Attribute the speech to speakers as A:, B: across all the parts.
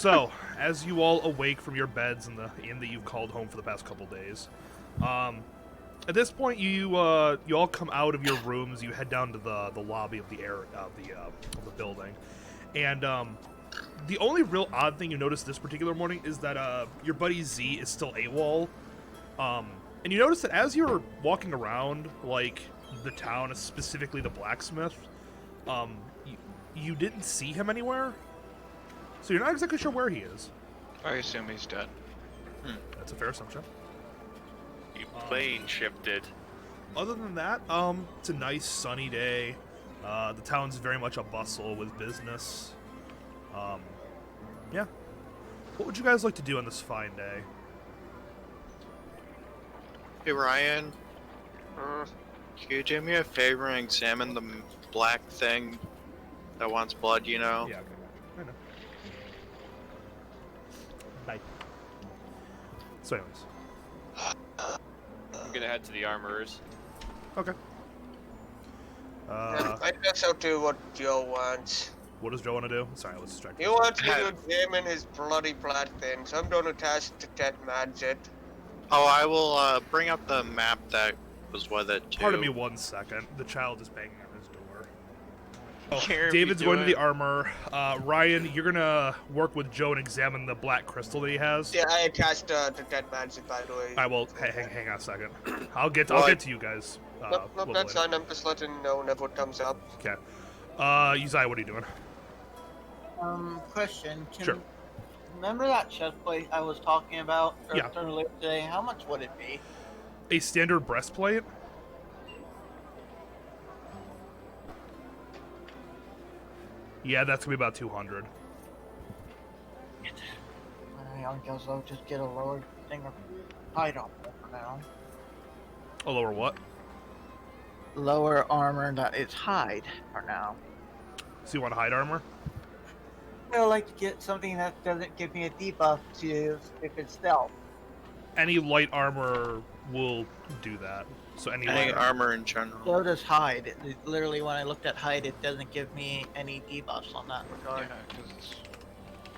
A: So, as you all awake from your beds in the inn that you've called home for the past couple days, at this point you all come out of your rooms. You head down to the lobby of the building, and the only real odd thing you notice this particular morning is that your buddy Z is still AWOL. And you notice that as you're walking around, like, the town, specifically the blacksmith, you didn't see him anywhere. So you're not exactly sure where he is.
B: I assume he's dead.
A: That's a fair assumption.
C: You plane shifted.
A: Other than that, it's a nice sunny day. The town's very much a bustle with business. Yeah. What would you guys like to do on this fine day?
D: Hey Ryan, can you do me a favor and examine the black thing that wants blood, you know?
A: Yeah, okay. I know. Bye. So anyways.
C: I'm gonna head to the armorers.
A: Okay.
E: I guess I'll do what Joe wants.
A: What does Joe want to do? Sorry, let's distract
E: He wants me to examine his bloody black thing, so I'm going to task to Ted Magic.
D: Oh, I will bring up the map that was with it too.
A: Pardon me 1 second. The child is banging on his door. Oh,
C: Care if
A: David's
C: you do
A: going to
C: it.
A: the armor. Ryan, you're gonna work with Joe and examine the black crystal that he has.
E: Yeah, I attached to Ted Magic, by the way.
A: I will. Hang on a second. I'll get to you guys.
E: Nope,
A: a little
E: that's
A: later.
E: fine. I'm just letting you know whenever it comes up.
A: Okay. Uzziah, what are you doing?
F: Question.
A: Sure.
F: Remember that chest plate I was talking about
A: Yeah.
F: earlier today? How much would it be?
A: A standard breastplate? Yeah, that's gonna be about 200.
F: I guess I'll just get a lower thing of hide armor for now.
A: A lower what?
F: Lower armor that is hide for now.
A: So you want hide armor?
F: I would like to get something that doesn't give me a debuff to if it's stealth.
A: Any light armor will do that. So any
D: Any
A: light
D: armor in general.
F: So does hide. Literally, when I looked at hide, it doesn't give me any debuffs on that regard.
B: Yeah, 'cause it's...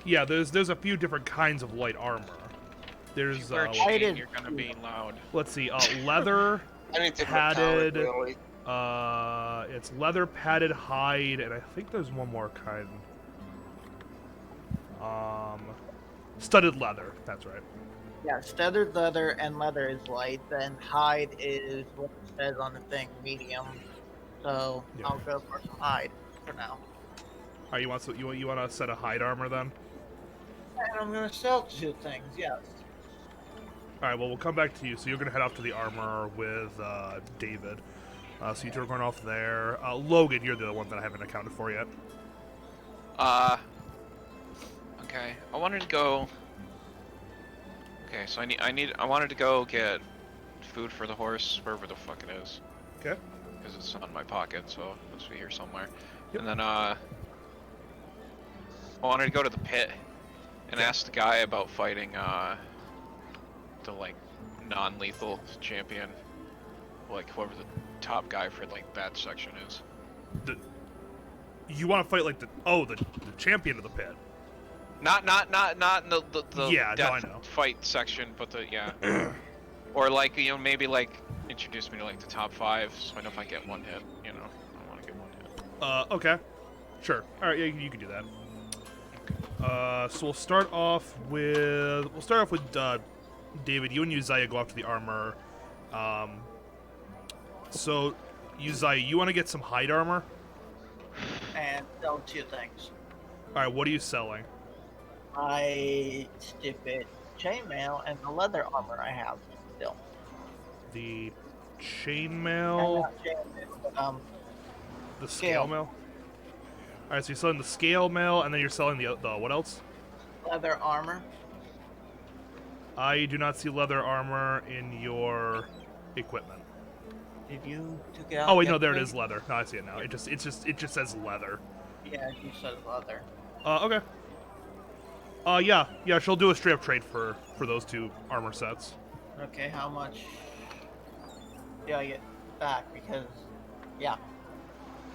A: Yeah, there's a few different kinds of light armor. There's
B: If you wear a
F: I
B: chain,
F: did-
B: you're gonna be loud.
A: let's see, leather,
E: I need to
A: padded.
E: really.
A: It's leather, padded, hide, and I think there's one more kind. Studded leather. That's right.
F: Yeah, studded leather and leather is light. Then hide is what it says on the thing, medium. So
A: Yeah.
F: I'll go for some hide for now.
A: All right, you want a set of hide armor then?
F: And I'm gonna sell two things. Yes.
A: All right, well, we'll come back to you. So you're going to head off to the armor with David. So you two are going off there. Logan, you're the one that I haven't accounted for yet.
B: Okay. I wanted to go... Okay, so I wanted to go get food for the horse, wherever the fuck it is.
A: Okay.
B: Because it's on my pocket, so it must be here somewhere.
A: Yep.
B: And then, I wanted to go to the pit and ask the guy about fighting, the, like, non-lethal champion. Like, whoever the top guy for, like, that section is.
A: You want to fight like the champion of the pit?
B: Not in the
A: Yeah, no,
B: death
A: I know.
B: fight section, but the, yeah. Or, like, you know, maybe, like, introduce me to, like, the top 5, so I know if I get one hit, you know. I want to get one hit.
A: Okay. Sure. All right, yeah, you can do that. So we'll start off with David. You and Uzziah go off to the armor. So Uzziah, you want to get some hide armor?
F: And sell two things.
A: All right, what are you selling?
F: My stupid chainmail and the leather armor I have still.
A: The
F: And
A: chainmail,
F: not chainmail, but,
A: the scale mail. All right, so you're selling the scale mail, and then you're selling the what else?
F: leather armor.
A: I do not see leather armor in your equipment.
F: Did you took it out?
A: Oh wait, no, there it
F: yesterday?
A: is, leather. No, I see it now. It just says leather.
F: Yeah, you said leather.
A: Okay. Yeah, she'll do a straight up trade for those two armor sets.
F: Okay, how much do I get back? Because, yeah,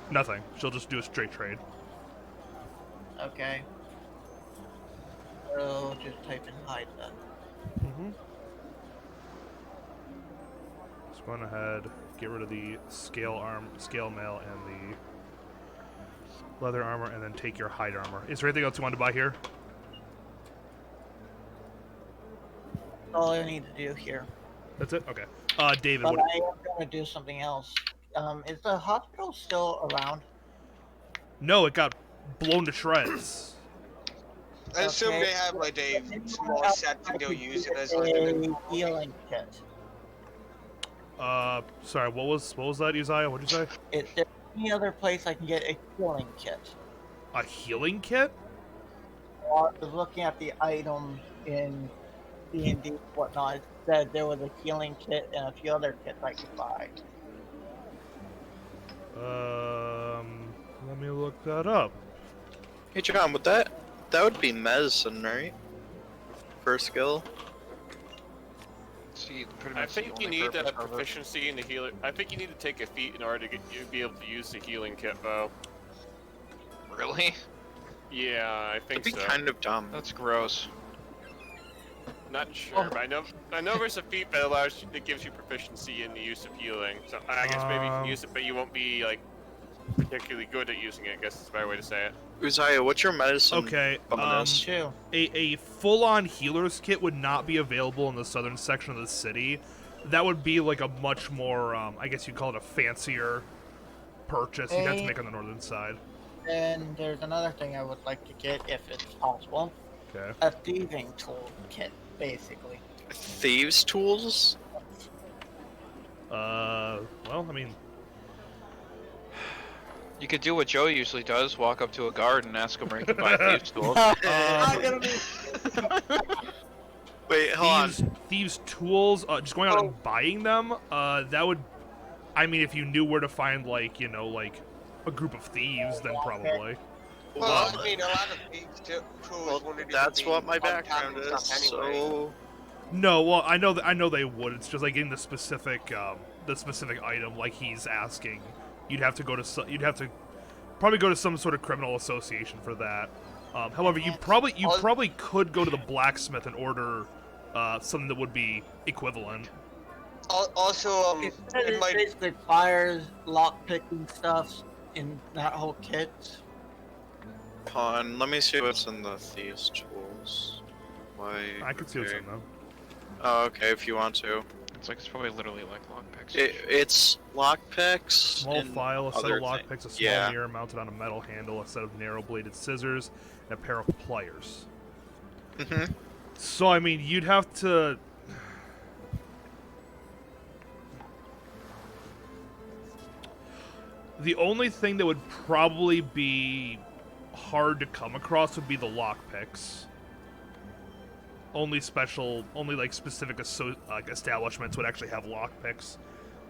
A: Nothing. She'll just do a straight trade.
F: okay. So just type in hide then.
A: Mm-hmm. Just going ahead, get rid of the scale mail, and the leather armor, and then take your hide armor. Is there anything else you want to buy here?
F: That's all I need to do here.
A: That's it? Okay. David,
F: But
A: what?
F: I am going to do something else. Is the hospital still around?
A: No, it got blown to shreds.
E: I assume
F: Okay.
E: they have like a small set that they'll use it as like
F: a
E: an.
F: healing kit.
A: Sorry, what was that, Uzziah? What'd you say?
F: Is there any other place I can get a healing kit?
A: A healing kit?
F: I was looking at the item in D&D and whatnot. It said there was a healing kit and a few other kits I could buy.
A: Let me look that up.
D: Hey John, that would be medicine, right? For skill.
B: See, pretty
C: I
B: much the
C: think you
B: only
C: need
B: purpose
C: that
B: of it.
C: proficiency in the healer. I think you need to take a feat in order to be able to use the healing kit, though.
B: Really?
C: Yeah, I think
D: That'd be
C: so.
D: kind of dumb.
B: That's gross.
C: Not sure, but I know there's a feat that gives you proficiency in the use of healing. So I guess maybe you can use it, but you won't be like particularly good at using it. I guess is a better way to say it.
D: Uzziah, what's your medicine
A: Okay,
D: bonus?
F: Two.
A: A full-on healer's kit would not be available in the southern section of the city. That would be like a much more, I guess you'd call it a fancier purchase. You'd have to make on the northern side.
F: And there's another thing I would like to get if it's possible.
A: Okay.
F: A thieving tool kit, basically.
D: Thieves' tools?
A: Well, I mean,
B: You could do what Joe usually does: walk up to a guard and ask him where he can buy thieves' tools.
D: Wait, hold on.
A: thieves' tools. Just going out and buying them. That would, I mean, if you knew where to find like a group of thieves, then probably.
E: Well, I mean, a lot of these tools
D: Well,
E: wouldn't even
D: that's
E: be
D: what my
E: on top
D: background
E: of
D: is,
E: stuff anyway.
D: so...
A: No, well, I know they would. It's just like getting the specific item, like he's asking. You'd have to probably go to some sort of criminal association for that. However, you probably could go to the blacksmith and order something that would be equivalent.
E: Also,
F: It
E: it might.
F: basically fires, lock-picking stuff in that whole kit.
D: Hold on, let me see what's in the thieves' tools. Why?
A: I could see what's in them.
D: Oh, okay, if you want to.
B: It's probably literally like lockpicks.
D: It's lockpicks.
A: Small
D: and
A: file, a set
D: other
A: of lockpicks, a small
D: yeah.
A: mirror mounted on a metal handle, a set of narrow-bladed scissors, and a pair of pliers.
D: Mm-hmm.
A: So, I mean, you'd have to... The only thing that would probably be hard to come across would be the lockpicks. Only specific establishments would actually have lockpicks.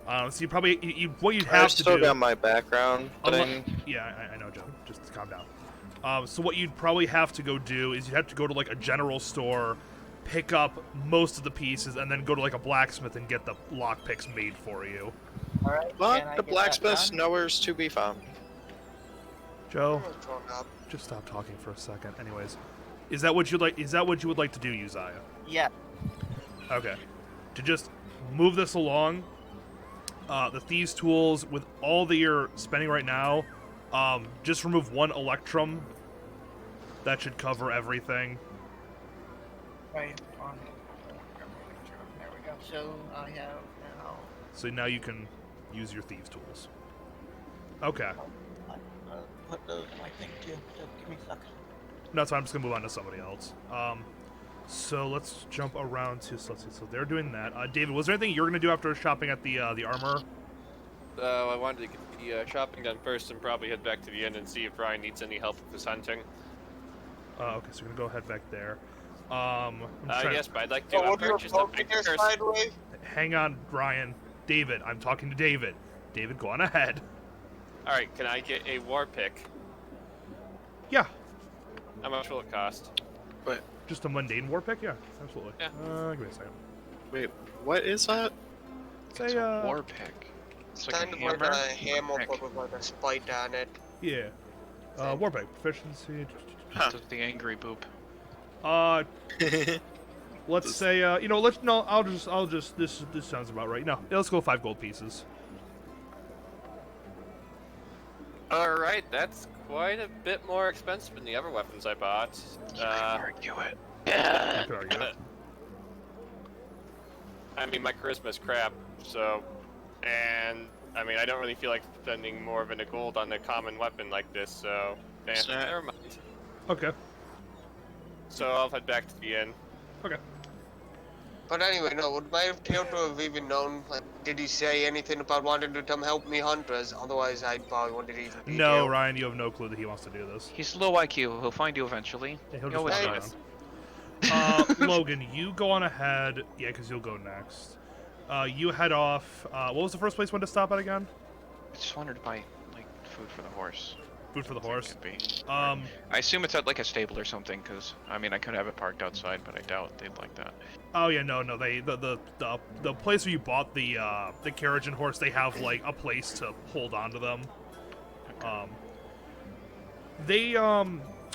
A: So you probably what you'd have
D: I've
A: to
D: still
A: do.
D: got my background thing.
A: Yeah, I know, Joe. Just calm down. So what you'd probably have to go do is you'd have to go to like a general store, pick up most of the pieces, and then go to like a blacksmith and get the lockpicks made for you.
F: All right.
D: But the blacksmith's nowhere's to be found.
A: Joe,
E: What's going up?
A: just stop talking for a second. Anyways, is that what you'd like? Is that what you would like to do, Uzziah?
F: Yeah.
A: Okay. To just move this along, the thieves' tools with all that you're spending right now, just remove one electrum. That should cover everything.
F: Right. There we go. So I have now.
A: So now you can use your thieves' tools. Okay.
F: Put those in my thing too. So give me a second.
A: No, so I'm just gonna move on to somebody else. So let's jump around to. So let's see. So they're doing that. David, was there anything you were gonna do after shopping at the armor?
C: I wanted to get the shopping done first and probably head back to the inn and see if Ryan needs any help with his hunting.
A: Okay, so we're gonna go ahead back there. I'm trying-
C: Yes, but I'd like to
E: So, what are you
C: purchase a
E: poking
C: big
E: your
C: curse.
E: sideways?
A: Hang on, Ryan. David, I'm talking to David. David, go on ahead.
C: Alright, can I get a war pick?
A: Yeah,
C: How much will it cost?
A: just a mundane war pick. Yeah, absolutely.
C: Yeah.
A: Give me a second.
D: Wait, what is that?
A: Say,
B: It's a war pick. It's like
E: Kind
B: a
E: of like
B: hammer.
E: a hammer,
B: pick.
E: but with like a spike on it.
A: Yeah. War pick proficiency.
D: Huh.
B: It's the angry boop.
A: Let's say, you know, I'll just, this sounds about right. No, yeah, let's go 5 gold pieces.
C: Alright, that's quite a bit more expensive than the other weapons I bought.
B: Argue it.
A: I could argue it.
C: I mean, my charisma's crap, so... And, I mean, I don't really feel like spending more than a gold on a common weapon like this, so... never mind.
A: Okay.
C: So I'll head back to the inn.
A: Okay.
E: But anyway, no, would my Kyoto have even known? Like, did he say anything about wanting to come help me hunt us? Otherwise, I probably wouldn't even be
A: No,
E: here.
A: Ryan, you have no clue that he wants to do this.
B: He's low IQ. He'll find you eventually.
A: Yeah, he'll
B: He
A: just
B: always
A: walk
B: does.
A: around. Logan, you go on ahead. Yeah, because you'll go next. You head off. What was the first place you wanted to stop at again?
B: I just wanted to buy like food for the horse.
A: Food for the horse.
B: Could be.
A: I
B: assume it's at like a stable or something, because I mean I could have it parked outside, but I doubt they'd like that.
A: Oh yeah, no, the place where you bought the carriage and horse, they have like a place to hold on to them.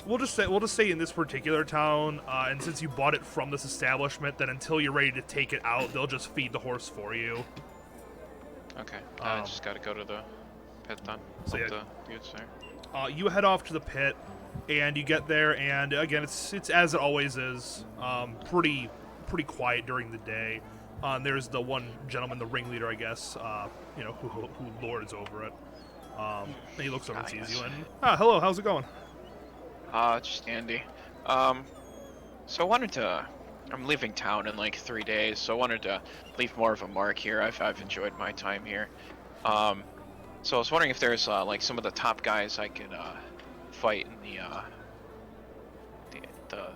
A: We'll just say in this particular town, and since you bought it from this establishment, that until you're ready to take it out, they'll just feed the horse for you.
B: Okay. I just gotta go to the pit then.
A: So
B: Hope
A: yeah.
B: the dude's there.
A: You head off to the pit, and you get there, and again, it's as it always is, pretty quiet during the day. There's the one gentleman, the ringleader, I guess, you know, who lords over it. And he looks over and sees you, and hello, how's it going?
B: Just Andy. So I wanted to. I'm leaving town in like 3 days, so I wanted to leave more of a mark here. I've enjoyed my time here. So I was wondering if there's like some of the top guys I could fight in the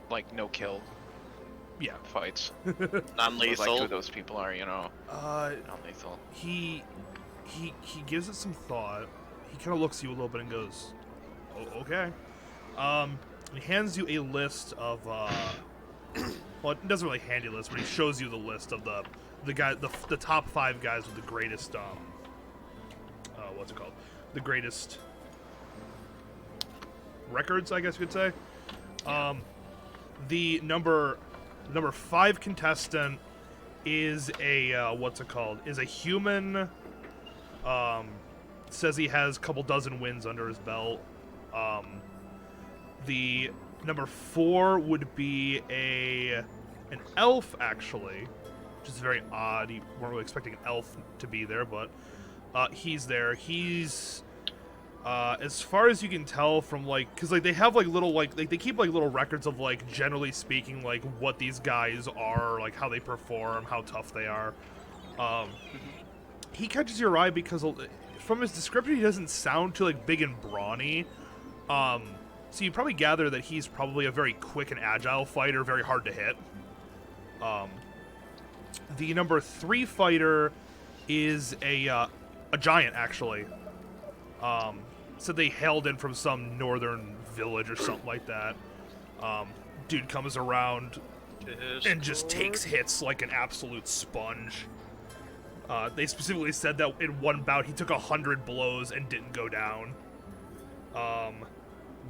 B: like no kill fights.
D: Non-lethal.
B: Like who those people are, you know. Non-lethal.
A: He gives it some thought. He kind of looks at you a little bit and goes, "Oh, okay." He hands you a list of well, it doesn't really hand you a list, but he shows you the list of the top 5 guys with the greatest what's it called? The greatest records, I guess you could say. The number 5 contestant is a what's it called? Is a human. Says he has a couple dozen wins under his belt. The number 4 would be an elf, actually, which is very odd. You weren't really expecting an elf to be there, but he's there. He's as far as you can tell from like, because like they have like little like they keep like little records of like generally speaking like what these guys are, like how they perform, how tough they are. He catches your eye because from his description he doesn't sound too like big and brawny. So you probably gather that he's probably a very quick and agile fighter, very hard to hit. The number 3 fighter is a giant, actually. So they hailed in from some northern village or something like that. Dude comes around and just takes hits like an absolute sponge. They specifically said that in one bout he took 100 blows and didn't go down.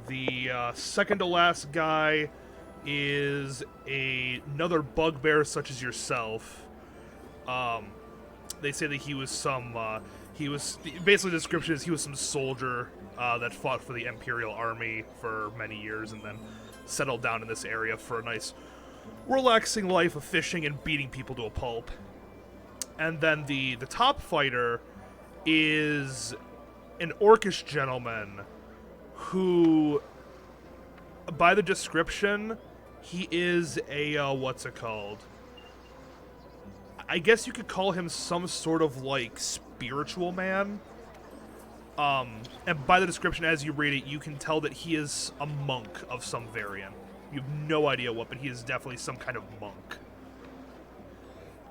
A: The second to last guy is another bugbear such as yourself. They say that he was basically the description is he was some soldier that fought for the Imperial Army for many years and then settled down in this area for a nice relaxing life of fishing and beating people to a pulp. And then the top fighter is an orcish gentleman who, by the description, he is a, what's it called? I guess you could call him some sort of, like, spiritual man. And by the description, as you read it, you can tell that he is a monk of some variant. You have no idea what, but he is definitely some kind of monk.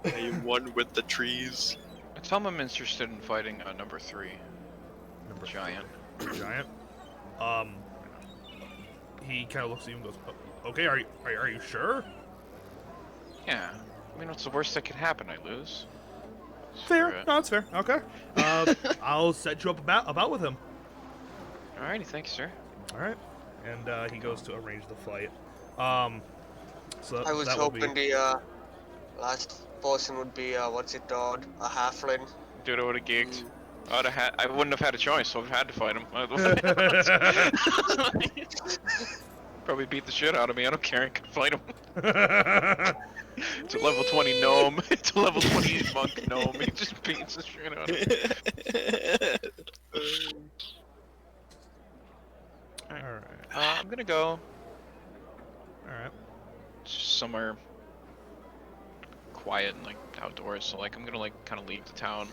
D: A one with the trees.
B: I tell him I'm interested in fighting number 3.
A: Number
B: Giant.
A: Giant. He kind of looks at you and goes, "Oh, okay, are you sure?"
B: Yeah. I mean, what's the worst that could happen? I lose.
A: Fair.
B: Screw it.
A: No, it's fair. Okay. I'll set you up about with him.
B: Alrighty, thanks, sir.
A: All right. and he goes to arrange the fight. So
E: I was
A: that will be...
E: hoping the last person would be what's it called? A halfling.
B: Dude, I would have gigged.
E: Mm.
B: I wouldn't have had a choice, so I've had to fight him. Probably beat the shit out of me. I don't care. I can fight him. It's a level 20 gnome. It's a level 28 monk gnome. He just beats the shit out of me.
A: Alright.
B: I'm gonna go
A: Alright.
B: somewhere quiet and like outdoors. So like I'm gonna like kind of leave the town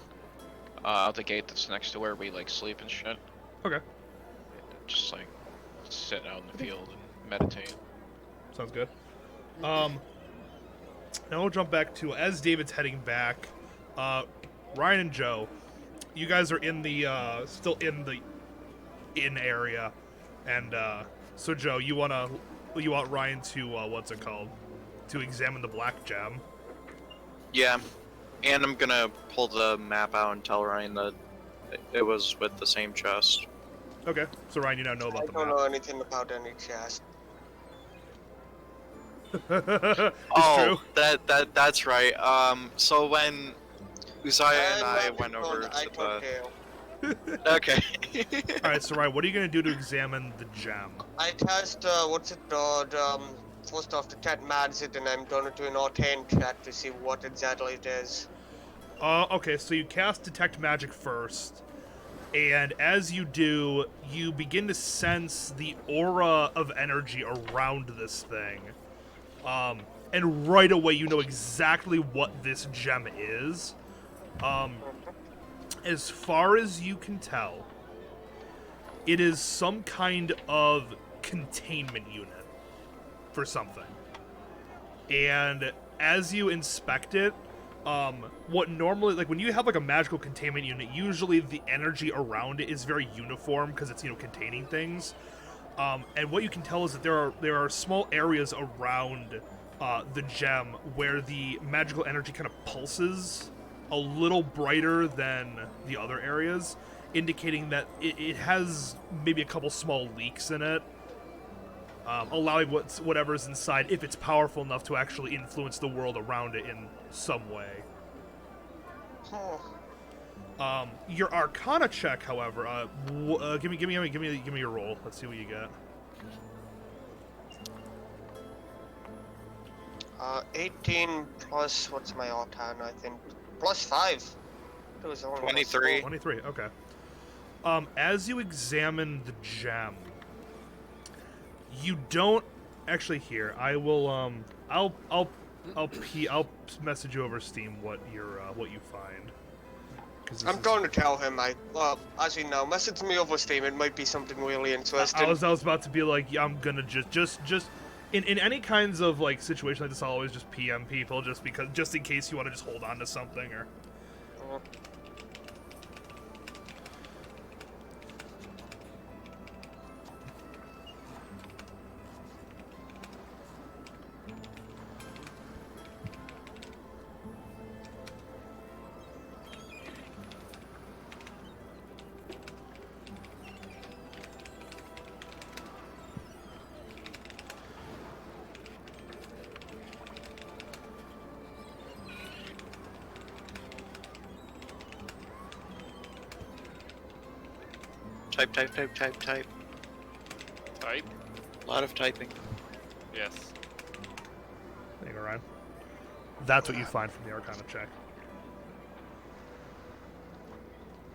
B: out the gate that's next to where we like sleep and shit.
A: Okay.
B: Just like sit out in the field and meditate.
A: Sounds good. Now we'll jump back to, as David's heading back, Ryan and Joe, you guys are in the, still in the inn area, and, so Joe, you want Ryan to, what's it called? To examine the black gem?
D: Yeah, and I'm gonna pull the map out and tell Ryan that it was with the same chest.
A: Okay, so Ryan, you now know
E: I
A: about the
E: don't
A: map.
E: know anything about any chest.
A: It's
D: Oh,
A: true.
D: that's right. So when Uzziah and I went over
E: I
D: to
E: told
D: the...
E: you.
D: Okay.
A: Alright, so Ryan, what are you going to do to examine the gem?
E: I cast what's it called? First off, detect magic, and I'm gonna do an arcane check to see what exactly it is.
A: Okay, so you cast Detect Magic first, and as you do, you begin to sense the aura of energy around this thing. And right away you know exactly what this gem is. As far as you can tell, it is some kind of containment unit for something. And as you inspect it, what normally, like when you have like a magical containment unit, usually the energy around it is very uniform because it's, you know, containing things. And what you can tell is that there are small areas around the gem where the magical energy kind of pulses a little brighter than the other areas, indicating that it has maybe a couple small leaks in it, allowing whatever's inside, if it's powerful enough, to actually influence the world around it in some way. Your Arcana check, however, give me your roll. Let's see what you get.
E: 18 plus, what's my Arcana, I think? Plus 5. It was only
D: 23.
A: 23. Okay. As you examine the gem, you don't actually hear. I will. I'll message you over Steam what you find.
E: I'm going to tell him. As you know, message me over Steam. It might be something really interesting.
A: I was about to be like, yeah, I'm gonna just in any kinds of like situation like this, I'll always just PM people just in case you want to just hold on to something or.
D: Type.
C: Type?
D: A lot of typing.
C: Yes.
A: Hang on, Ryan. That's what you find from the Arcana check.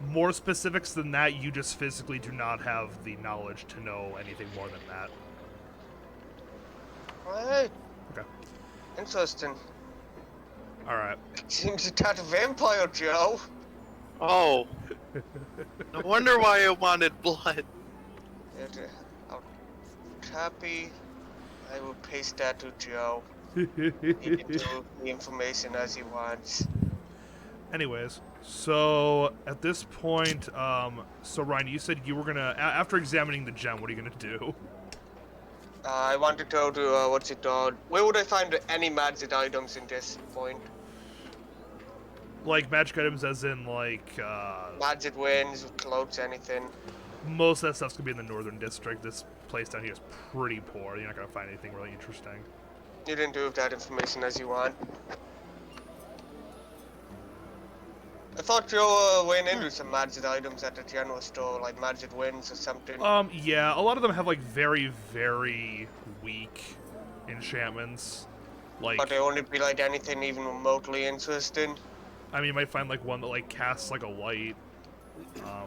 A: More specifics than that, you just physically do not have the knowledge to know anything more than that.
E: Hey,
A: Okay.
E: interesting.
A: Alright.
E: Seems to attack a vampire, Joe.
D: Oh. No wonder why I wanted blood.
E: I'll copy. I will paste that to Joe. He can do the information as he wants.
A: Anyways, so at this point, so Ryan, you said you were gonna, after examining the gem, what are you gonna do?
E: I want to go to, what's it called? Where would I find any magic items in this point?
A: Like magic items as in like,
E: Magic wings, cloaks, anything.
A: most of that stuff's gonna be in the northern district. This place down here is pretty poor. You're not gonna find anything really interesting.
E: You didn't do with that information as you want. I thought you went into some magic items at the general store, like magic winds or something.
A: Yeah, a lot of them have like very, very weak enchantments. Like,
E: But they only be like anything even remotely interesting.
A: I mean, you might find like one that like casts like a light.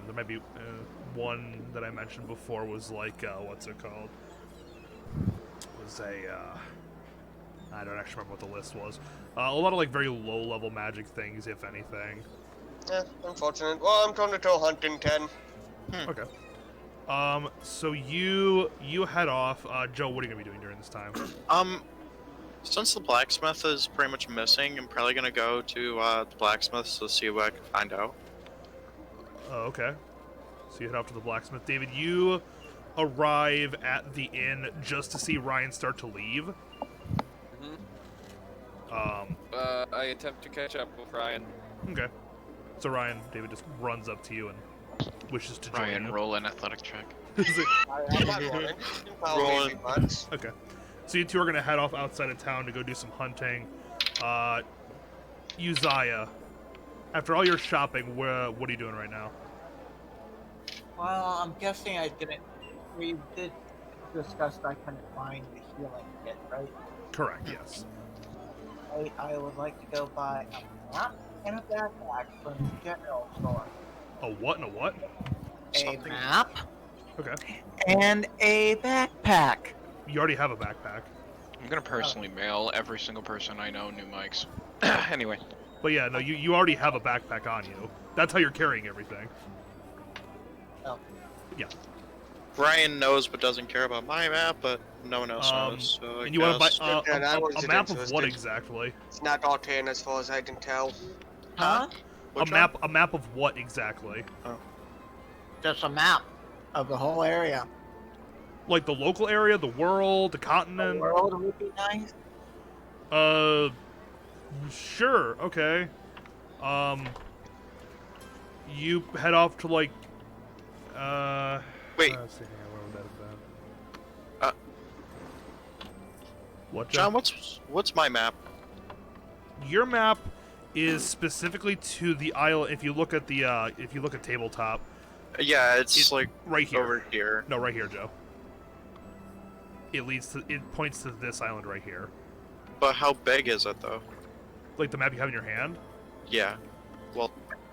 A: There might be one that I mentioned before was like what's it called? It was a I don't actually remember what the list was. A lot of like very low level magic things, if anything.
E: Yeah, unfortunate. Well, I'm trying to throw hunting 10.
A: Okay. So you head off. Joe, what are you gonna be doing during this time?
D: Since the blacksmith is pretty much missing, I'm probably gonna go to the blacksmith to see what I can find out.
A: Oh, okay. So you head off to the blacksmith. David, you arrive at the inn just to see Ryan start to leave.
G: I attempt to catch up with Ryan.
A: Okay. So Ryan, David just runs up to you and wishes to join
B: Ryan,
A: you.
B: roll an athletic check.
E: I'm not running. Probably much.
A: Okay. So you two are gonna head off outside of town to go do some hunting. Uzziah, after all your shopping, what are you doing right now?
F: Well, I'm guessing we did discuss that I couldn't find the healing kit, right?
A: Correct, yes.
F: I would like to go buy a map and a backpack from the general store.
A: A what and a what?
F: A map
A: Okay.
F: and a backpack.
A: You already have a backpack.
B: I'm gonna personally mail every single person I know new mics. Anyway.
A: But yeah, no, you already have a backpack on you. That's how you're carrying everything.
F: Oh.
A: Yeah.
D: Ryan knows but doesn't care about my map, but no one else knows. So
A: And you want to buy
E: Yeah, I
A: a
E: wasn't
A: map of what
E: interested.
A: exactly?
E: It's not Arcane as far as I can tell.
F: Huh?
D: Which
A: A map of what exactly?
F: Just a map of the whole area.
A: Like the local area, the world, the
F: The
A: continent?
F: world would be nice.
A: Sure, okay. You head off to like,
D: Wait.
A: let's see, hang on, where would that have been?
D: Uh,
A: What,
D: John, what's my map?
A: Your map is specifically to the island. If you look at the, if you look at tabletop,
D: Yeah, it's like
A: right here.
D: over here.
A: No, right here, Joe. It points to this island right here.
D: But how big is it though?
A: Like the map you have in your hand.
D: Yeah. Well,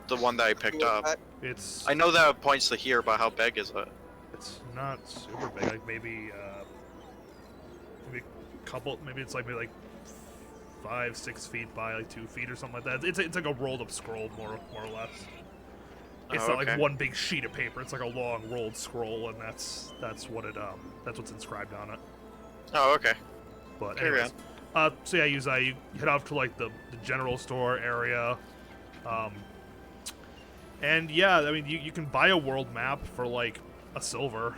D: the one that I picked up.
A: It's
D: I know that it points to here, but how big is it?
A: it's not super big. Like maybe maybe a couple. Maybe it's like 5-6 feet by like 2 feet or something like that. It's like a rolled up scroll, more or less. It's
D: Oh,
A: not like
D: okay.
A: one big sheet of paper. It's like a long rolled scroll, and that's what it that's what's inscribed on it.
D: Oh, okay.
A: But
D: Carry
A: anyways, so yeah, you head off to like the general store area, and yeah, I mean you can buy a world map for like a silver.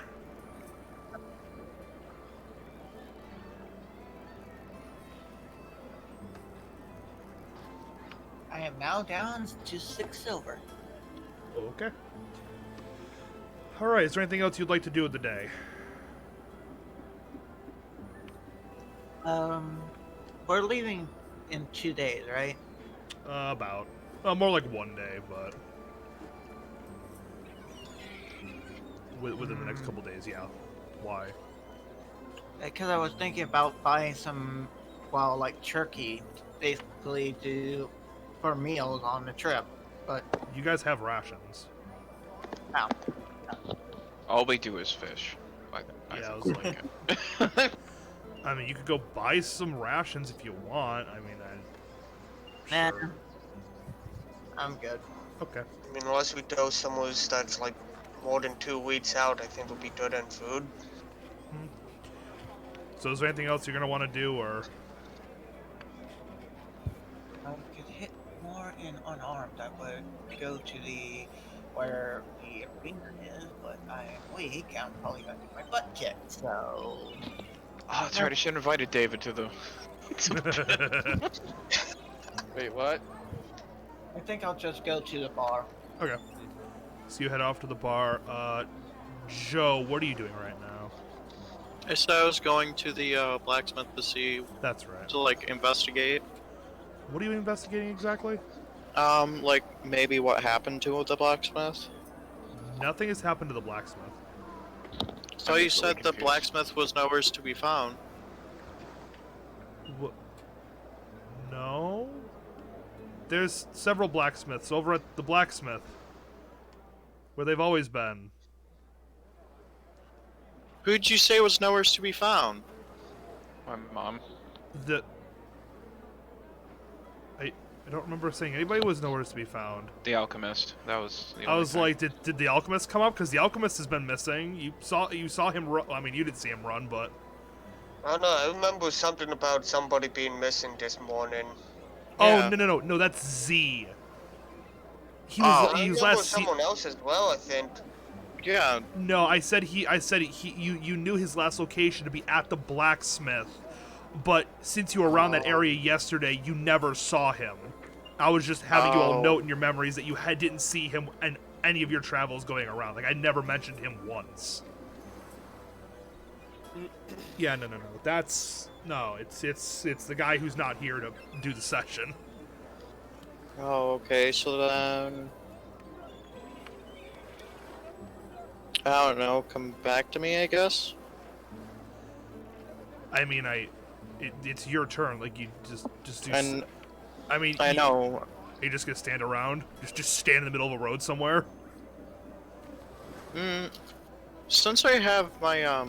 F: I am now down to 6 silver.
A: Okay. All right. Is there anything else you'd like to do with the day?
F: We're leaving in 2 days, right?
A: About more like 1 day, but within the next couple days. Yeah. Why?
F: Because I was thinking about buying some, well, like turkey, basically for meals on the trip. But
A: You guys have rations.
F: now,
B: All we do is fish. I
A: Yeah, I
B: think
A: was
B: we like it.
A: I mean, you could go buy some rations if you want. I mean,
F: nah,
A: sure.
F: I'm good.
A: Okay.
E: I mean, unless we go somewhere that's like more than 2 weeks out, I think we'll be good on food.
A: So is there anything else you're gonna want to do, or?
F: I could hit more in unarmed. I would go to where the arena is, but I am weak. I'm probably going to get my butt kicked. So
B: Oh, that's right. I should have invited David to the.
G: Wait, what?
F: I think I'll just go to the bar.
A: Okay. So you head off to the bar. Joe, what are you doing right now?
D: I said I was going to the blacksmith to see,
A: That's right.
D: to like investigate.
A: What are you investigating exactly?
D: Like maybe what happened to the blacksmith.
A: Nothing has happened to the blacksmith.
D: So
B: I'm
D: you
B: equally
D: said the
B: confused.
D: blacksmith was nowhere to be found.
A: What? No. There's several blacksmiths over at the blacksmith, where they've always been.
D: Who'd you say was nowhere to be found?
B: My mom.
A: The I don't remember saying anybody was nowhere to be found.
B: The alchemist. That was. The
A: I
B: only
A: was
B: thing.
A: like, did the alchemist come up? Because the alchemist has been missing. You saw him run. I mean, you didn't see him run, but
E: I don't know, I remember something about somebody being missing this morning.
D: Yeah.
A: oh no, that's Z. He
D: Oh.
A: was
E: I
A: he was
E: remember
A: last.
E: someone else as well, I think.
D: Yeah.
A: No, I said you knew his last location to be at the blacksmith, but since you were around that area yesterday, you never saw him. I was just having you all
D: Oh.
A: note in your memories that you didn't see him in any of your travels going around. Like I never mentioned him once. Yeah, no. It's the guy who's not here to do the session.
D: Oh, okay. So then, I don't know. Come back to me, I guess.
A: I mean, it's your turn. Like you just do.
D: And
A: I mean,
D: I know.
A: You just gonna stand around? Just stand in the middle of a road somewhere?
D: Since I have my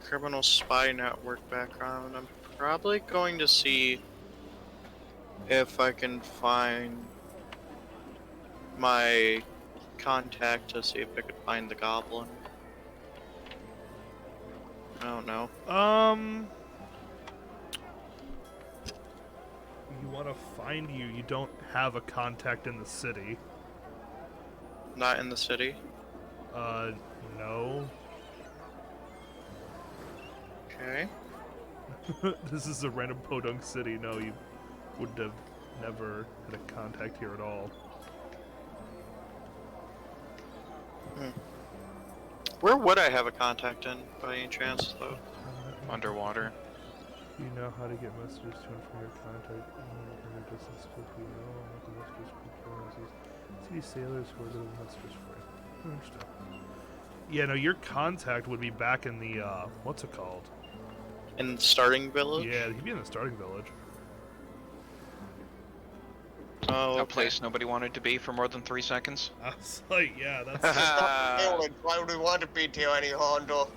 D: criminal spy network background, I'm probably going to see if I can find my contact to see if I could find the goblin. I don't know.
A: You want to find you? You don't have a contact in the city.
D: Not in the city.
A: No.
D: Okay.
A: This is a random podunk city. No, you would have never had a contact here at all.
D: Where would I have a contact in, by any chance, though?
B: Underwater.
A: You know how to get messages to and from your contact in your distance click. You know what the messages click. See sailors who are little messages for you. Understand. Yeah, no, your contact would be back in the what's it called?
D: In the starting village?
A: Yeah, he'd be in the starting village.
D: Oh, okay.
B: A place nobody wanted to be for more than 3 seconds.
A: I was like, yeah, that's.
E: Why would we want to be here any Hondo?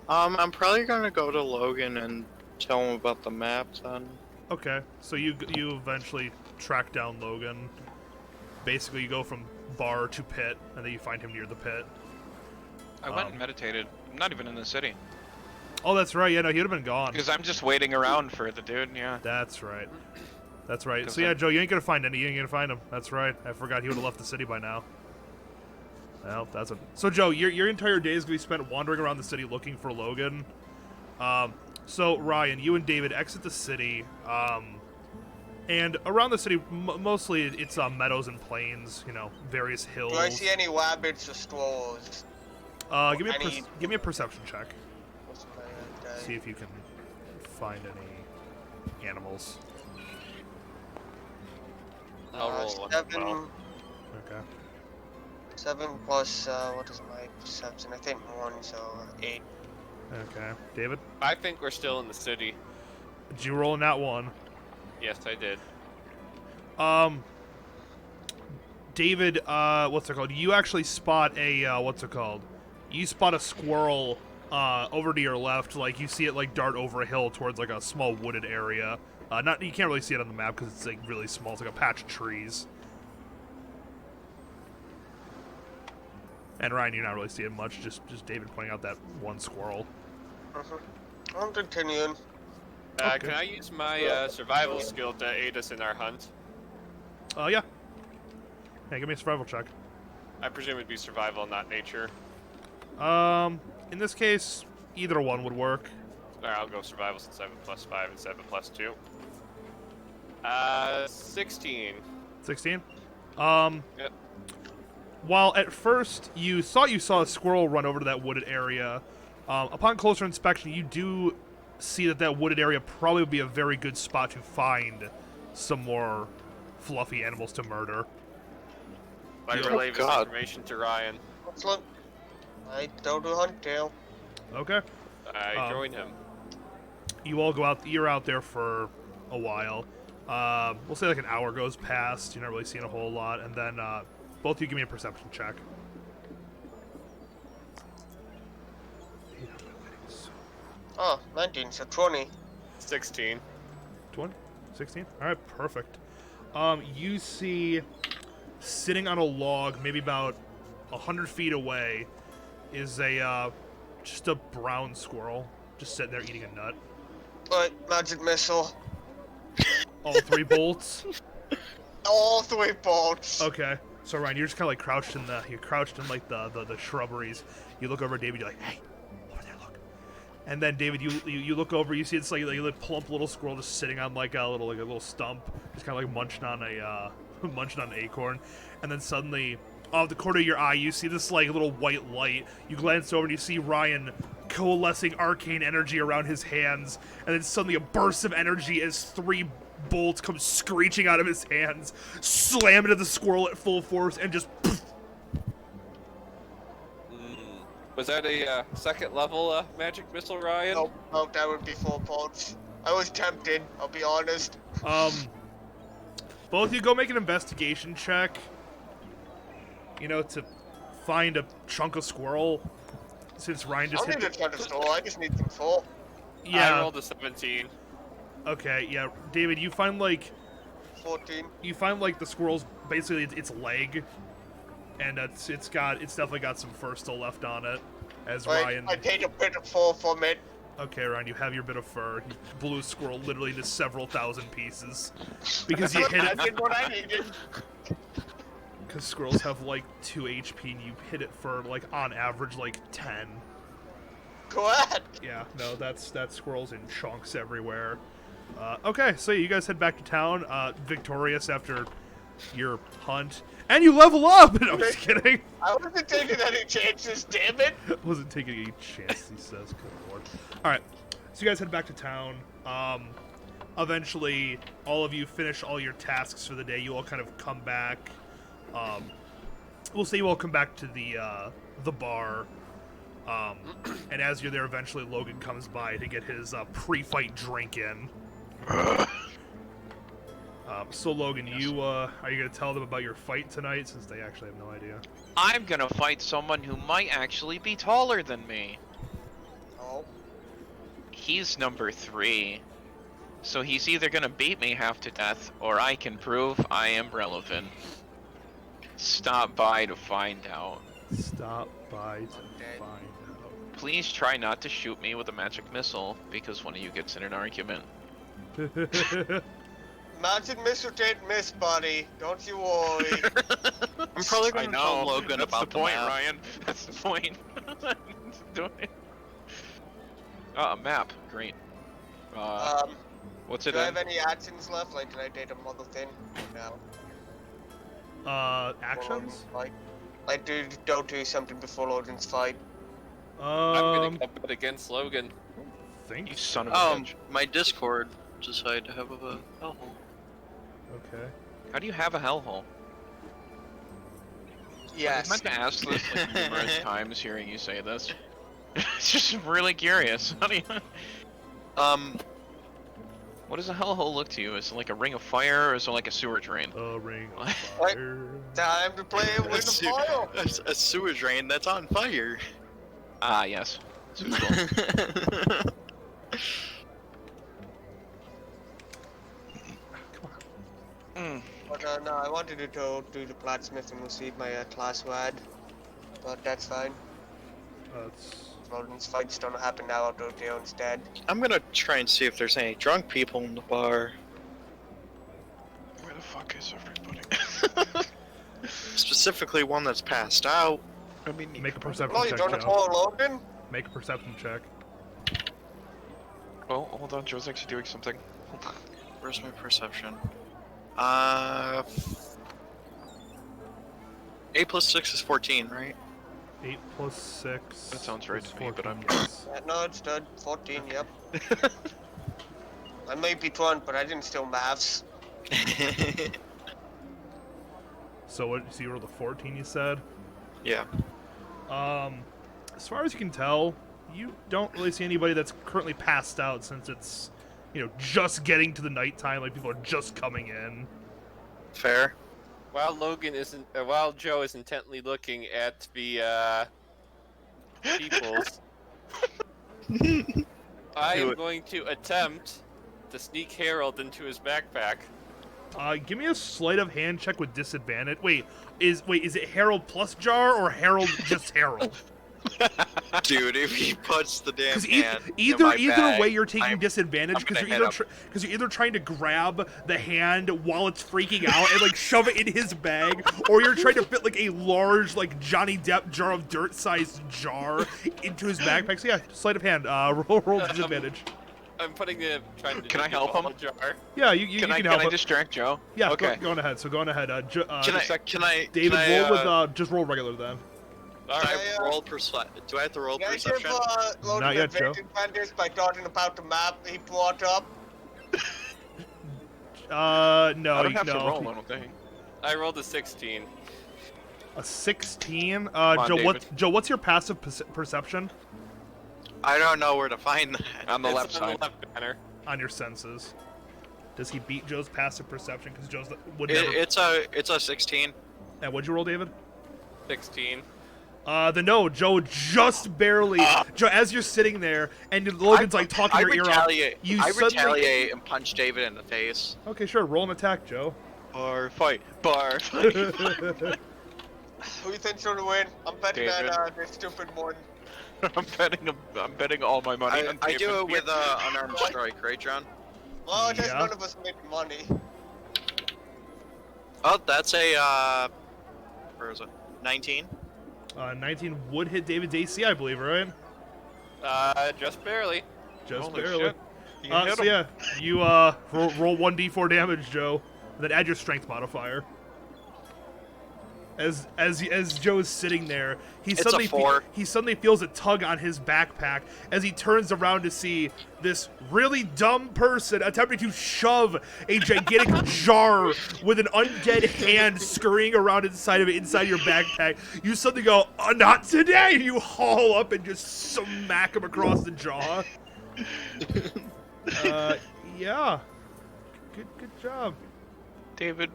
D: I'm probably gonna go to Logan and tell him about the map then.
A: Okay, so you eventually track down Logan. Basically, you go from bar to pit, and then you find him near the pit.
B: I went and meditated. I'm not even in the city.
A: Oh, that's right. Yeah, no, he'd have been gone.
B: Because I'm just waiting around for the dude, yeah.
A: That's right. That's right. So
B: Because
A: yeah, Joe, you ain't gonna find any. You ain't gonna find him. That's right. I forgot he would have left the city by now. Well, that's it. So Joe, your entire day is gonna be spent wandering around the city looking for Logan. So Ryan, you and David exit the city. And around the city, mostly it's meadows and plains. You know, various hills.
E: Do I see any rabbits or squirrels?
A: Give me a perception check.
E: What's my
A: See if you can find any animals.
G: I'll roll one.
E: 7,
G: Well,
A: Okay.
E: 7 plus, what is my perception? I think 1, so 8.
A: Okay. David,
G: I think we're still in the city.
A: did you roll in that one?
G: Yes, I did.
A: David, what's it called? You actually spot a, what's it called? You spot a squirrel, over to your left. Like, you see it, like, dart over a hill towards, like, a small wooded area. You can't really see it on the map because it's, like, really small. It's like a patch of trees. And Ryan, you're not really seeing much. Just David pointing out that one squirrel.
E: I'm continuing.
A: Okay.
C: Can I use my survival skill to aid us in our hunt?
A: Yeah. Hey, give me a survival check.
C: I presume it'd be survival, not nature.
A: In this case, either one would work.
C: Alright, I'll go survival since I have a +5 and 7 +2. 16.
A: 16.
C: Yep.
A: while at first you thought you saw a squirrel run over to that wooded area, upon closer inspection, you do see that wooded area probably would be a very good spot to find some more fluffy animals to murder.
C: I
A: Oh,
C: relay this
D: God.
C: information to Ryan.
E: Excellent. I don't do hunt tail.
A: Okay.
C: I join him.
A: You all go out. You're out there for a while. We'll say like an hour goes past. You're not really seeing a whole lot, and then both of you give me a perception check.
E: Oh, 19, so 20.
C: 16.
A: 20? 16? Alright, perfect. You see, sitting on a log, maybe about 100 feet away, is just a brown squirrel, just sitting there eating a nut.
E: Right, magic missile.
A: All 3 bolts?
E: All 3 bolts.
A: Okay. So Ryan, you're just kind of like crouched in like the shrubberies. You look over at David, you're like, hey, over there, look. And then David, you look over, you see it's like a plump little squirrel just sitting on like a little stump, just kind of like munching on an acorn. And then suddenly, off the corner of your eye, you see this like little white light. You glance over and you see Ryan coalescing arcane energy around his hands, and then suddenly a burst of energy as 3 bolts come screeching out of his hands, slam into the squirrel at full force, and just poof.
G: Was that a second level magic missile, Ryan?
E: Nope, that would be 4 bolts. I was tempted, I'll be honest.
A: Both of you go make an investigation check. To find a chunk of squirrel. Since Ryan
E: I
A: just
E: don't
A: hit.
E: need a ton of store, I just need some full.
C: I
A: Yeah.
C: rolled a 17.
A: Okay. Yeah, David, you find like
E: 14.
A: the squirrel's basically its leg, and it's definitely got some fur still left on it. As
E: Right,
A: Ryan.
E: I take a bit of full from it.
A: Okay, Ryan, you have your bit of fur. You blew a squirrel literally into several thousand pieces because you hit
E: I
A: it.
E: did what I needed.
A: Because squirrels have like 2 HP, and you hit it for like on average like 10.
E: Glad.
A: Yeah, no, that squirrel's in chunks everywhere. Okay, so you guys head back to town, victorious after your hunt, and you level up. No, I'm just kidding.
E: I wasn't taking any chances, damn it.
A: Wasn't taking any chances, he says. Good lord. All right, so you guys head back to town. Eventually, all of you finish all your tasks for the day. You all kind of come back. We'll say you all come back to the bar. And as you're there, eventually Logan comes by to get his pre-fight drink in. So Logan, are you gonna tell them about your fight tonight, since they actually have no idea?
B: I'm gonna fight someone who might actually be taller than me.
E: Oh,
B: He's number 3. So he's either gonna beat me half to death, or I can prove I am relevant. Stop by to find out.
A: Stop by to
E: Okay.
A: find
B: Please try not to shoot me with a magic missile, because one of you gets in an argument.
A: out.
E: magic missile didn't miss, buddy. Don't you worry.
D: I'm probably
B: I
D: gonna
B: know.
D: tell Logan
B: That's
D: about
B: the point,
D: map.
B: Ryan. That's the point. Do it. A map. Great. What's it
E: Do I
B: in?
E: have any actions left? Like, can I date a mother thing? No.
A: Actions?
E: Like, don't do something before Logan's fight.
G: I'm gonna come up against Logan.
A: Think.
B: You son of a bitch.
D: My Discord decided to have a hellhole.
A: Okay.
B: How do you have a hellhole?
E: Yes.
B: I meant to ask this like numerous times hearing you say this. It's just really curious. How do you... What does a hellhole look to you? Is it like a ring of fire, or is it like a sewer drain?
A: A ring of
E: What?
A: fire.
E: Time to play with the fire.
D: A sewer drain that's on fire.
B: Ah, yes. It's cool.
E: But no, I wanted to go do the blacksmith and receive my class rad. But that's fine.
A: That's...
E: Logan's fight's gonna happen now, I'll do it there instead.
D: I'm gonna try and see if there's any drunk people in the bar.
B: Where the fuck is everybody?
D: Specifically one that's passed out.
B: I mean,
A: Make a perception
E: Oh, you
A: check,
E: trying to
A: Joe.
E: call Logan?
A: Make a perception check.
B: oh, hold on, Joe's actually doing something.
D: Where's my perception? 8 plus 6 is 14, right?
A: 8 plus 6.
B: That sounds right
A: is
B: to me, but
A: 14,
B: I'm-
A: yes.
E: No, it's done. 14, yep. I may be drunk, but I didn't steal maths.
A: So what? So you rolled a 14, you said.
D: Yeah.
A: As far as you can tell, you don't really see anybody that's currently passed out since it's, just getting to the nighttime. Like people are just coming in.
D: Fair.
G: While while Joe is intently looking at the peoples, I
D: Do
G: am
D: it.
G: going to attempt to sneak Harold into his backpack.
A: Give me a sleight of hand check with disadvantage. Wait, is it Harold plus Jar or Harold just Harold?
D: Dude, if he puts the damn
A: Because
D: hand in
A: either
D: my
A: either
D: bag,
A: way, you're taking
D: I'm
A: disadvantage because
D: gonna
A: you're
D: head up.
A: either trying to grab the hand while it's freaking out and like shove it in his bag, or you're trying to fit like a large like Johnny Depp jar of dirt-sized jar into his backpack. So yeah, sleight of hand. Roll disadvantage.
G: I'm trying to.
B: Can I help him?
G: Jar.
A: Yeah, you
B: Can
A: can help.
B: I
A: him.
B: distract Joe?
A: Yeah,
B: Okay.
A: go on ahead. So go on ahead.
D: Can I
A: David,
D: can I,
A: roll with just roll regular then.
G: All
D: can
G: right.
D: I roll do I have to roll
E: Can I give
D: perception?
E: Loaded
A: Not yet, Joe.
E: advantage on this by talking about the map he brought up?
A: No,
B: I don't have
A: no.
B: to roll, I don't think.
G: I rolled a 16.
A: A 16.
B: on,
A: Joe,
B: David.
A: what's your passive perception
D: I don't know where to find that.
B: On the
G: It's
B: left
G: on
B: side.
G: the left banner.
A: on your senses? Does he beat Joe's passive perception? Because Joe's would never.
D: It's a 16.
A: And what'd you roll, David?
G: 16.
A: No, Joe just barely. Joe, as you're sitting there and Logan's like talking
D: I
A: your ear off.
D: retaliate.
A: You
D: I
A: suddenly.
D: retaliate and punch David in the face.
A: Okay, sure. Roll an attack, Joe.
B: Bar fight. Bar fight.
E: Who you think's gonna win? I'm betting
B: David.
E: that this stupid one.
B: I'm betting all my money on
D: I
B: David.
D: do it with unarmed strike, right, John?
E: Well, I guess
A: Yeah.
E: none of us make money.
D: Oh, that's a where is it? 19.
A: 19 would hit David's AC, I believe, right?
G: Just barely.
A: Just
B: Holy
A: barely.
B: shit. You can hit
A: So
B: him.
A: yeah, you roll 1d4 damage, Joe, and then add your strength modifier. As Joe is sitting there, he
D: It's a 4.
A: he suddenly feels a tug on his backpack as he turns around to see this really dumb person attempting to shove a gigantic jar with an undead hand scurrying around inside of it, inside your backpack. You suddenly go, not today! And you haul up and just smack him across the jaw. Yeah. Good job.
B: David,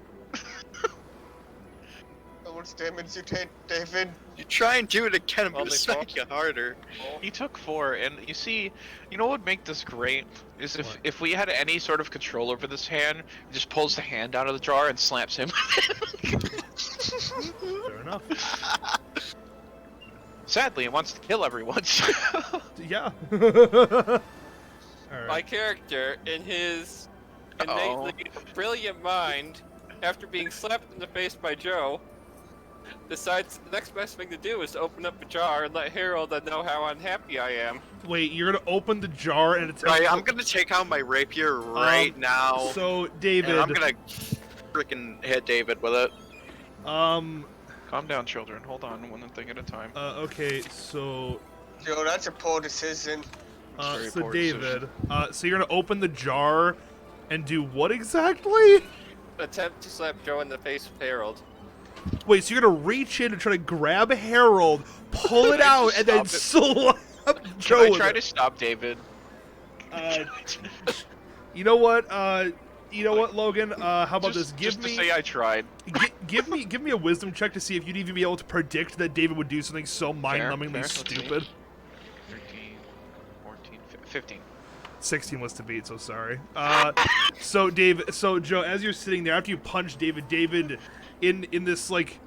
E: How much damage you take, David?
D: You try and do it again, I'm gonna
G: Only
D: smack you harder.
B: he took 4, and you see, you know what would make this great is
A: What?
B: if we had any sort of control over this hand, he just pulls the hand out of the jar and slaps him.
A: Fair enough.
B: Sadly, it wants to kill everyone.
A: Yeah. All
G: My
A: right.
G: character, in his
B: Uh-oh.
G: innately brilliant mind, after being slapped in the face by Joe, decides the next best thing to do is to open up a jar and let Harold know how unhappy I am.
A: Wait, you're gonna open the jar and attempt.
D: Right,
A: to-
D: I'm gonna take out my rapier right now,
A: So David,
D: and I'm gonna freaking hit David with it.
B: Calm down, children. Hold on, one thing at a time.
A: Okay, so
E: Joe, that's a poor decision.
B: Very
A: so
B: poor
A: David,
B: decision.
A: so you're gonna open the jar and do what exactly?
G: Attempt to slap Joe in the face with Harold.
A: Wait, so you're gonna reach in and try to grab Harold, pull it out, and then slap Joe
B: Can I
A: with
B: try
A: it?
B: to stop David?
A: You know what? You know what, Logan? How about
B: just,
A: this?
B: just to say I tried.
A: Give me a wisdom check to see if you'd even be able to predict that David would do something so mind-numbingly
B: fair, let's see.
A: stupid.
B: 13, 14, 15.
A: 16 was to beat, so sorry. So Joe, as you're sitting there, after you punch David in this like,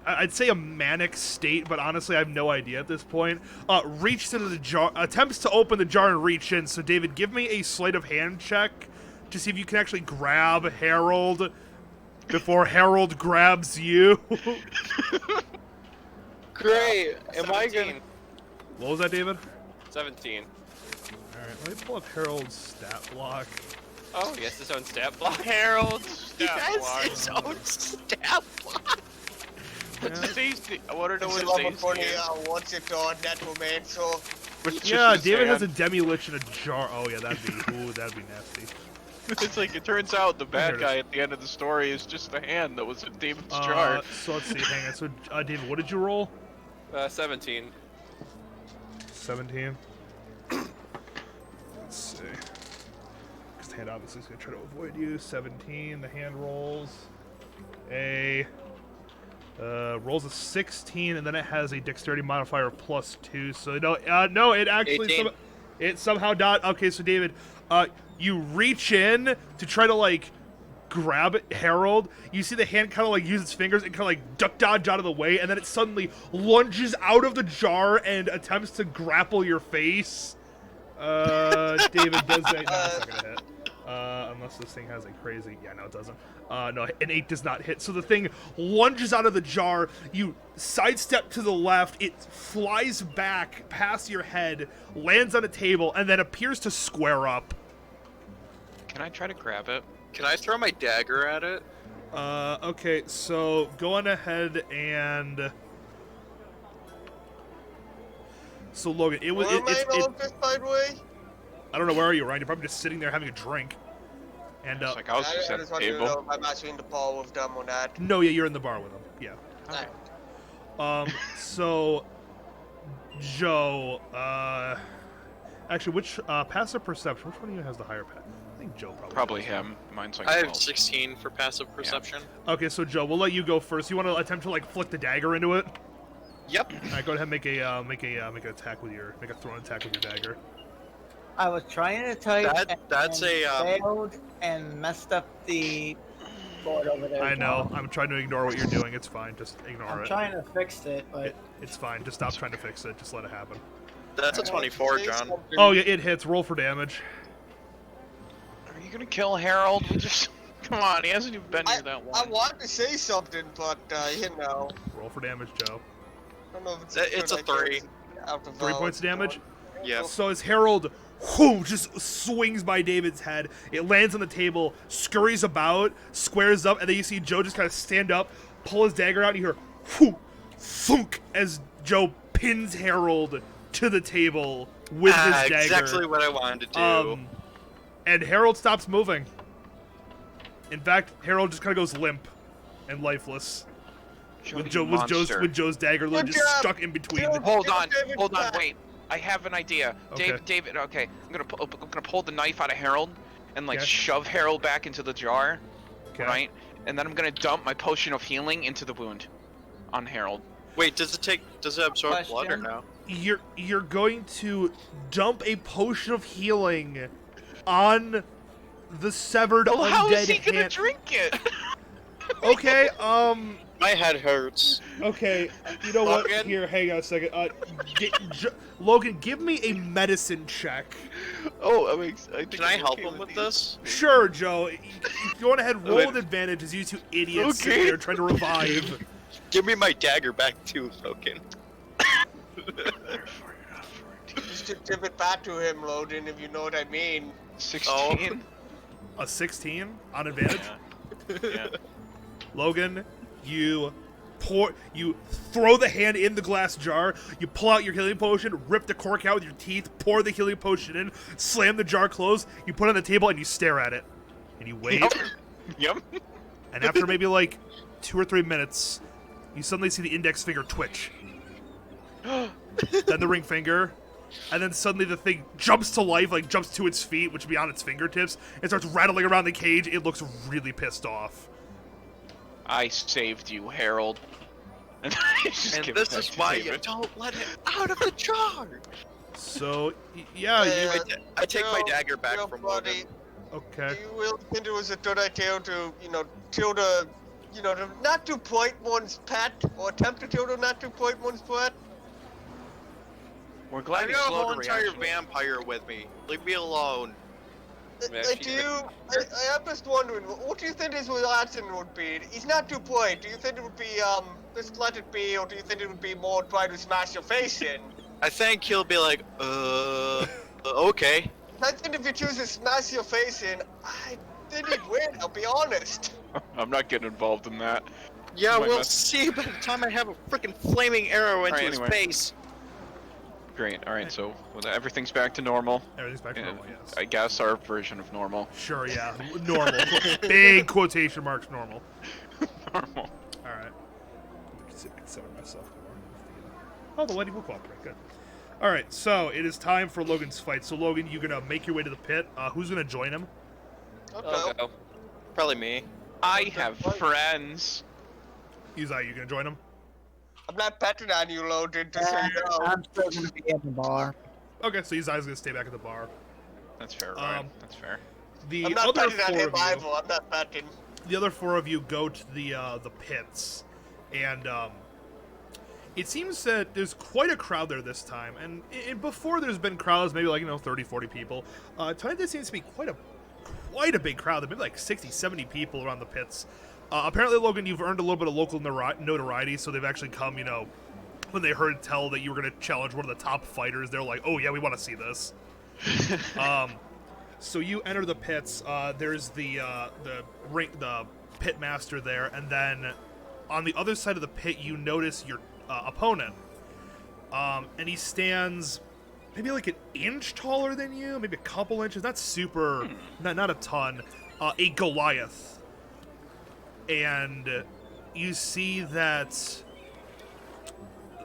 A: I'd say a manic state, but honestly I have no idea at this point, reaches into the jar, attempts to open the jar and reach in. So David, give me a sleight of hand check to see if you can actually grab Harold before Harold grabs you.
D: Great. Am I
G: 17.
D: gonna?
A: What was that, David?
G: 17.
A: Alright, let me pull up Harold's stat block.
G: Oh, he has his own stat block.
B: Harold,
D: He has his own stat block.
B: What's safety? I want to know
E: It's
B: what
E: level
B: safety
E: 20
B: is.
E: what's it on necromancer?
B: It's just
A: Yeah,
B: his
A: David has a
B: hand.
A: demi-lich in a jar. Oh yeah, that'd be nasty.
B: It's like, it turns out the
A: Here
B: bad
A: it
B: guy
A: is.
B: at the end of the story is just the hand that was in David's jar.
A: So let's see. Hang on. So David, what did you roll?
G: 17.
A: 17. Let's see. Because the hand obviously is going to try to avoid you. 17. The hand rolls rolls a 16, and then it has a dexterity modifier of +2. So no, it actually
D: 18.
A: it somehow not. Okay, so David, you reach in to try to like grab Harold. You see the hand kind of like use its fingers and kind of like duck dodge out of the way, and then it suddenly lunges out of the jar and attempts to grapple your face. David, does that? No, it's not gonna hit. Unless this thing has a crazy. Yeah, no, it doesn't. No, an 8 does not hit. So the thing lunges out of the jar. You sidestep to the left. It flies back past your head, lands on a table, and then appears to square up.
B: Can I try to grab it?
D: Can I throw my dagger at it?
A: Okay, so go on ahead and. So Logan, it was.
E: Where am I in all this, by the way?
A: I don't know, where are you, Ryan? You're probably just sitting there having a drink. And
B: It's like I was just
E: I
B: at
E: just
B: the
E: wanted to know
B: table.
E: if I'm actually in the ball with them or not.
A: no, yeah, you're in the bar with him. Yeah.
E: Alright.
A: So Joe, actually, which passive perception? Which one of you has the higher pet? I think Joe probably.
B: Probably
A: does.
B: him. Mine's like
D: I have
B: 12.
D: 16 for passive perception.
A: Okay, so Joe, we'll let you go first. You want to attempt to like flick the dagger into it?
D: Yep.
A: All right, go ahead and make an attack with your thrown attack with your dagger.
F: I was trying to type.
D: That's
F: and
D: a,
F: failed and messed up the board over there.
A: I know. I'm trying to ignore what you're doing. It's fine. Just ignore
F: I'm
A: it.
F: trying to fix it, but
A: It's fine. Just stop trying to fix it. Just let it happen.
D: That's a 24,
E: Say
D: John.
E: something.
A: Oh yeah, it hits. Roll for damage.
B: Are you gonna kill Harold? We just come on. He hasn't even been here that
E: I
B: long.
E: want to say something, but you know,
A: Roll for damage, Joe.
E: I don't know if it's
D: It's a
E: good idea
D: 3.
E: out of
A: 3 points of damage.
D: Yep.
A: So as Harold just swings by David's head, it lands on the table, scurries about, squares up, and then you see Joe just kind of stand up, pull his dagger out, and you hear whoo, thunk, as Joe pins Harold to the table with his dagger.
D: Exactly what I wanted to do.
A: And Harold stops moving. In fact, Harold just kind of goes limp and lifeless.
B: Joe,
A: With,
B: you monster.
A: with Joe's dagger
E: Good
A: just
E: job.
A: stuck in between.
E: Good.
B: Hold on,
E: David,
B: hold on,
E: back.
B: wait. I have an idea.
A: Okay.
B: David, okay. I'm gonna pull the knife out of Harold and like
A: Okay.
B: shove Harold back into the jar,
A: Okay.
B: right? And then I'm gonna dump my potion of healing into the wound on Harold.
D: Wait, does it absorb blood or
F: Question?
D: no?
A: You're going to dump a potion of healing on the severed
B: Well, how is
A: undead
B: he gonna
A: hand.
B: drink it?
A: Okay,
D: My head hurts.
A: okay. You know what?
G: Logan?
A: Here, hang on a second. Logan, give me a medicine check.
B: Oh, I mean, I think
D: Can I
B: I'm
D: help
B: okay
D: him with
B: these.
D: this?
A: Sure, Joe. If you want to head roll
B: Wait.
A: with advantage as you two idiots sit
B: Okay.
A: there trying to revive.
D: Give me my dagger back too, Logan.
E: Just to give it back to him, Loden, if you know what I mean.
B: 16.
A: A 16 on advantage.
B: Yeah.
A: Logan, you throw the hand in the glass jar, you pull out your healing potion, rip the cork out with your teeth, pour the healing potion in, slam the jar closed, you put it on the table, and you stare at it. And you wait,
B: Yep.
A: and after maybe like 2 or 3 minutes, you suddenly see the index finger twitch. Then the ring finger, and then suddenly the thing jumps to life, like jumps to its feet, which would be on its fingertips, and starts rattling around the cage. It looks really pissed off.
B: I saved you, Harold. And, I just
D: And
B: give
D: this
B: it back
D: is
B: to
D: why you
B: David.
D: don't let him out of the jar.
A: So, yeah, you...
D: I take my
E: Joe,
D: dagger back
E: Joe,
D: from
E: buddy,
D: Logan.
A: Okay.
E: do you really think it was a good idea to, kill the, to not to point one's pet, or attempt to kill the not to point one's pet?
B: We're
D: I
B: glad you
D: got a
B: slowed
D: whole
B: the
D: entire
B: reaction.
D: vampire with me. Leave me alone.
G: Yeah,
E: I'm just wondering, what do you think his reaction would be? He's not to point. Do you think it would be, just let it be, or do you think it would be more try to smash your face in?
D: I think he'll be like, okay.
E: I think if you choose to smash your face in, I think he'd win, I'll be honest.
B: I'm not getting involved in that.
D: Yeah,
B: Might
D: we'll
B: miss.
D: see by the time I have a freaking flaming arrow into
B: Alright,
D: his
B: anyway.
D: face.
B: Great. All right. So everything's back to normal.
A: Everything's back to
B: And
A: normal, yes.
B: I guess our version of normal.
A: Sure, yeah. Normal. Big quotation marks, normal.
B: Normal.
A: Alright. Consider myself more. Oh, the lady will cooperate. Good. Alright, so it is time for Logan's fight. So, Logan, you're going to make your way to the pit. Who's going to join him?
G: I'll go.
D: Probably me.
B: I have friends.
A: Uzai, you going to join him?
E: I'm not betting on you, Logan, just so you know.
F: I'm still gonna be at the bar.
A: Okay, so Uzai's going to stay back at the bar.
B: That's fair, Ryan.
A: Um,
B: That's fair.
A: The
E: I'm not
A: other
E: betting on
A: four
E: him
A: of you...
E: either. I'm not betting.
A: The other four of you go to the pits, and it seems that there's quite a crowd there this time. And before there's been crowds, maybe like 30, 40 people. Tonight there seems to be quite a big crowd. There may be like 60, 70 people around the pits. Apparently, Logan, you've earned a little bit of local notoriety, so they've actually come. When they heard tell that you were going to challenge one of the top fighters, they're like, "Oh yeah, we want to see this." So you enter the pits. There's the pit master there, and then on the other side of the pit, you notice your opponent, and he stands maybe like an inch taller than you, maybe a couple inches. Not super, not a ton. A Goliath, and you see that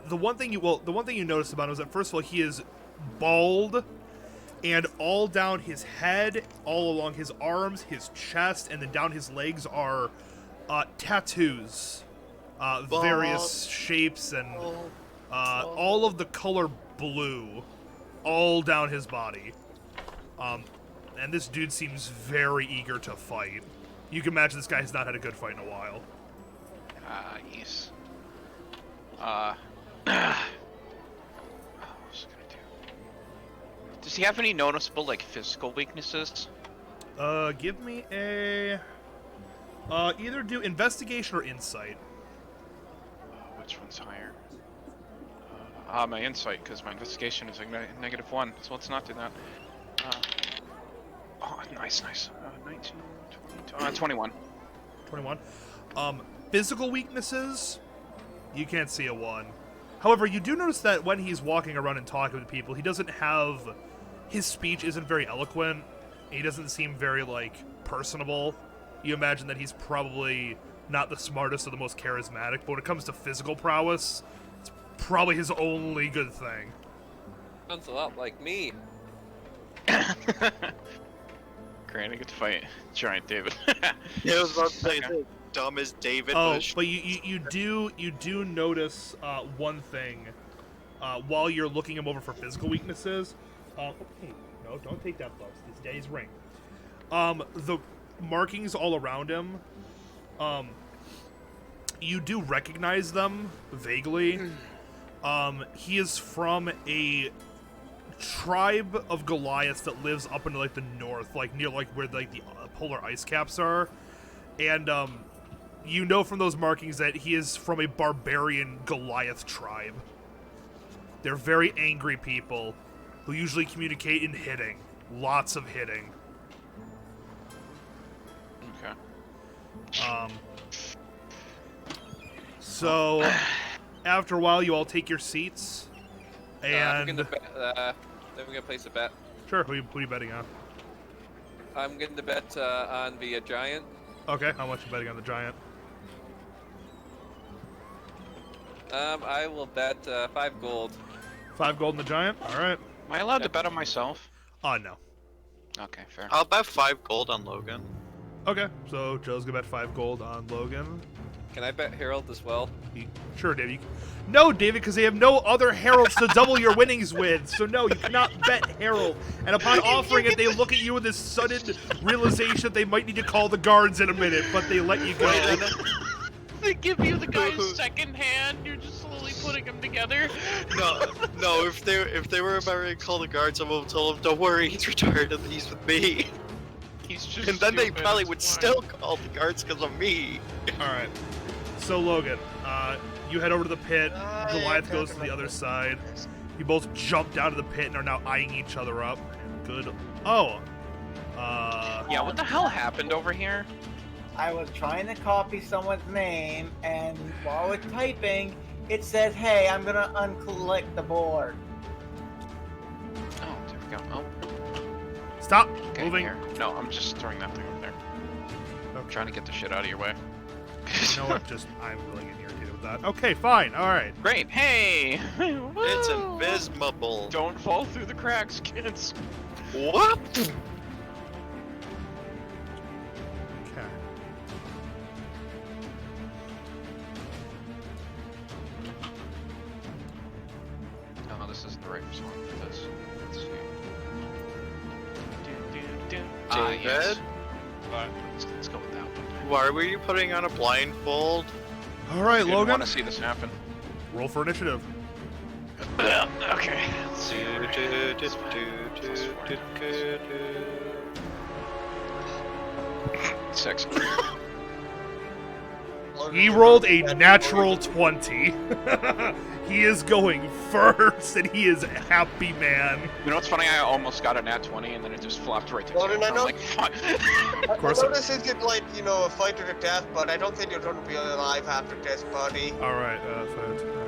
A: the one thing you notice about him is that first of all he is bald. And all down his head, all along his arms, his chest, and then down his legs are tattoos. Various shapes and all of the color blue. All down his body. And this dude seems very eager to fight. You can imagine this guy has not had a good fight in a while.
B: Yes. Does he have any noticeable, like, physical weaknesses?
A: Give me a... either do investigation or insight.
B: Which one's higher? My insight, because my investigation is like -1, so let's not do that. Oh, nice. 19, 20, 21.
A: 21. Physical weaknesses, you can't see a 1. However, you do notice that when he's walking around and talking to people, he doesn't have... His speech isn't very eloquent. He doesn't seem very, personable. You imagine that he's probably not the smartest or the most charismatic, but when it comes to physical prowess, it's probably his only good thing.
G: Sounds a lot like me.
B: Great, I get to fight Giant David.
D: Yeah, I was about to say the dumbest David.
A: Oh, but you do notice one thing while you're looking him over for physical weaknesses. Hey, no, don't take that box. It's Daddy's ring. The markings all around him, you do recognize them vaguely. He is from a tribe of Goliaths that lives up into the north, near where the polar ice caps are, and you know from those markings that he is from a barbarian Goliath tribe. They're very angry people who usually communicate in hitting. Lots of hitting.
B: Okay.
A: So, after a while, you all take your seats,
G: I'm
A: and...
G: gonna then we're gonna place a bet.
A: Sure, who are you betting on?
G: I'm gonna bet on the giant.
A: Okay, how much are you betting on the giant?
G: I will bet 5 gold.
A: 5 gold on the giant? Alright.
B: Am I allowed to bet on myself?
A: No.
B: Okay, fair.
D: I'll bet 5 gold on Logan.
A: Okay, so Joe's gonna bet 5 gold on Logan.
G: Can I bet Harold as well?
A: Sure, David. No, David, because they have no other heralds to double your winnings with. So no, you cannot bet Harold. And upon offering it, they look at you with this sudden realization that they might need to call the guards in a minute, but they let you go.
H: They give you the guy's second hand. You're just slowly putting them together.
D: No. If they were about to call the guards, I would have told them, "Don't worry, he's retired and he's with me."
H: He's just.
D: And then they
H: stupid,
D: probably
H: it's
D: would
H: fine.
D: still call the guards because of me.
A: Alright. So Logan, you head over to the pit. Goliath goes to the other side. You both jump down to the pit and are now eyeing each other up. Good. Oh.
B: Yeah, what the hell happened over here?
F: I was trying to copy someone's name, and while I was typing, it says, "Hey, I'm gonna unclick the board."
B: Oh, there we go. Oh,
A: Stop
B: okay,
A: moving.
B: here. No, I'm just throwing that thing over there. I'm trying to get the shit out of your way.
A: You know what? Just I'm really getting irritated with that. Okay, fine. All right.
B: Great. Hey!
D: It's
B: Woo!
D: invisible.
B: Don't fall through the cracks, kids.
D: What?
A: Okay.
B: No, this isn't the right song for this. Let's see.
D: David?
B: Yes. Let's go with that one.
D: Why were you putting on a blindfold?
A: All right,
B: Didn't
A: Logan.
B: want to see this happen.
A: Roll for initiative.
B: Okay. Let's see. Six.
A: He rolled a natural 20. He is going first, and he is a happy man.
B: You know what's funny? I almost got a nat 20, and then it just flopped right to
E: Well,
B: zero.
E: then I
B: I'm
E: know-
B: like, fuck.
A: Of course.
E: I know this isn't like, you know, a fight to the death, but I don't think you're going to be alive after this, buddy.
A: All right.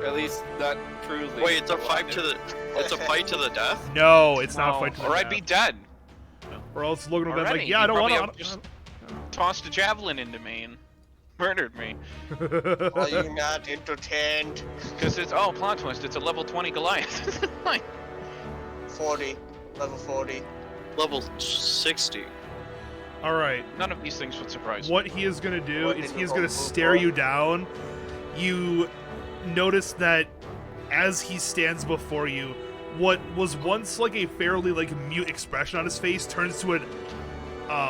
G: At least not truly.
D: Wait, it's a fight to the. It's a fight to the death.
A: No, it's not a fight to the
B: Or I'd
A: death.
B: be dead.
A: Or else Logan would be
B: Already.
A: like, yeah, I don't
B: Probably
A: want
B: have just tossed a javelin into me and murdered me.
E: Are you not entertained?
B: Because it's, oh, plot twist, it's a level 20 Goliath. Like,
E: 40. Level 40.
D: Level 60.
A: All right.
B: none of these things would surprise me.
A: What he is going to do
E: What
A: is
E: in
A: he is
E: the
A: going to
E: whole
A: stare
E: book?
A: you down. You notice that as he stands before you, what was once like a fairly like mute expression on his face turns to an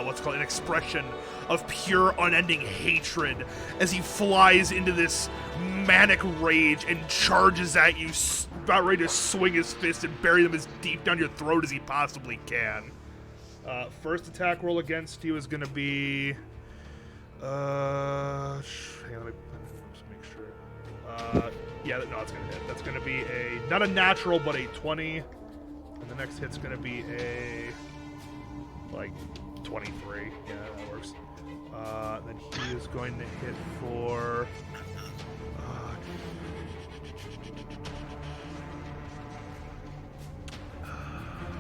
A: what's called an expression of pure unending hatred as he flies into this manic rage and charges at you, about ready to swing his fist and bury them as deep down your throat as he possibly can. First attack roll against you is going to be hang on, let me just make sure. Yeah, no, it's gonna hit. That's gonna be not a natural, but a 20. And the next hit's gonna be a, like, 23. Yeah, that works. Then he is going to hit for,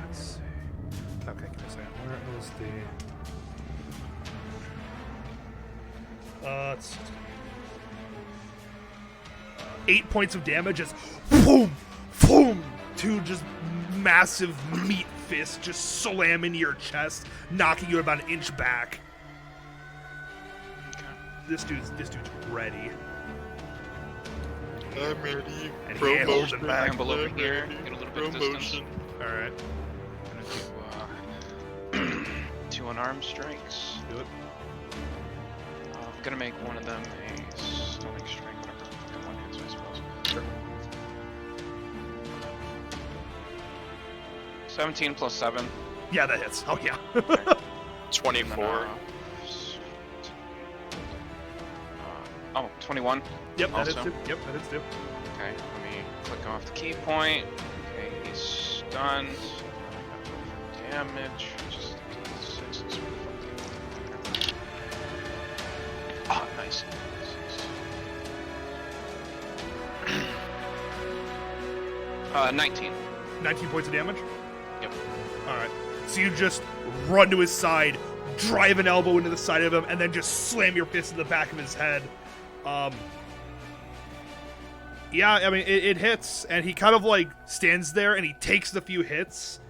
A: let's see. Okay, give me a second. Where is the, let's 8 points of damage as boom, boom, two just massive meat fists just slam into your chest, knocking you about an inch back. This dude's ready.
D: I'm ready.
A: And he ain't holding back.
B: Ramble over here, get a little bit of distance.
A: Alright,
B: Gonna do 2 unarmed strikes.
A: do it.
B: I'm gonna make one of them a stunning strike, whatever. Come on, hits, I suppose.
A: Sure.
B: 17 plus 7.
A: Yeah, that hits. Oh, yeah.
D: 24.
B: Oh, 21.
A: Yep, that hits
B: Also.
A: too. Yep, that hits too.
B: Okay, let me click off the key point. Okay, he's stunned. Damage. Just 6. Oh, nice. 19.
A: 19 points of damage?
B: Yep.
A: Alright. So you just run to his side, drive an elbow into the side of him, and then just slam your fist in the back of his head. Yeah, I mean, it hits, and he kind of, like, stands there, and he takes the few hits,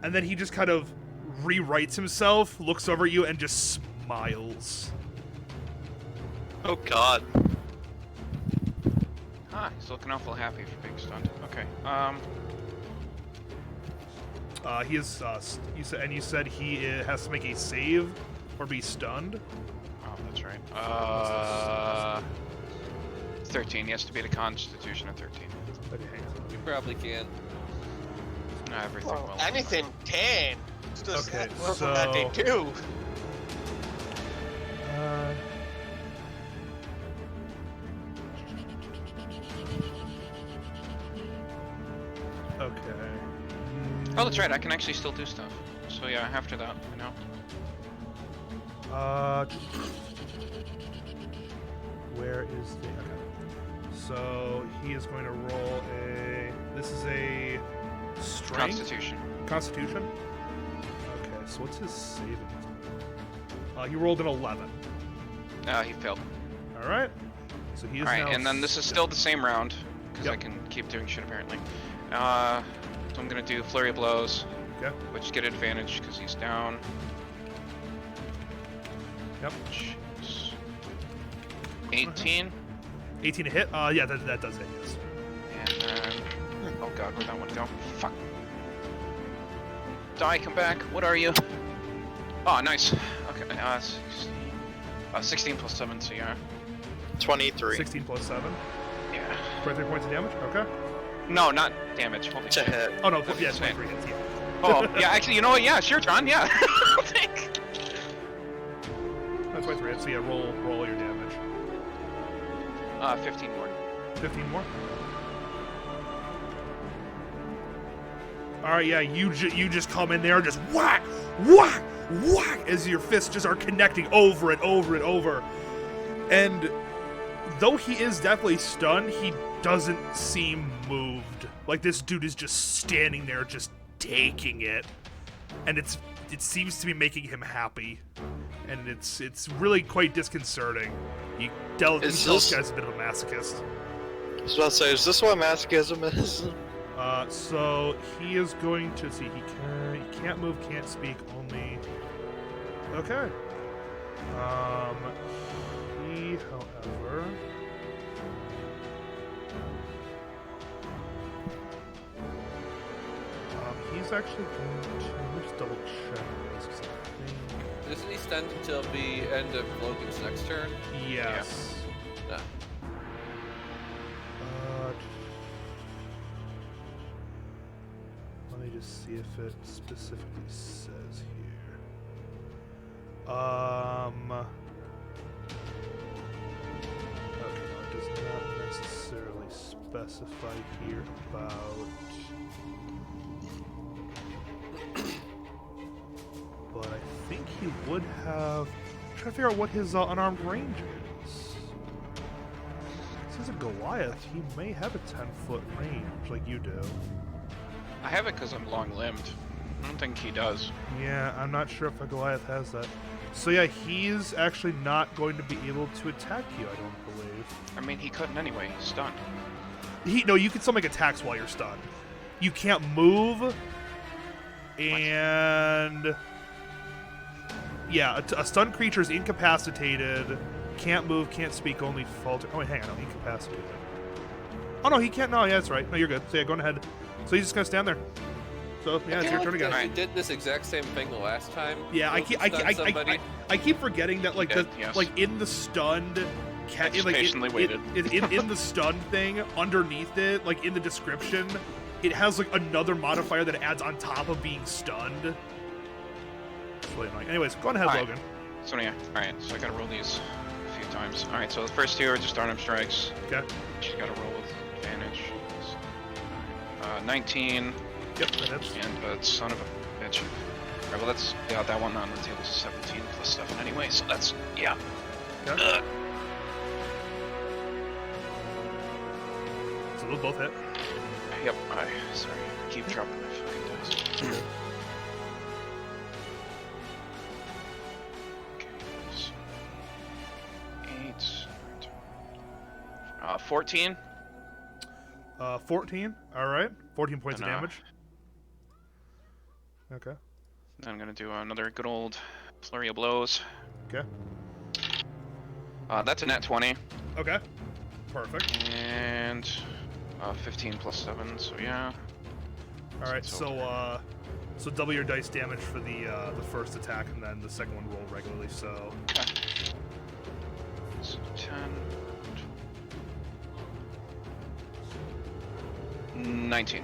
A: and then he just kind of rewrites himself, looks over at you, and just smiles.
D: Oh god.
B: Ah, he's looking awful happy for being stunned. Okay.
A: He is, you said he has to make a save or be stunned?
B: Oh, that's right. 13. He has to beat a Constitution of 13.
A: Okay, hang on.
G: You probably can.
B: Everything
E: Well,
B: well.
E: anything can. It's just
A: Okay,
E: that they do.
A: Okay.
B: Oh, that's right. I can actually still do stuff. So yeah, after that, you know.
A: Where is the... Okay. So he is going to roll a... This is a... Strength? Constitution? Okay, so what's his saving throw? He rolled an 11.
B: He failed.
A: Alright. So he is
B: Alright,
A: now...
B: and then this is still the same round, because I can keep doing shit apparently. So I'm gonna do Flurry of Blows,
A: Okay.
B: which get advantage because he's down.
A: Yep.
B: Which is 18.
A: 18 to hit? Yeah, that does hit, yes.
B: And then... Oh god, where'd that one go? Fuck. Die, come back. What are you? Oh, nice. Okay, 16 plus 7, so yeah.
D: 23.
A: 16 plus 7.
B: Yeah.
A: 23 points of damage? Okay.
B: No, not damage. Holy
D: It's a
B: shit.
D: hit.
A: Oh, no, yeah, 23 hits, yeah.
B: Oh, yeah, actually, you know what? Yeah, sure, John, yeah. I'll take.
A: That's 23 hits, so yeah, roll your damage.
B: 15 more.
A: 15 more? Alright, yeah, you just come in there and just whack, whack, whack, as your fists just are connecting over and over and over. And though he is definitely stunned, he doesn't seem moved. Like, this dude is just standing there, just taking it. And it seems to be making him happy. And it's really quite disconcerting. You tell this guy's a bit of a masochist.
D: I was about to say, is this what masochism is?
A: So he is going to see. He can't move, can't speak. Only. Okay. He, however. He's actually going to. Let's double check this. 'Cause I think.
G: Doesn't he stand until the end of Logan's next turn?
A: Yes.
G: No.
A: Let me just see if it specifically says here. Okay, no, it does not necessarily specify here about. But I think he would have. I'm trying to figure out what his unarmed range is. This is a Goliath. He may have a 10-foot range like you do.
B: I have it because I'm long-limbed. I don't think he does.
A: Yeah, I'm not sure if a Goliath has that. So yeah, he's actually not going to be able to attack you, I don't believe.
B: I mean, he couldn't anyway. He's stunned.
A: No, you can still make attacks while you're stunned. You can't move, and yeah, a stunned creature is incapacitated, can't move, can't speak, only falter. Oh wait, hang on, no, incapacitated. Oh no, he can't. No, yeah, that's right. No, you're good. So yeah, go ahead. So he's just gonna stand there. So yeah, it's your turn again.
G: I did this exact same thing the last time.
A: Yeah, I keep forgetting that like
B: Yes.
A: like in the stunned
B: Patiently waited.
A: In the stunned thing underneath it, like in the description, it has like another modifier that it adds on top of being stunned. It's really annoying. Anyways, go on ahead,
B: Alright.
A: Logan.
B: So yeah, alright, so I gotta roll these a few times. Alright, so the first two are just unarmed strikes.
A: Okay.
B: You gotta roll with advantage. 19.
A: Yep, that hits.
B: And son of a bitch. Alright, well that's, yeah, that one on the table is 17 plus 7 anyway, so that's, yeah.
A: Okay. So those both hit.
B: Yep, sorry, I keep dropping my fucking dice. Okay, so 8, 14.
A: 14. All right. 14 points of
B: And,
A: damage. Okay.
B: Then I'm gonna do another good old flurry of blows.
A: Okay.
B: That's a nat 20.
A: Okay. Perfect.
B: And 15 plus 7, so yeah.
A: All right.
B: it's
A: So
B: okay.
A: so double your dice damage for the first attack, and then the second one roll regularly. So
B: So 10. 19.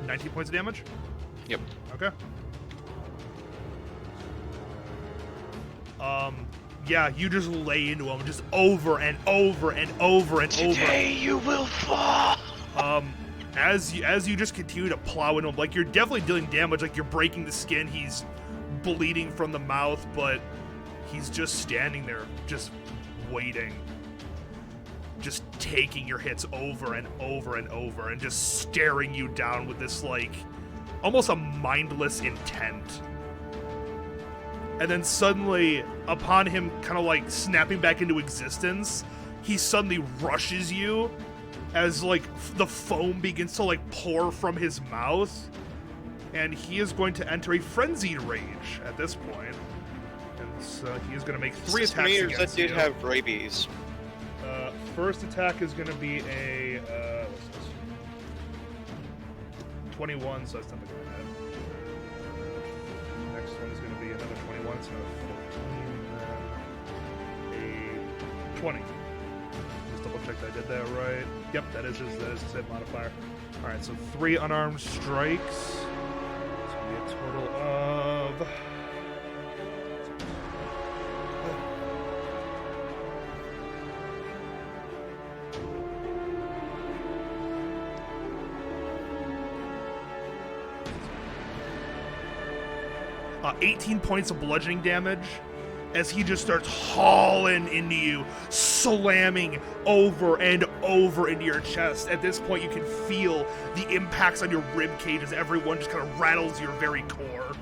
A: 19 points of damage.
B: Yep.
A: Okay. Yeah, you just lay into him just over and over and over and
B: Today you will fall.
A: As you just continue to plow into him, like you're definitely dealing damage, like you're breaking the skin, he's bleeding from the mouth, but He's just standing there, just waiting. Just taking your hits over and over and over and just staring you down with this, like, almost a mindless intent. And then suddenly, upon him kind of like snapping back into existence, he suddenly rushes you as like the foam begins to like pour from his mouth. And he is going to enter a frenzied rage at this point. And so he is going to make 3 attacks against
D: that dude
A: you.
D: have rabies.
A: First attack is going to be a what's this? 21, so that's not the good hit. Next one is going to be another 21, so 14, a 20. Just double check that I did that right. Yep, that is his hit modifier. All right, so 3 unarmed strikes. It's going to be a total of 18 points of bludgeoning damage as he just starts hauling into you, slamming over and over into your chest. At this point, you can feel the impacts on your rib cage as everyone just kind of rattles your very core.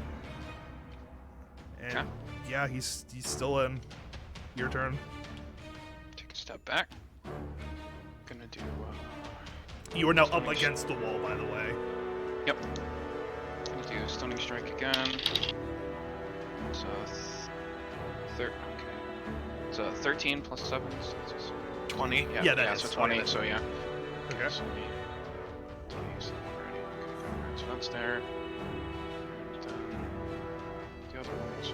A: And yeah, he's still in. Your turn.
B: Take a step back. Gonna do.
A: You are now up against the wall, by the way.
B: Yep. Gonna do stunning strike again. So, okay. So 13 plus 7 is
D: 20.
A: Yeah, that is
B: so 20. So yeah.
A: Okay.
B: So 20 is already. Okay. Alright, so that's there. And the other one is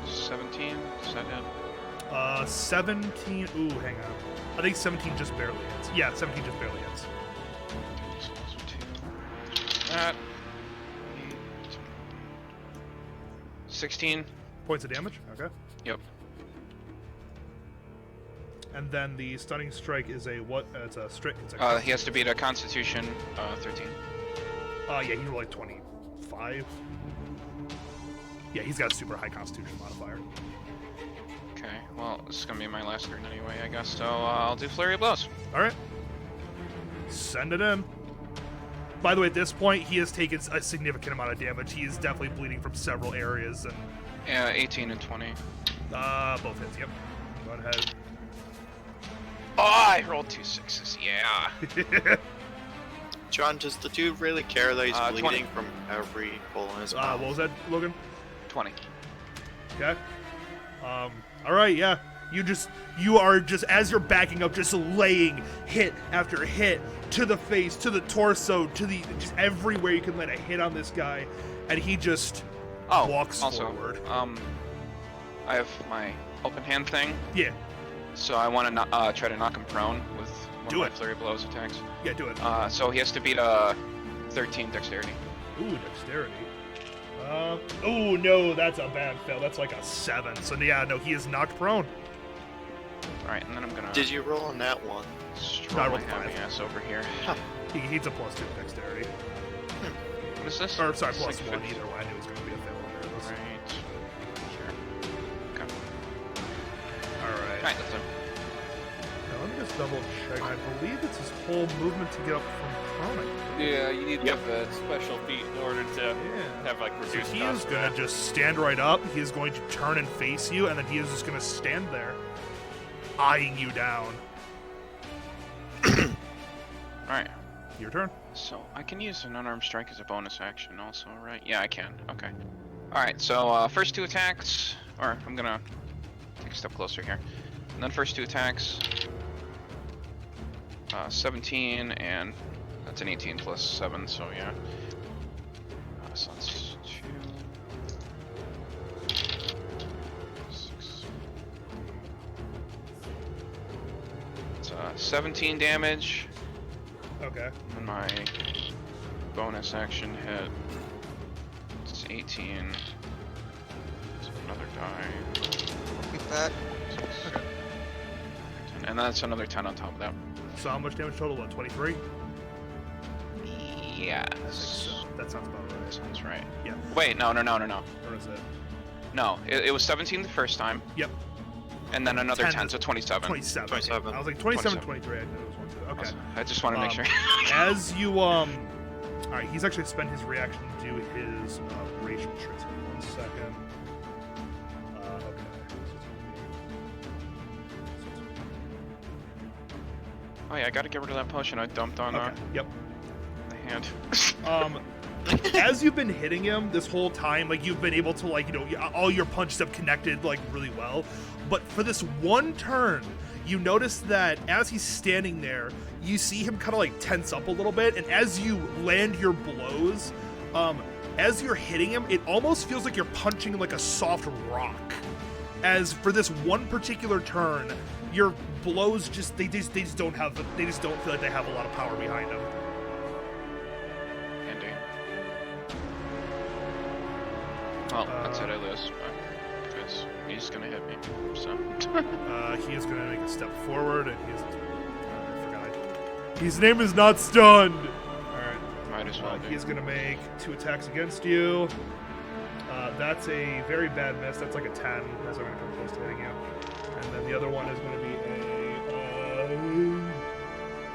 B: 17. Is that it?
A: 17. Ooh, hang on. I think 17 just barely hits. Yeah, 17 just barely hits.
B: So those are 2. That. 16
A: points of damage. Okay.
B: Yep.
A: And then the stunning strike is a what? It's a strict.
B: He has to beat a Constitution 13.
A: Yeah, he's like 25. Yeah, he's got a super high Constitution modifier.
B: Okay. Well, this is gonna be my last turn anyway, I guess. So I'll do Flurry of Blows.
A: All right. Send it in. By the way, at this point, he has taken a significant amount of damage. He is definitely bleeding from several areas. And
B: yeah, 18 and 20.
A: Both hits. Yep. Go ahead.
B: Oh, I rolled 2 6s. Yeah.
D: John, does the dude really care that he's
B: 20.
D: bleeding from every hole in his mouth?
A: What was that, Logan?
B: 20.
A: Okay. All right. Yeah. You are just, as you're backing up, just laying hit after hit to the face, to the torso, to the, just everywhere you can let a hit on this guy, and he just walks forward.
B: I have my open hand thing.
A: Yeah.
B: So I want to try to knock him prone with one of my Flurry of Blows attacks.
A: Yeah, do it.
B: So he has to beat 13 dexterity.
A: Ooh, dexterity. Oh no, that's a bad fail. That's like a 7. So yeah, no, he is knocked prone.
B: Alright, and then I'm gonna...
D: Did you roll on that one?
B: Stroll my happy ass over here.
D: Huh.
A: He needs a +2 dexterity.
B: What is this?
A: Or, sorry, +1
B: Like
A: either way. I knew it was going to be a fail under this.
B: Right. Here. Okay.
A: Alright.
B: Alright, that's it.
A: Now, let me just double check. I believe it's his whole movement to get up from prone.
G: Yeah, you need to have a special feat in order to have like
A: So
G: reduced
A: he
G: cost
A: is
G: for
A: going
G: that.
A: to just stand right up. He is going to turn and face you, and then he is just going to stand there, eyeing you down.
B: Alright.
A: Your turn.
B: So, I can use an unarmed strike as a bonus action also, right? Yeah, I can. Okay. Alright, so first 2 attacks, or I'm gonna take a step closer here. And then first 2 attacks, 17, and that's an 18 plus 7, so yeah. So that's 2, 6. It's 17 damage.
A: Okay.
B: And my bonus action hit. It's 18. It's another die.
E: Be back.
A: Okay.
B: And that's another 10 on top of that.
A: So how much damage total? What, 23?
B: Yeah.
A: So that sounds about right.
B: Sounds right.
A: Yeah.
B: Wait, no.
A: Or is it?
B: No, it was 17 the first time.
A: Yep.
B: And then another
A: 10
B: 10, so 27.
A: 27.
D: 27.
A: I was like 27, 23. I knew it was one, two. Okay.
B: I just want to make sure.
A: As you all right, he's actually spent his reaction to do his racial traits. 1 second. Okay.
B: Oh yeah, I gotta get rid of that potion I dumped on
A: Yep.
B: the hand.
A: As you've been hitting him this whole time, like you've been able to like, all your punches have connected like really well. But for this one turn, you notice that as he's standing there, you see him kind of like tense up a little bit. And as you land your blows, as you're hitting him, it almost feels like you're punching like a soft rock. As for this one particular turn, your blows they just don't feel like they have a lot of power behind them.
B: Andy. Well, that's it. I lose. Because he's gonna hit me. So.
A: He is gonna make a step forward, and I forgot. His name is not stunned. All right.
B: Might as well be.
A: He's gonna make 2 attacks against you. That's a very bad miss. That's like a 10. That's not gonna come close to hitting you. And then the other one is gonna be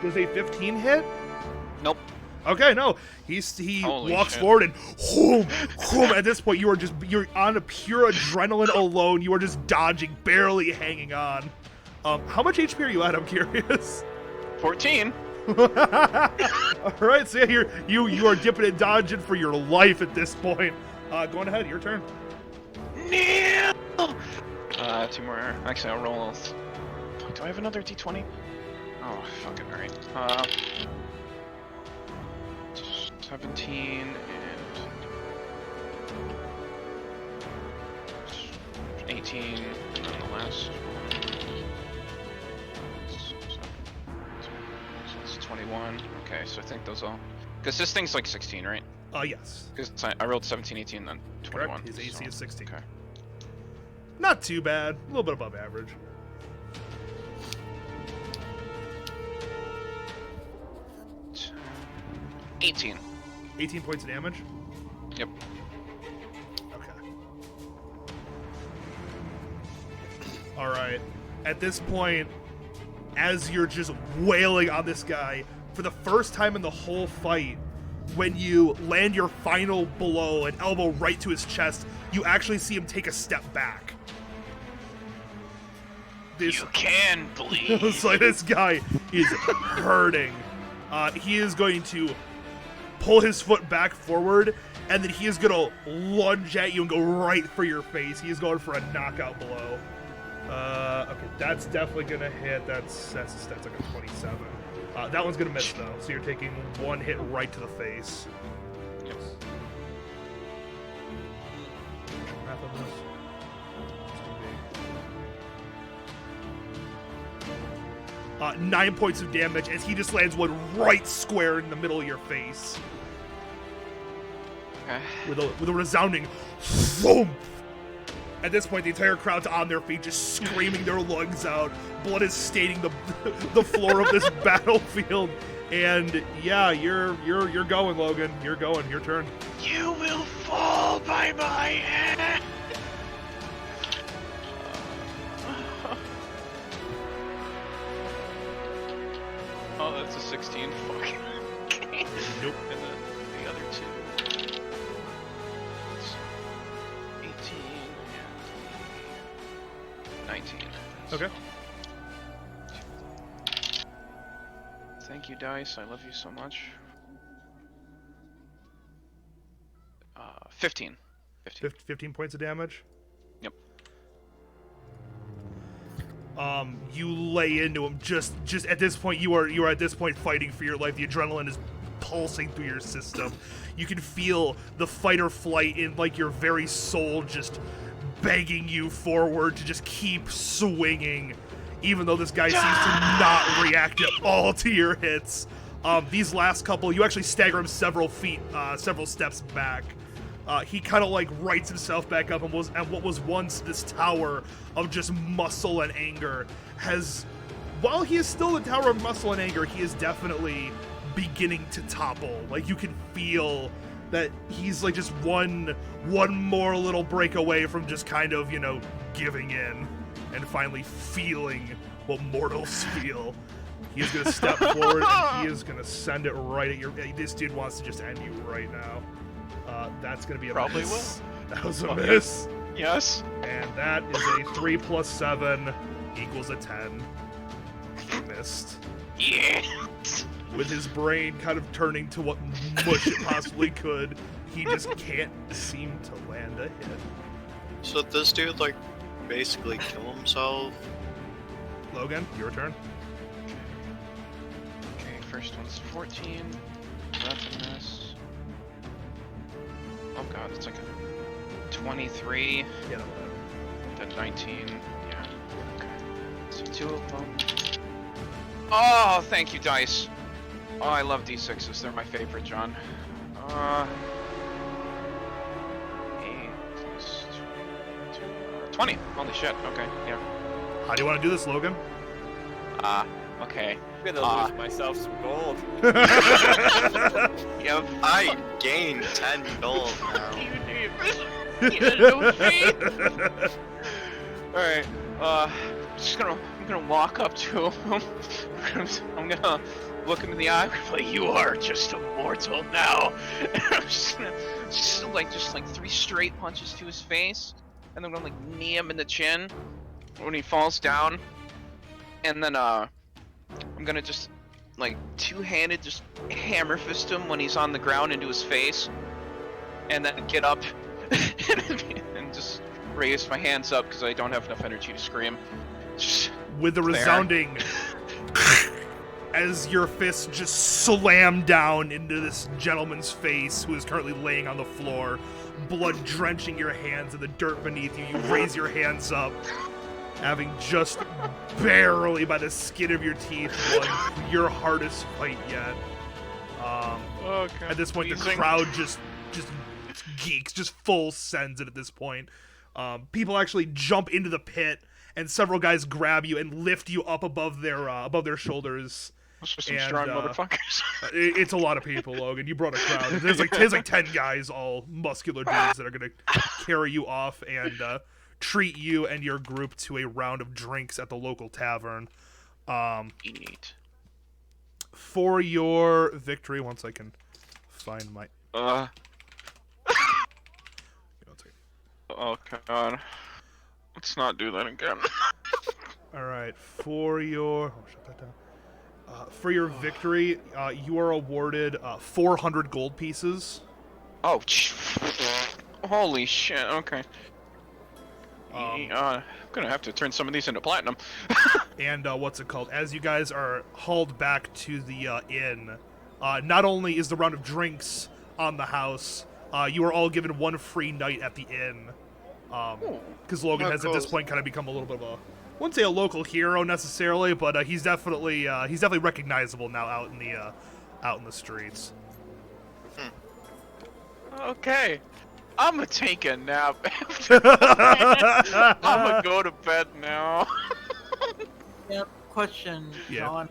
A: does a 15 hit?
B: Nope.
A: Okay, no. He
B: Holy
A: walks
B: shit.
A: forward and whoom. At this point, you're on a pure adrenaline alone. You are just dodging, barely hanging on. How much HP are you at? I'm curious.
B: 14.
A: All right, so yeah, you are dipping and dodging for your life at this point. Going ahead, your turn.
B: No. 2 more. Actually, I'll roll. Do I have another D20? Oh, fucking right. 17 and 18, and then the last one. So it's 21. Okay, so I think those all. Because this thing's like 16, right?
A: Yes.
B: Because I rolled 17, 18, then 21.
A: Correct. His AC is 16.
B: Okay.
A: Not too bad. A little bit above average.
B: It's 18.
A: 18 points of damage?
B: Yep.
A: Okay. Alright. At this point, as you're just wailing on this guy, for the first time in the whole fight, when you land your final blow, an elbow right to his chest, you actually see him take a step back.
B: You can bleed.
A: It's like this guy is hurting. He is going to pull his foot back forward, and then he is going to lunge at you and go right for your face. He is going for a knockout blow. Okay, that's definitely going to hit. That's like a 27. That one's going to miss, though, so you're taking 1 hit right to the face.
B: Yes.
A: Math on this. 9 points of damage as he just lands one right square in the middle of your face.
B: Okay.
A: With a resounding thump. At this point, the entire crowd's on their feet, just screaming their lungs out. Blood is staining the floor of this battlefield. And yeah, you're going, Logan. You're going. Your turn.
B: You will fall by my hand. Oh, that's a 16. Fuck. Okay.
A: Nope.
B: And then the other 2. It's 18 and 19.
A: Okay.
B: Thank you, Dice. I love you so much. 15.
A: 15 points of damage.
B: Yep.
A: You lay into him. Just at this point, you are at this point fighting for your life. The adrenaline is pulsing through your system. You can feel the fight or flight in like your very soul just begging you forward to just keep swinging, even though this guy seems to not react at all to your hits. These last couple, you actually stagger him several steps back. He kind of like rights himself back up, and what was once this tower of just muscle and anger has, while he is still the tower of muscle and anger, he is definitely beginning to topple. Like you can feel that he's like just one more little break away from just kind of, giving in and finally feeling what mortals feel. He is going to step forward and he is going to send it right at your... This dude wants to just end you right now. That's going to be a
B: Probably
A: miss. That was a miss.
B: Yes.
A: And that is a 3 plus 7 equals a 10. He missed.
B: Yeah.
A: With his brain kind of turning to what mush it possibly could, he just can't seem to land a hit.
D: So this dude, like, basically kill himself?
A: Logan, your turn.
B: Okay, first one's 14. That's a miss. Oh god, it's like a 23.
A: Yeah, that'll hit.
B: Then 19. Yeah. Okay. So 2 of them. Oh, thank you, dice. Oh, I love D6s. They're my favorite, John. 8 plus 20. Holy shit. Okay, yeah.
A: How do you want to do this, Logan?
B: Okay.
C: I'm gonna lose myself some gold.
B: Yep.
D: I gained 10 gold now.
B: Alright, I'm gonna walk up to him. I'm gonna look him in the eye and be like, you are just a mortal now. And I'm just gonna, just like 3 straight punches to his face. And then I'm gonna like knee him in the chin when he falls down. And then I'm gonna just like 2-handed just hammer fist him when he's on the ground into his face. And then get up and just raise my hands up because I don't have enough energy to scream. Just
A: With a
B: there.
A: resounding as your fists just slam down into this gentleman's face who is currently laying on the floor, blood drenching your hands and the dirt beneath you. You raise your hands up, having just barely by the skin of your teeth won your hardest fight yet. At this point, the crowd just geeks, just full sends it at this point. People actually jump into the pit, and several guys grab you and lift you up above their shoulders.
B: Those are some strong motherfuckers.
A: It's a lot of people, Logan. You brought a crowd. There's like 10 guys, all muscular dudes, that are gonna carry you off and treat you and your group to a round of drinks at the local tavern.
B: Eat.
A: For your victory, once I can find my...
B: Oh god. Let's not do that again.
A: Alright, for your... Oh, shut that down. For your victory, you are awarded 400 gold pieces.
B: Oh, holy shit, okay. I'm gonna have to turn some of these into platinum.
A: And what's it called? As you guys are hauled back to the inn, not only is the round of drinks on the house, you are all given 1 free night at the inn. Because Logan has at this point kind of become a little bit of a, I wouldn't say a local hero necessarily, but he's definitely recognizable now out in the streets.
B: Okay. I'm gonna take a nap after I'm gonna go to bed now.
F: Yep. Question,
A: Yeah.
F: John.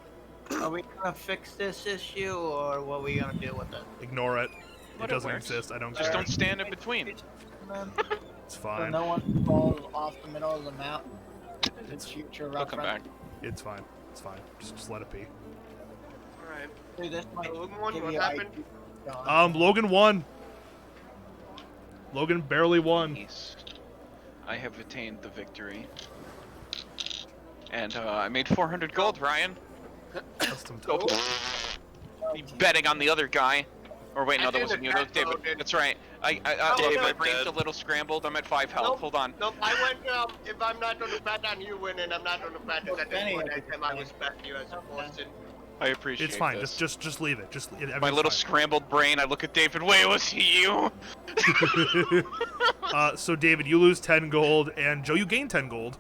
F: Are we gonna fix this issue, or what are we gonna do with it?
A: Ignore it. It
B: Whatever.
A: doesn't exist. I don't
B: Just
A: care.
B: don't stand in between.
A: It's
F: So
A: fine.
F: no one falls off the middle of the map. It's future
B: I'll come back.
F: reference.
A: It's fine. It's fine. Just let it be.
E: Alright.
F: Dude, this might
E: What
F: give you
E: happened?
F: ideas, John.
A: Logan won. Logan barely won.
B: Nice. I have attained the victory. And I made 400 gold, Ryan.
A: Custom
B: Go.
A: token.
B: Betting on the other guy. Or wait, no,
E: I
B: that wasn't you. That was
E: didn't
B: David.
E: bet,
B: That's right.
E: Dave,
B: My
E: I'm
B: brain's
D: dead.
B: a little scrambled. I'm at 5 health.
E: Nope.
B: Hold on.
E: Nope, I went, if I'm not gonna bet on you winning, I'm not gonna bet it at this point. I said I respect you as a person.
B: I appreciate
A: It's fine.
B: this.
A: Just leave it.
B: My
A: everything's
B: little
A: fine.
B: scrambled brain. I look at David. Wait, was he you?
A: So David, you lose 10 gold, and Joe, you gain 10 gold.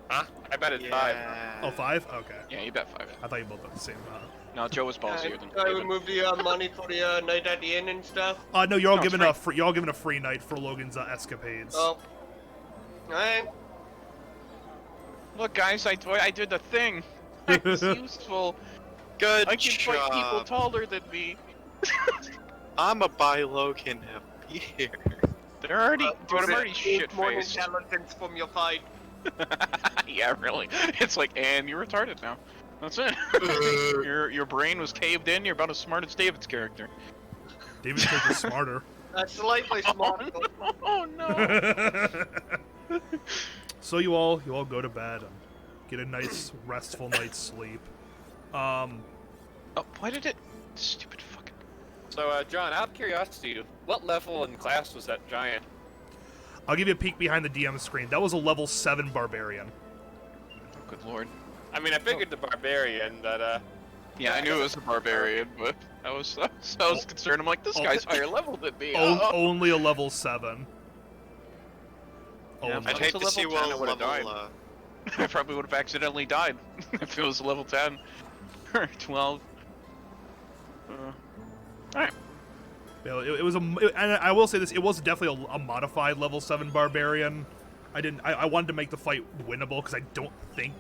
C: Huh? I bet it's 5.
A: Oh, 5? Okay.
B: Yeah, you bet 5.
A: I thought you both got the same amount.
B: No, Joe was ballsier than
E: I
B: David.
E: would move the money for the night at the inn and stuff.
A: No, you're all
B: No,
A: given
B: it's
A: you're all given a free night for Logan's escapades.
E: Oh. Alright.
B: Look, guys, I did the thing. I was useful.
D: Good
B: I can fight people
D: job.
B: taller than me.
D: I'ma buy Logan a beer.
B: They're already, dude, I'm already
E: More
B: shit-faced.
E: intelligence from your fight.
B: Yeah, really. It's like, and you're retarded now. That's it. your brain was caved in. You're about as smart as David's character.
A: David's character's smarter.
E: That's slightly smarter.
B: Oh no.
A: So you all go to bed and get a nice restful night's sleep.
B: Oh, why did it? Stupid fucking.
G: So, John, out of curiosity, what level and class was that giant?
A: I'll give you a peek behind the DM screen. That was a level 7 barbarian.
B: Oh, good lord.
G: I mean, I figured the barbarian, but
B: Yeah, I knew it was a barbarian, but I was concerned. I'm like, this guy's higher level than me.
A: Only a level 7.
B: Yeah,
A: Only.
D: I'd hate to
B: level
D: see
B: 10,
D: what
B: I would've
D: level.
B: died. I probably would have accidentally died if it was level 10 or 12. Alright.
A: Yeah, it was and I will say this: it was definitely a modified level 7 barbarian. I wanted to make the fight winnable because I don't think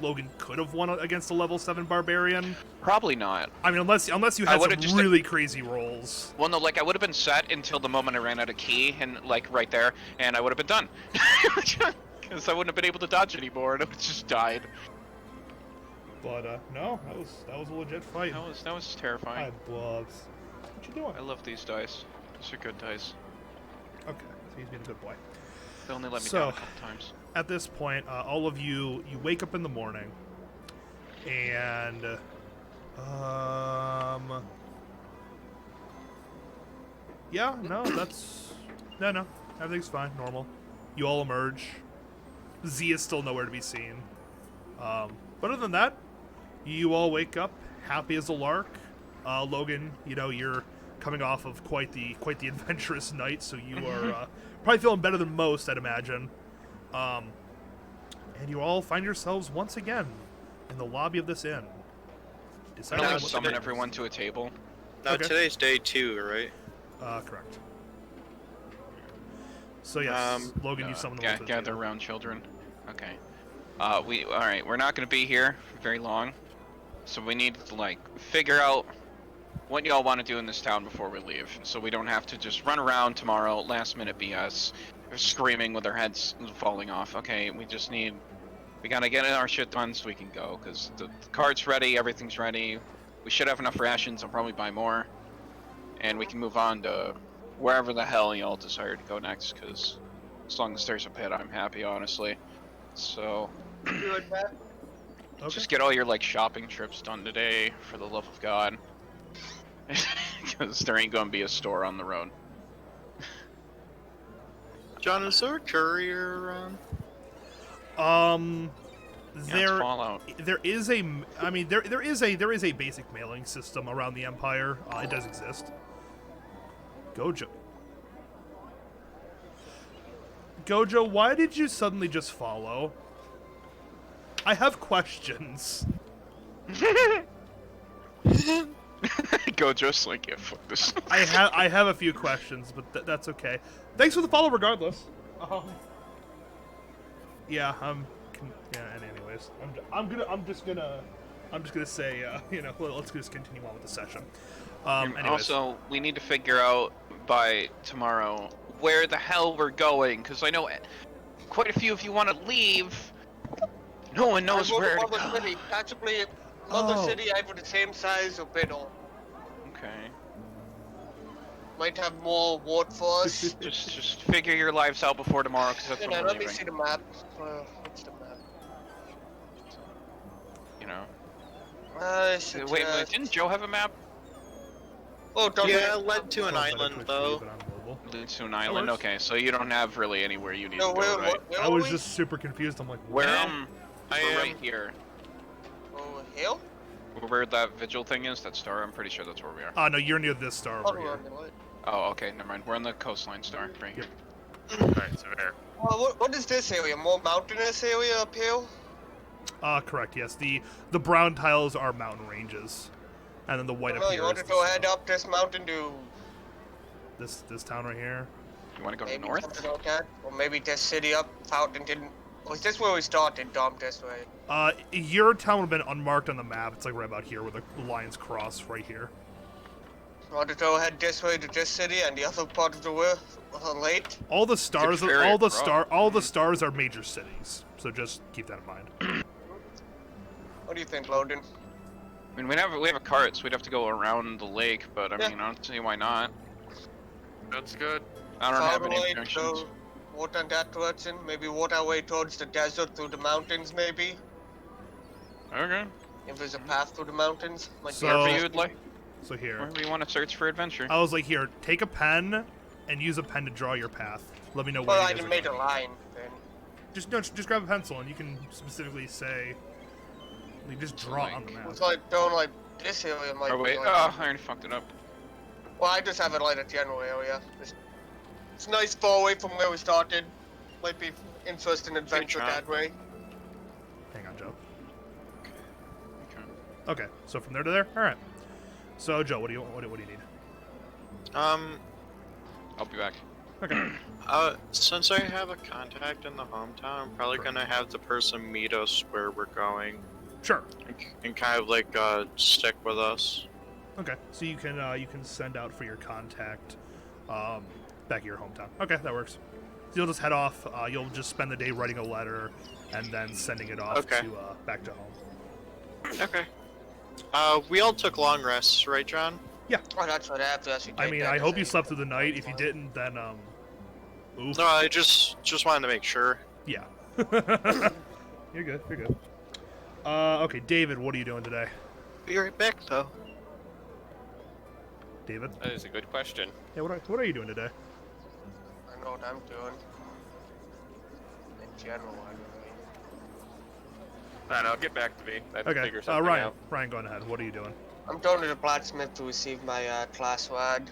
A: Logan could have won against a level 7 barbarian.
B: Probably not.
A: I mean, unless you had
B: would've
A: some really crazy rolls.
B: Well, no, like, I would have been set until the moment I ran out of key, and, like, right there, and I would have been done. Because I wouldn't have been able to dodge anymore, and I would have just died.
A: But no, that was a legit fight.
B: That was terrifying.
A: Hi, Blobs. What you doing?
B: I love these dice. These are good dice.
A: Okay, so he's being a good boy.
B: They only let me
A: So-
B: down a couple times.
A: At this point, all of you wake up in the morning, and yeah, no, everything's fine, normal. You all emerge. Z is still nowhere to be seen. But other than that, you all wake up happy as a lark. Logan, you're coming off of quite the adventurous night, so you are probably feeling better than most, I'd imagine. And you all find yourselves once again in the lobby of this inn.
B: I'm
A: Deciding
B: gonna
A: what
B: summon
A: to do.
B: everyone to a table.
D: No,
A: Okay.
D: today's day 2, right?
A: Correct. So yes, Logan, you summoned them all to the
B: Gather
A: table.
B: around, children. Okay. Alright, we're not gonna be here very long. So we need to, like, figure out what y'all want to do in this town before we leave. So we don't have to just run around tomorrow, last minute BS, screaming with our heads falling off. Okay, we gotta get our shit done so we can go, because the cart's ready, everything's ready. We should have enough rations, I'll probably buy more. And we can move on to wherever the hell y'all desire to go next, because as long as there's a pit, I'm happy, honestly. So,
E: Good, man.
A: Okay.
B: just get all your, like, shopping trips done today, for the love of God. Because there ain't gonna be a store on the road.
D: John, is there a courier around?
B: Yeah, it's Fallout.
A: there is a basic mailing system around the Empire. It does exist. Gojo, why did you suddenly just follow? I have questions.
B: Gojo's like, yeah, fuck this.
A: I have a few questions, but that's okay. Thanks for the follow, regardless. Yeah, and anyways, I'm just gonna say, let's just continue on with the session. Anyways.
B: Also, we need to figure out by tomorrow where the hell we're going, because I know quite a few of you want to leave. No one knows where to go.
E: City. Practically, Mother City either the same size or bigger.
B: Okay.
E: Might have more workforce.
B: Just figure your lives out before tomorrow, because that's when we're
E: Let me
B: leaving.
E: see the map. What's the map?
B: You know.
E: Wait,
B: Wait, didn't Joe have a map?
E: Oh, don't
D: Yeah, it led to an island, though.
B: Leads to an island.
A: works.
B: Okay, so you don't have really anywhere you need
E: No,
B: to go, right?
E: where
A: I
E: are
A: was
E: we?
A: just super confused. I'm like,
B: Where
D: I
B: we're
D: am
B: right here.
E: Oh, hill?
B: Where that vigil thing is, that star. I'm pretty sure that's where we are.
A: no, you're near this star
E: Oh,
A: over here.
B: Oh, okay, never mind. We're on the coastline star, right here.
C: Alright, so there.
E: What is this area? More mountainous area up here?
A: Correct. Yes, the brown tiles are mountain ranges, and then the white up
E: No,
A: here
E: you want
A: is
E: to
A: the
E: go
A: snow.
E: head up this mountain to
A: This town right here.
B: You want to go
E: maybe
B: north?
E: something like that? Or maybe this city up Fountain didn't... Was this where we started? Dump this way.
A: Your town would have been unmarked on the map. It's like right about here where the lines cross, right here.
E: Want to go ahead this way to this city and the other part of the world late?
A: All the stars,
B: ferry
A: all the stars are major cities. So just keep that in mind.
E: What do you think, Logan?
B: I mean, we have a cart, so we'd have to go around the lake, but I
E: Yeah.
B: mean, I don't see why not.
C: That's good.
B: I don't have any
E: Far away,
B: objections.
E: go walk in that direction. Maybe walk our way towards the desert through the mountains, maybe.
B: Okay.
E: If there's a path through the mountains. Might be
A: So-
B: Wherever
E: interesting.
B: you would like.
A: So here,
B: Wherever you want to search for adventure.
A: I was like, here, take a pen and use a pen to draw your path. Let me know where
E: Well,
A: you
E: I
A: guys are
E: made a
A: going.
E: line then.
A: Just grab a pencil and you can specifically say, like, just draw on the map.
E: It's like down like this area might
B: Oh
E: be
B: wait,
E: like.
B: oh, I already fucked it up.
E: Well, I just have it like a general area. It's nice far away from where we started. Might be interesting adventure
D: try.
E: that way.
A: Hang on, Joe.
B: Okay.
A: Okay, so from there to there. All right. So Joe, what do you need?
B: I'll be back.
A: Okay.
D: Since I have a contact in the hometown, I'm probably gonna have the person meet us where we're going
A: Sure.
D: and kind of like stick with us.
A: Okay. So you can send out for your contact back at your hometown. Okay, that works. So you'll just head off. You'll just spend the day writing a letter and then sending it off
D: Okay.
A: to back to home.
D: Okay. We all took long rests, right, John?
E: Oh, that's what happens.
A: I mean, I hope you slept through the night. If you didn't, then oof.
D: No, I just wanted to make sure.
A: Yeah. You're good. You're good. Okay, David, what are you doing today?
D: Be right back, though.
A: David?
G: That is a good question.
A: Yeah, what are you doing today?
E: I know what I'm doing. In general, anyway.
C: I don't know, get back to me. I have to
A: Okay,
C: figure something
A: Ryan.
C: out.
A: Ryan, go on ahead. What are you doing?
E: I'm going to the blacksmith to receive my class rod.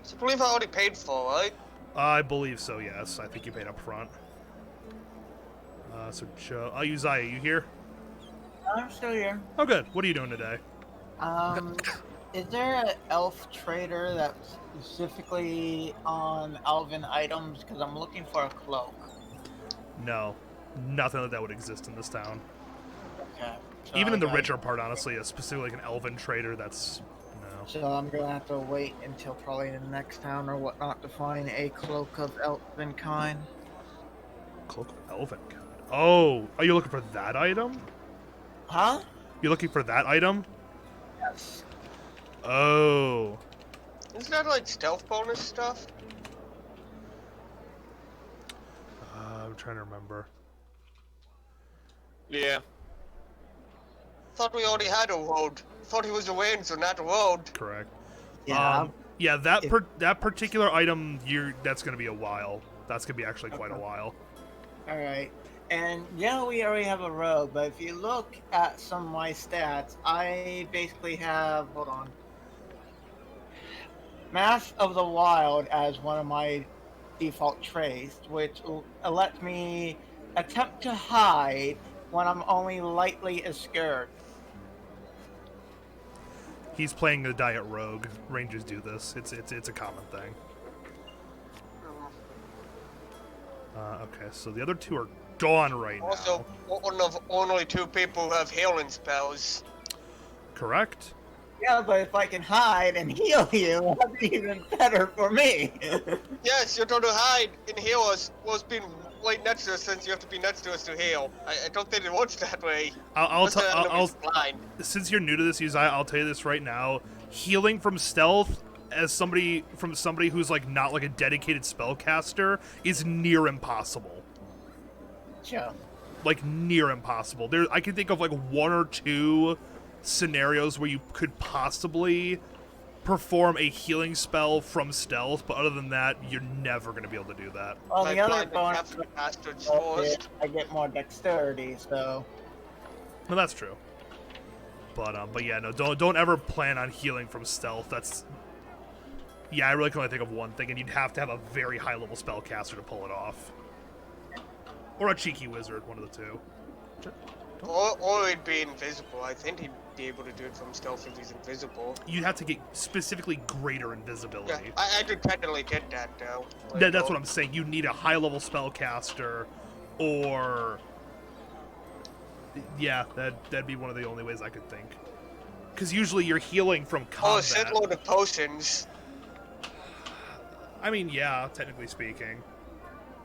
E: So I believe I already paid for, right?
A: I believe so, yes. I think you paid up front. So Joe, Uzziah, you here?
F: I'm still here.
A: Oh, good. What are you doing today?
F: Is there an elf trader that's specifically on elven items? Because I'm looking for a cloak.
A: No, nothing like that would exist in this town.
F: Okay. So
A: Even in the
F: I-
A: richer part, honestly, specifically like an elven trader, that's no.
F: So I'm gonna have to wait until probably the next town or whatnot to find a cloak of elven kind.
A: Cloak of elven kind. Oh, are you looking for that item?
F: Huh?
A: You're looking for that item?
F: Yes.
A: Oh.
E: Isn't that like stealth bonus stuff?
A: I'm trying to remember.
C: Yeah.
E: Thought we already had a road. Thought he was away so not a road.
A: Correct.
F: Yeah.
A: Yeah, that
F: if-
A: that particular item, that's gonna be a while. That's gonna be actually quite a
F: Okay.
A: while.
F: All right. And yeah, we already have a road, but if you look at some of my stats, I basically have, hold on, Mass of the Wild as one of my default traits, which lets me attempt to hide when I'm only lightly scared.
A: He's playing the diet rogue. Rangers do this. It's a common thing. Okay, so the other two are gone right
E: Also,
A: now.
E: one of only two people who have healing spells.
A: Correct?
F: Yeah, but if I can hide and heal you, that'd be even better for me.
E: Yes, you're going to hide and heal us. Well, it's been right next to us since you have to be next to us to heal. I don't think it works that way.
A: I'll
E: Unless the enemy's
A: tell.
E: blind.
A: Since you're new to this, Uzziah, I'll tell you this right now. Healing from stealth, as somebody who's like not like a dedicated spellcaster, is near impossible.
F: Sure.
A: Like near impossible. I can think of like one or two scenarios where you could possibly perform a healing spell from stealth, but other than that, you're never going to be able to do that.
F: Well,
E: My
F: the other
E: blind and
F: bonus
E: captured bastards
F: is
E: forced.
F: I get more dexterity, so
A: No, that's true. But yeah, no, don't ever plan on healing from stealth. Yeah, I really can only think of one thing, and you'd have to have a very high level spellcaster to pull it off, or a cheeky wizard, one of the two.
E: Or he'd be invisible. I think he'd be able to do it from stealth if he's invisible.
A: You'd have to get specifically greater
E: Yeah,
A: invisibility.
E: I do technically get that though.
A: That's what I'm saying. You need a high level spellcaster, or yeah, that'd be one of the only ways I could think. Because usually you're healing from
E: Oh, a
A: combat.
E: shitload of potions.
A: I mean, yeah, technically speaking.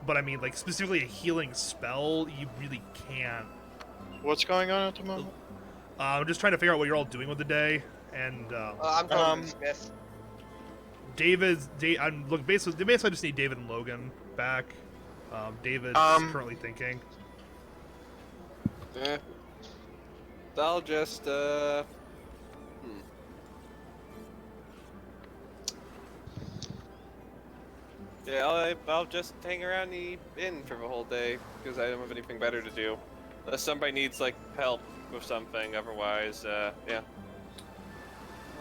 A: But I mean, like, specifically a healing spell, you really can't.
D: What's going on at the moment?
A: I'm just trying to figure out what you're all doing with the day. And
E: I'm talking to Smith.
A: basically I just need David and Logan back. David's currently thinking.
G: I'll just Yeah, I'll just hang around the inn for the whole day because I don't have anything better to do. Unless somebody needs like help with something, otherwise, yeah.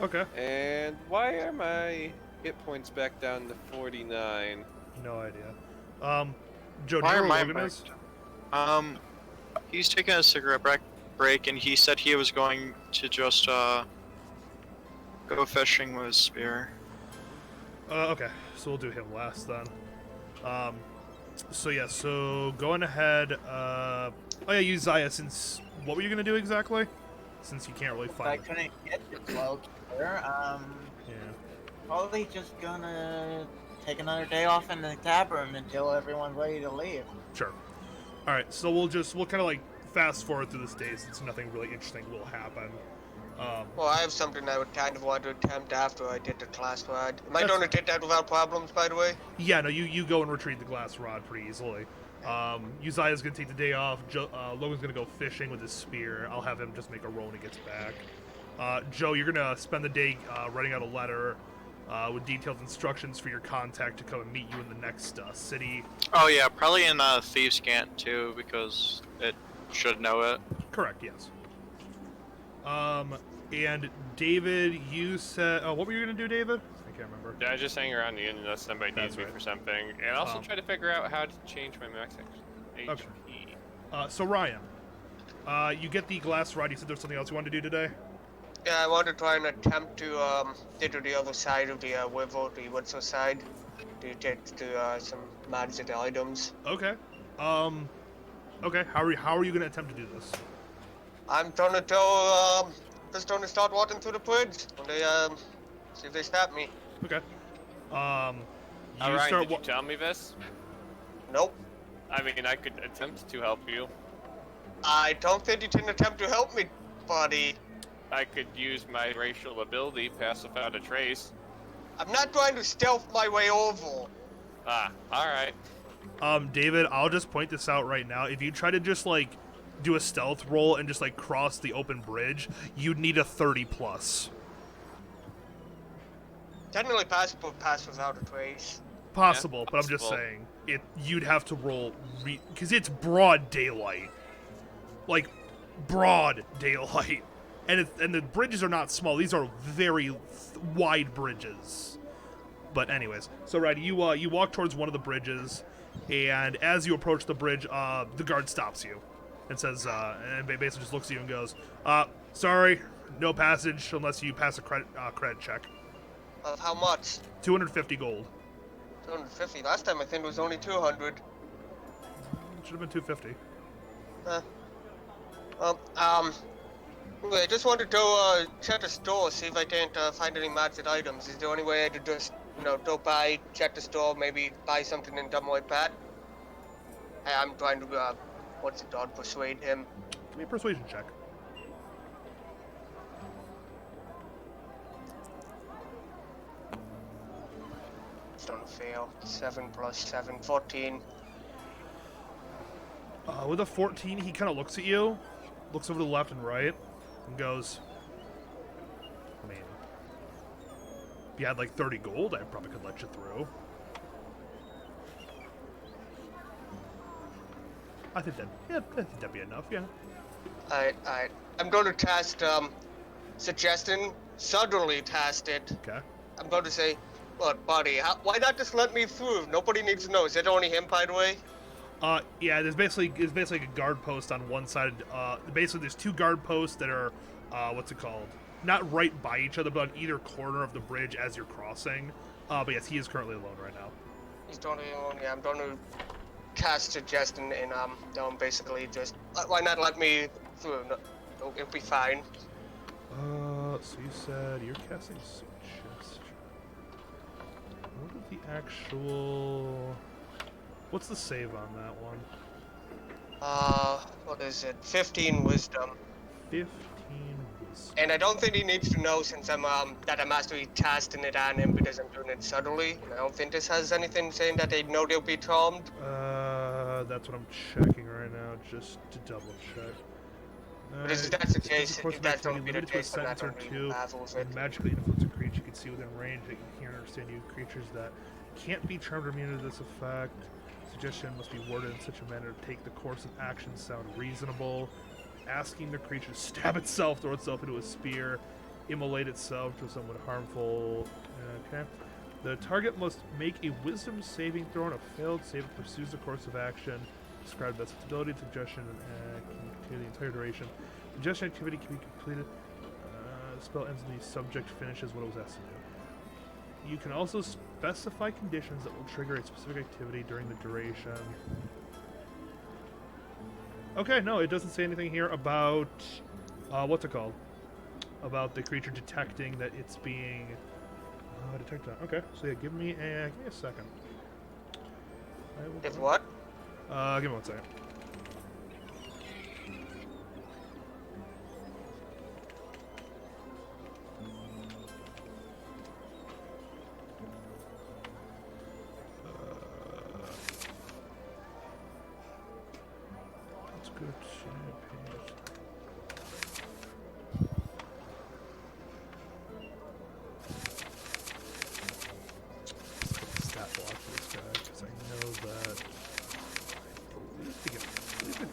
A: Okay.
G: And why are my hit points back down to 49?
A: No idea. Joe, do
D: Why
A: you
D: are
A: know where
D: my
A: Logan is?
D: He's taking a cigarette break, and he said he was going to just go fishing with his spear.
A: Okay, so we'll do him last then. So yeah, so going ahead. Oh yeah, Uzziah. Since what were you gonna do exactly? Since you can't really
F: I
A: find.
F: couldn't get the cloak here.
A: Yeah.
F: Probably just gonna take another day off in the tavern until everyone's ready to leave.
A: Sure. All right, so we'll kind of like fast forward through this day since nothing really interesting will happen.
E: Well, I have something I would kind of want to attempt after I did the class ride. Am I
A: That's-
E: going to take that without problems, by the way?
A: Yeah, no, you go and retrieve the glass rod pretty easily. Uzziah's gonna take the day off. Logan's gonna go fishing with his spear. I'll have him just make a roll when he gets back. Joe, you're gonna spend the day writing out a letter with detailed instructions for your contact to come and meet you in the next city.
D: Oh yeah, probably in Thieves' Cant too, because it should know it.
A: Correct, yes. And David, you said... what were you gonna do, David? I can't remember.
C: Yeah, I just hang around the inn unless somebody
A: That's
C: needs me
A: right.
C: for something, and also try to figure out how to change my max HP.
A: Okay. So Ryan, you get the glass rod. You said there's something else you wanted to do today?
E: Yeah, I want to try and attempt to get to the other side of the river, the Woodside side, to get to some magic items.
A: Okay. Okay. How are you gonna attempt to do this?
E: I'm trying to tell, just trying to start walking through the bridge when they, see if they stop me.
A: Okay.
C: Ryan, did you tell me this?
E: Nope.
C: I mean, I could attempt to help you.
E: I don't think you can attempt to help me, buddy.
C: I could use my racial ability, pass without a trace.
E: I'm not trying to stealth my way over.
C: Ah, alright.
A: David, I'll just point this out right now. If you try to just like do a stealth roll and just like cross the open bridge, you'd need a 30 plus.
E: Technically possible pass without a trace.
A: Possible,
C: Yeah,
A: but I'm just
C: possible.
A: saying you'd have to roll because it's broad daylight, like broad daylight, and the bridges are not small. These are very wide bridges. But anyways, so right, you walk towards one of the bridges, and as you approach the bridge, the guard stops you and says, and basically just looks at you and goes, sorry, no passage unless you pass a credit check.
E: Of how much?
A: 250 gold.
E: 250. Last time I think it was only 200.
A: Should have been 250.
E: I just wanted to check the store, see if I can't find any magic items. Is there any way I could just, go by, check the store, maybe buy something in dumb like that? I'm trying to, persuade him.
A: Give me a persuasion check.
E: It's gonna fail. 7 plus 7, 14.
A: With a 14, he kind of looks at you, looks over to the left and right, and goes, I mean, if you had like 30 gold, I probably could let you through. I think that'd be enough, yeah.
E: Alright. I'm going to cast, suggestion. Suddenly cast it.
A: Okay.
E: I'm going to say, look, buddy, why not just let me through? Nobody needs to know. Is it only him, by the way?
A: Yeah, there's basically a guard post on one side. Basically, there's two guard posts that are, what's it called? Not right by each other, but on either corner of the bridge as you're crossing. But yes, he is currently alone right now.
E: He's totally alone. Yeah, I'm going to cast suggestion and basically just why not let me through? No, it'll be fine.
A: So you said you're casting suggestion. What is the actual... What's the save on that one?
E: What is it? 15 wisdom.
A: 15 wisdom.
E: And I don't think he needs to know since I'm actually casting it on him because I'm doing it subtly. And I don't think this has anything saying that they know they'll be charmed.
A: That's what I'm checking right now, just to double check.
E: But if that's the case,
A: Of course,
E: if that's
A: naturally
E: going to be the
A: limited to a
E: case, I'm not
A: sentence or
E: going to
A: two,
E: battle with it.
A: and magically influence a creature you can see within range that can hear and understand you. Creatures that can't be charmed or immune to this effect. Suggestion must be worded in such a manner to take the course of action sound reasonable. Asking the creature to stab itself, throw itself into a spear, immolate itself to someone harmful. Okay. The target must make a wisdom saving throw, and a failed save it pursues the course of action. Describe best its ability, suggestion, and can continue the entire duration. Suggestion activity can be completed. The spell ends when the subject finishes what it was asked to do. You can also specify conditions that will trigger a specific activity during the duration. Okay, no, it doesn't say anything here about what's it called? About the creature detecting that it's being detected. Okay, so yeah, give me a second.
E: If what?
A: Give me 1 second. Let's go to page. Stat block for this guy because I know that. I believe the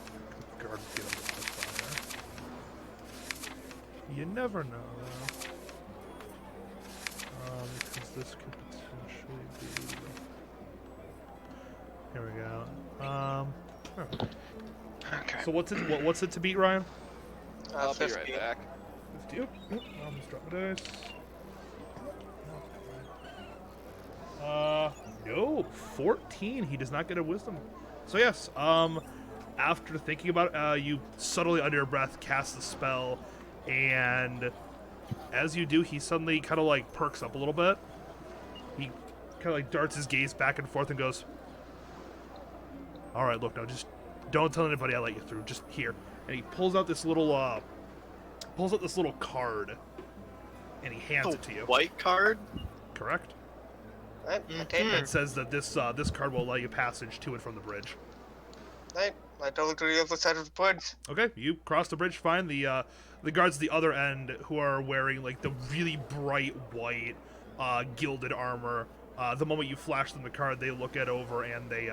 A: guard would get him modifier. You never know, though. Because this could potentially be. Here we go. Oh.
B: Okay.
A: So what's it to beat, Ryan?
G: I'll be
E: 50.
G: right back.
A: 50. Oop, I'll just drop the dice. No, 14. He does not get a wisdom. So yes, after thinking about it, you subtly under your breath cast the spell, and as you do, he suddenly kind of like perks up a little bit. He kind of like darts his gaze back and forth and goes, "All right, look now, just don't tell anybody I let you through. Just here." And he pulls out this little card, and he hands it to you.
D: White card?
A: Correct.
E: Right, I take
A: It
E: it.
A: says that this card will allow you passage to and from the bridge.
E: Right, I go to the other side of the bridge.
A: Okay, you cross the bridge fine. The guards at the other end, who are wearing like the really bright white gilded armor, the moment you flash them the card, they look it over and they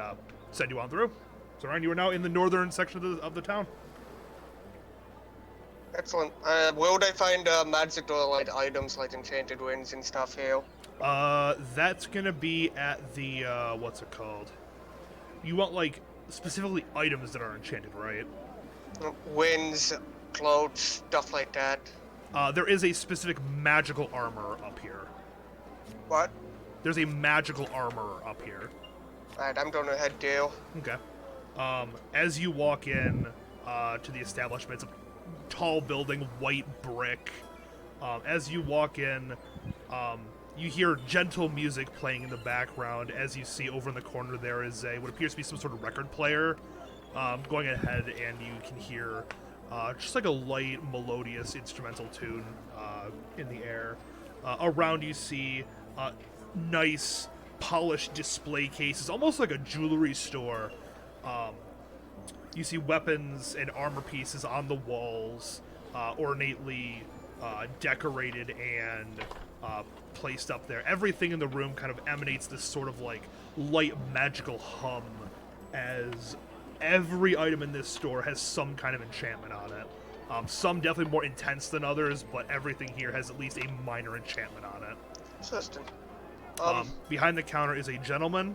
A: send you on through. So Ryan, you are now in the northern section of the town.
E: Excellent. Where would I find magical like items like enchanted rings and stuff here?
A: That's gonna be at the what's it called? You want like specifically items that are enchanted, right?
E: Winds, clothes, stuff like that.
A: There is a specific magical armor up here.
E: What?
A: There's a magical armor up here.
E: Right, I'm going to head there.
A: Okay. As you walk in to the establishment, it's a tall building, white brick. As you walk in, you hear gentle music playing in the background. As you see over in the corner, there is what appears to be some sort of record player going ahead, and you can hear just like a light, melodious instrumental tune in the air. Around you see nice, polished display cases, almost like a jewelry store. You see weapons and armor pieces on the walls, ornately decorated and placed up there. Everything in the room kind of emanates this sort of like light magical hum, as every item in this store has some kind of enchantment on it. Some definitely more intense than others, but everything here has at least a minor enchantment on it.
E: Interesting.
A: Behind the counter is a gentleman.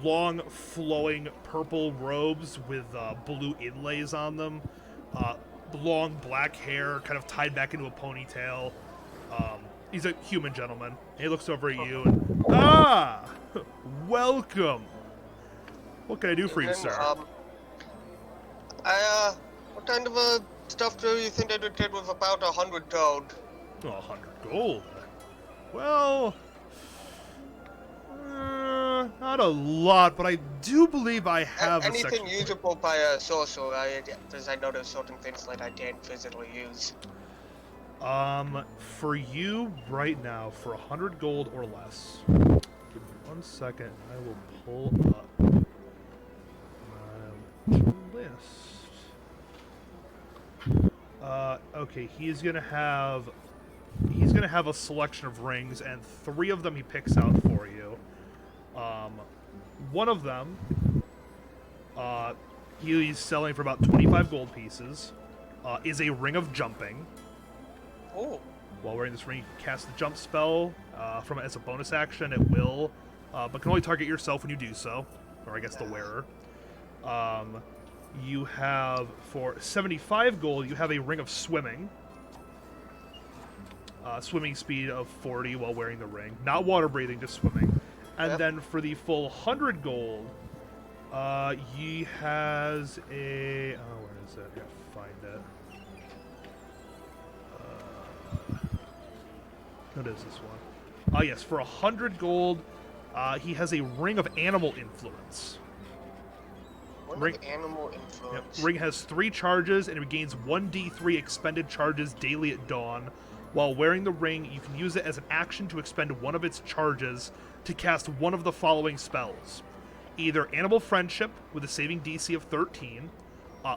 A: Long, flowing purple robes with blue inlays on them. Long black hair, kind of tied back into a ponytail. He's a human gentleman. He looks over at you and, welcome. What can I do for you, sir?
E: What kind of stuff do you think I would get with about 100 gold?
A: Oh, 100 gold. Well, not a lot, but I do believe I have a
E: Anything
A: section.
E: usable by a sorcerer, because I know there's certain things that I can't physically use.
A: For you right now, for 100 gold or less. Give me 1 second. I will pull up my list. Okay, he's gonna have a selection of rings, and 3 of them he picks out for you. One of them, he's selling for about 25 gold pieces. Is a ring of jumping.
E: Oh.
A: While wearing this ring, you can cast the jump spell from it as a bonus action. It will, but can only target yourself when you do so, or I guess the wearer. You have, for 75 gold, you have a ring of swimming. Swimming speed of 40 while wearing the ring. Not water breathing, just swimming. And then for the full 100 gold, he has a... Oh, where is it? I gotta find it. What is this one? Yes, for 100 gold, he has a ring of animal influence.
E: Ring of animal influence.
A: Yep. Ring has 3 charges, and it regains 1d3 expended charges daily at dawn. While wearing the ring, you can use it as an action to expend one of its charges to cast one of the following spells. Either Animal Friendship, with a saving DC of 13,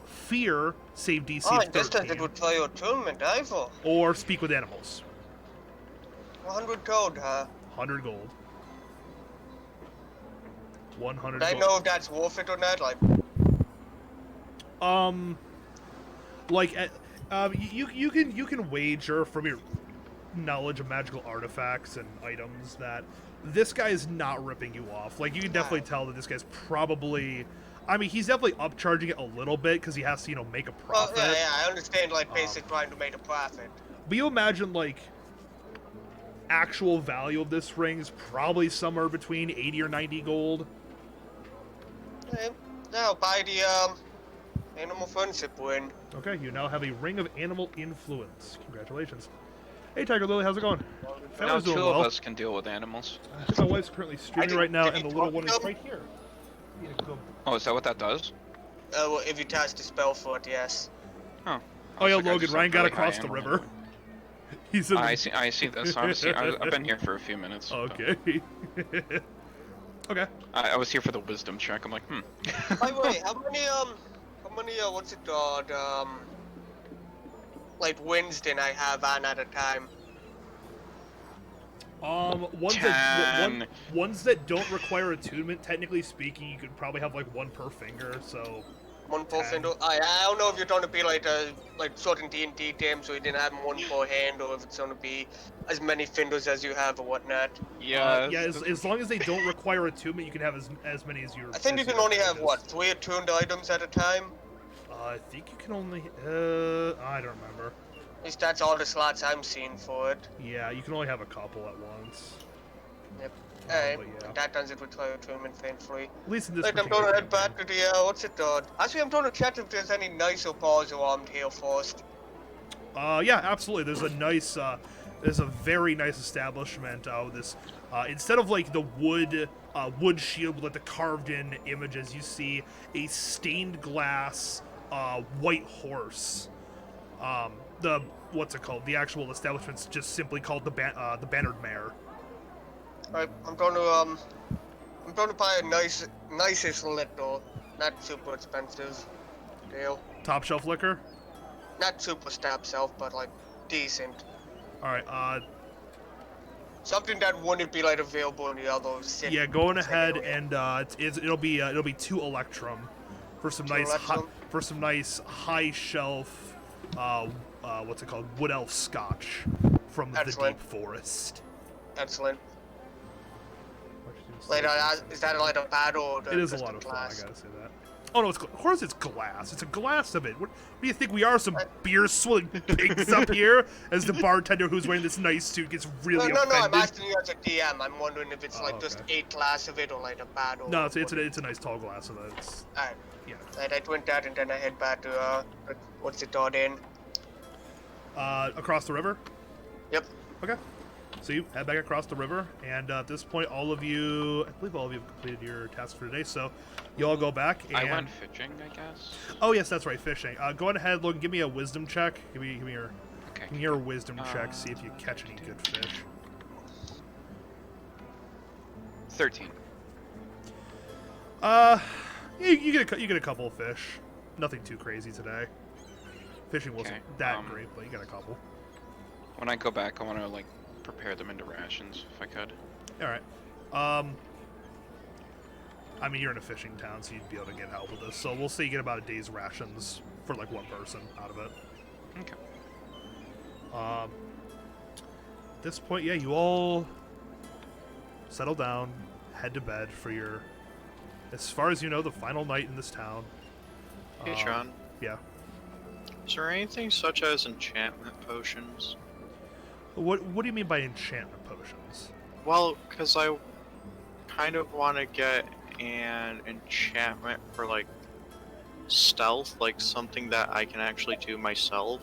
A: Fear, save DC of 13,
E: this does it with your attunement, Ivo.
A: or Speak with Animals.
E: 100 gold, huh?
A: 100 gold. 100
E: Do I
A: gold.
E: know if that's worth it or not?
A: You can wager from your knowledge of magical artifacts and items that this guy is not ripping you off. Like, you can definitely tell that this guy's probably... I mean, he's definitely upcharging it a little bit because he has to, make a profit.
E: Well, yeah, I understand, basic trying to make a profit.
A: But you imagine, actual value of this ring is probably somewhere between 80 or 90 gold.
E: Okay. Now, buy the, animal friendship ring.
A: Okay, you now have a ring of animal influence. Congratulations. Hey, Tiger Lily, how's it going?
B: Now
A: Family's doing
B: 2
A: well.
B: of us can deal with animals.
A: My wife's currently streaming right now, and the little one is right here.
B: Oh, is that what that does?
E: Well, if you cast the spell for it, yes.
B: Oh.
A: Oh yeah,
B: I was like, I
A: Logan,
B: just
A: Ryan
B: have
A: got
B: really high
A: across the
B: animal
A: river.
B: number.
A: He's in the...
B: I see this. I've been here for a few minutes.
A: Okay. Okay.
B: I was here for the wisdom check. I'm like,
E: By the way, how many, what's it called, wins did I have on at a time?
A: Ones that don't require attunement, technically speaking, you could probably have one per finger, so...
E: One per finger? I don't know if you're going to be certain D&D games so you didn't have one per hand, or if it's going to be as many fingers as you have or whatnot.
B: yeah.
A: As long as they don't require attunement, you can have as many as you...
E: I think you can only have, 3 attuned items at a time?
A: I think you can only... I don't remember.
E: At least that's all the slots I'm seeing for it.
A: Yeah, you can only have a couple at once.
E: Yep.
A: But
E: Alright,
A: yeah.
E: that does it with my attunement thing free.
A: At least in this
E: I'm
A: particular
E: gonna head
A: campaign.
E: back to the, what's it called? Actually, I'm gonna check if there's any nicer bars around here first.
A: Yeah, absolutely. There's a very nice establishment. Instead of the wood shield with the carved-in images, you see a stained glass white horse. What's it called? The actual establishment's just simply called the Bannered Mare.
E: Alright, I'm gonna buy a nicest liquor, not super expensive deal.
A: Top shelf liquor.
E: Not super stab self, but decent.
A: All right.
E: Something that wouldn't be available in the other city.
A: Yeah, going ahead and it'll be 2 Electrum for some nice high shelf what's it called, wood elf scotch from the deep forest.
E: Excellent. Is that a battle? Or
A: It is a
E: just
A: lot of fun. I
E: class?
A: gotta say that. Oh no, of course it's glass. It's a glass of it. What do you think we are, some beer swilling pigs up here? As the bartender who's wearing this nice suit gets really
E: No,
A: offended.
E: I'm asking you as a DM. I'm wondering if it's just a glass of it or a battle.
A: No, it's a nice tall glass of it. It's,
E: Alright.
A: yeah.
E: I went that and then I head back to what's it called in?
A: Across the river.
E: Yep.
A: Okay. So you head back across the river, and at this point, all of you, I believe all of you have completed your task for today, so you all go back, and...
B: I went fishing, I guess.
A: Oh, yes, that's right, fishing. Go ahead, Logan, give me a wisdom check. Give me your...
B: Okay.
A: Give me your wisdom check, see if you catch any good fish.
B: 13.
A: You get a couple of fish. Nothing too crazy today. Fishing wasn't
B: Okay,
A: that great, but you got a couple.
B: When I go back, I want to like prepare them into rations if I could.
A: All right. I mean, you're in a fishing town, so you'd be able to get help with this. So we'll say you get about a day's rations for like one person out of it.
B: Okay.
A: At this point, yeah, you all settle down, head to bed for your, as far as you know, the final night in this town.
D: Hey, Sean.
A: Yeah.
D: Is there anything such as enchantment potions?
A: What do you mean by enchantment potions?
D: Well, because I kind of want to get an enchantment for, like, stealth, like something that I can actually do myself.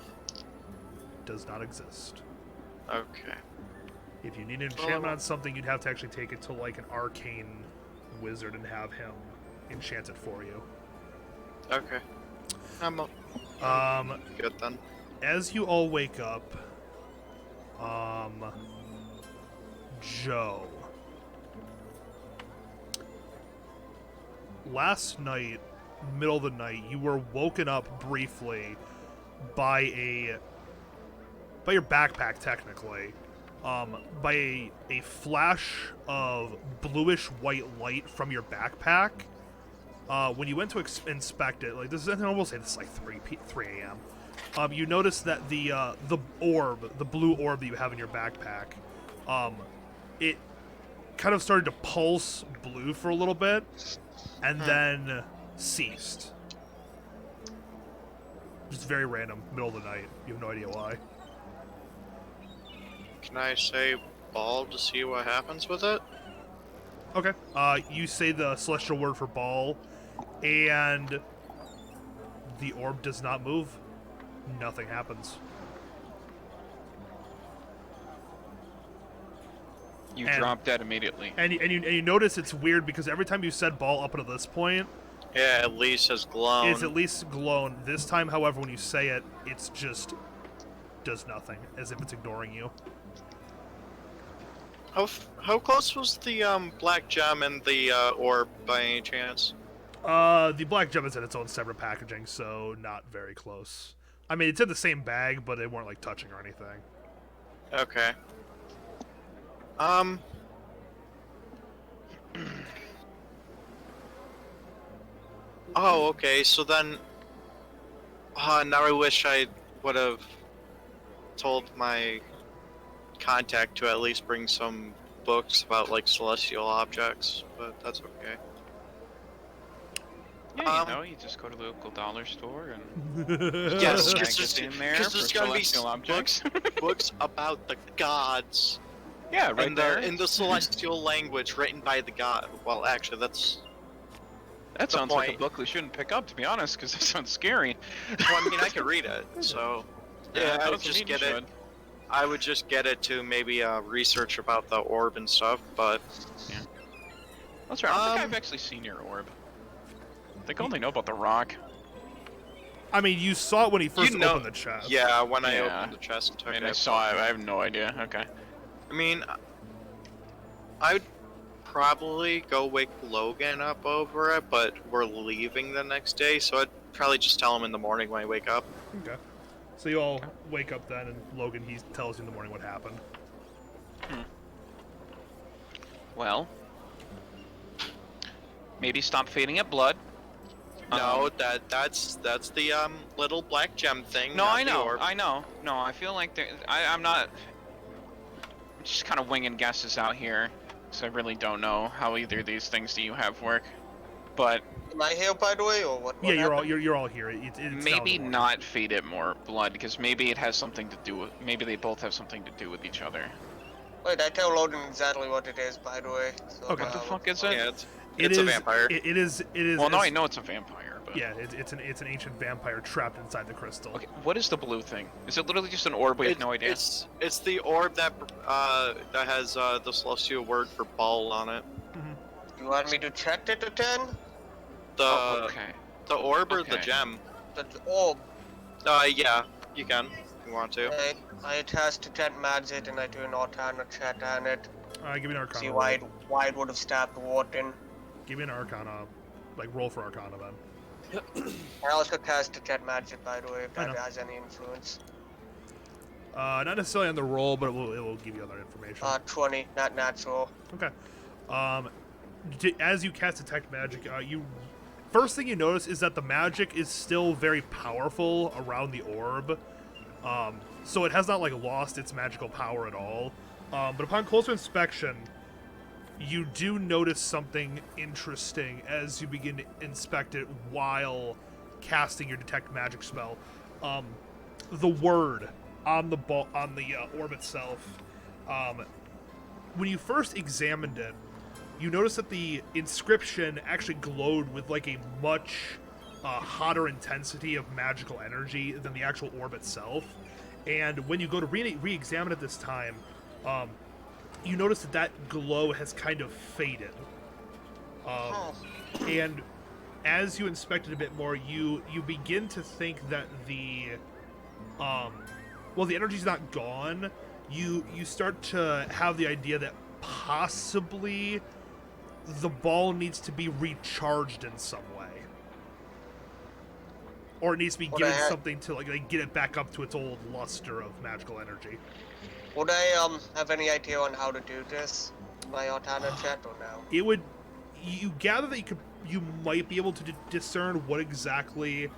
A: Does not exist.
D: Okay.
A: If you need an enchantment on something, you'd have to actually take it to like an arcane wizard and have him enchant it for you.
D: Okay. I'm good then.
A: As you all wake up, Joe, last night, middle of the night, you were woken up briefly by your backpack, technically, by a flash of bluish white light from your backpack. When you went to inspect it, like this is, I will say this is like 3 a.m. You notice that the blue orb that you have in your backpack, it kind of started to pulse blue for a little bit, and then ceased. Just very random, middle of the night. You have no idea why.
D: Can I say ball to see what happens with it?
A: Okay. You say the celestial word for ball, and the orb does not move. Nothing happens.
B: You drop dead immediately.
A: And you notice it's weird because every time you said ball up until this point,
D: yeah, at least has glowed.
A: it's at least glown. This time, however, when you say it, it's just does nothing, as if it's ignoring you.
D: How close was the black gem and the orb by any chance?
A: The black gem is in its own separate packaging, so not very close. I mean, it's in the same bag, but they weren't like touching or anything.
D: Okay. Oh, okay. So then, now I wish I would have told my contact to at least bring some books about like celestial objects, but that's okay.
B: Yeah, you know, you just go to the local dollar store and
D: Yes,
B: because
D: there's gonna be books about the gods.
B: Yeah, right
D: in
B: there.
D: In the celestial language written by the god. Well, actually,
B: that sounds like a book we shouldn't pick up, to be honest, because it sounds scary.
D: Well, I mean, I could read it, so yeah, I would just get it. I would just get it to maybe research about the orb and stuff, but
B: yeah. That's right. I don't think I've actually seen your orb. I think I only know about the rock.
A: I mean, you saw it when he first opened the chest.
D: Yeah, when I opened the chest and took it.
B: I saw it. I have no idea. Okay.
D: I mean, I would probably go wake Logan up over it, but we're leaving the next day, so I'd probably just tell him in the morning when I wake up.
A: Okay. So you all wake up then, and Logan, he tells you in the morning what happened.
B: Well, maybe stop feeding it blood.
D: No, that's the little black gem thing.
B: No, I know. No, I feel like I'm not. I'm just kind of winging guesses out here, because I really don't know how either of these things that you have work. But
E: am I here, by the way, or what?
A: Yeah, you're all here. It's
B: maybe not feed it more blood, because maybe it has something to do with. Maybe they both have something to do with each other.
E: Wait, I tell Logan exactly what it is, by the way. So,
B: Okay. What the fuck is it?
D: Yeah,
A: It's
D: a vampire.
A: It is.
B: Well, no, I know it's a vampire, but
A: Yeah, it's an ancient vampire trapped inside the crystal.
B: Okay, what is the blue thing? Is it literally just an orb? We have no idea.
D: It's the orb that has the celestial word for ball on it.
E: You want me to check it again?
B: Oh, okay.
D: The orb or the
B: Okay.
D: gem?
E: The orb.
D: Yeah, you can. If you want to.
E: I test detect magic and I do an Arcana check on it.
A: Give me an Arcana.
E: See
A: roll.
E: why it would have stabbed the warden.
A: Give me an Arcana, like roll for Arcana then.
E: I also cast detect magic, by the way, if
A: I
E: that
A: know.
E: has any influence.
A: Not necessarily on the roll, but it will give you other information.
E: 20, not natural.
A: Okay. As you cast detect magic, first thing you notice is that the magic is still very powerful around the orb. So it has not like lost its magical power at all. But upon closer inspection, you do notice something interesting as you begin to inspect it while casting your detect magic spell. The word on the orb itself. When you first examined it, you notice that the inscription actually glowed with like a much hotter intensity of magical energy than the actual orb itself. And when you go to re-examine it this time, you notice that glow has kind of faded. And as you inspect it a bit more, you begin to think that the energy's not gone. You start to have the idea that possibly the ball needs to be recharged in some way, or it needs to be given something to like get it back up to its old luster of magical energy.
E: Would I have any idea on how to do this? My Arcana check or no?
A: It would. You gather that you might be able to discern what exactly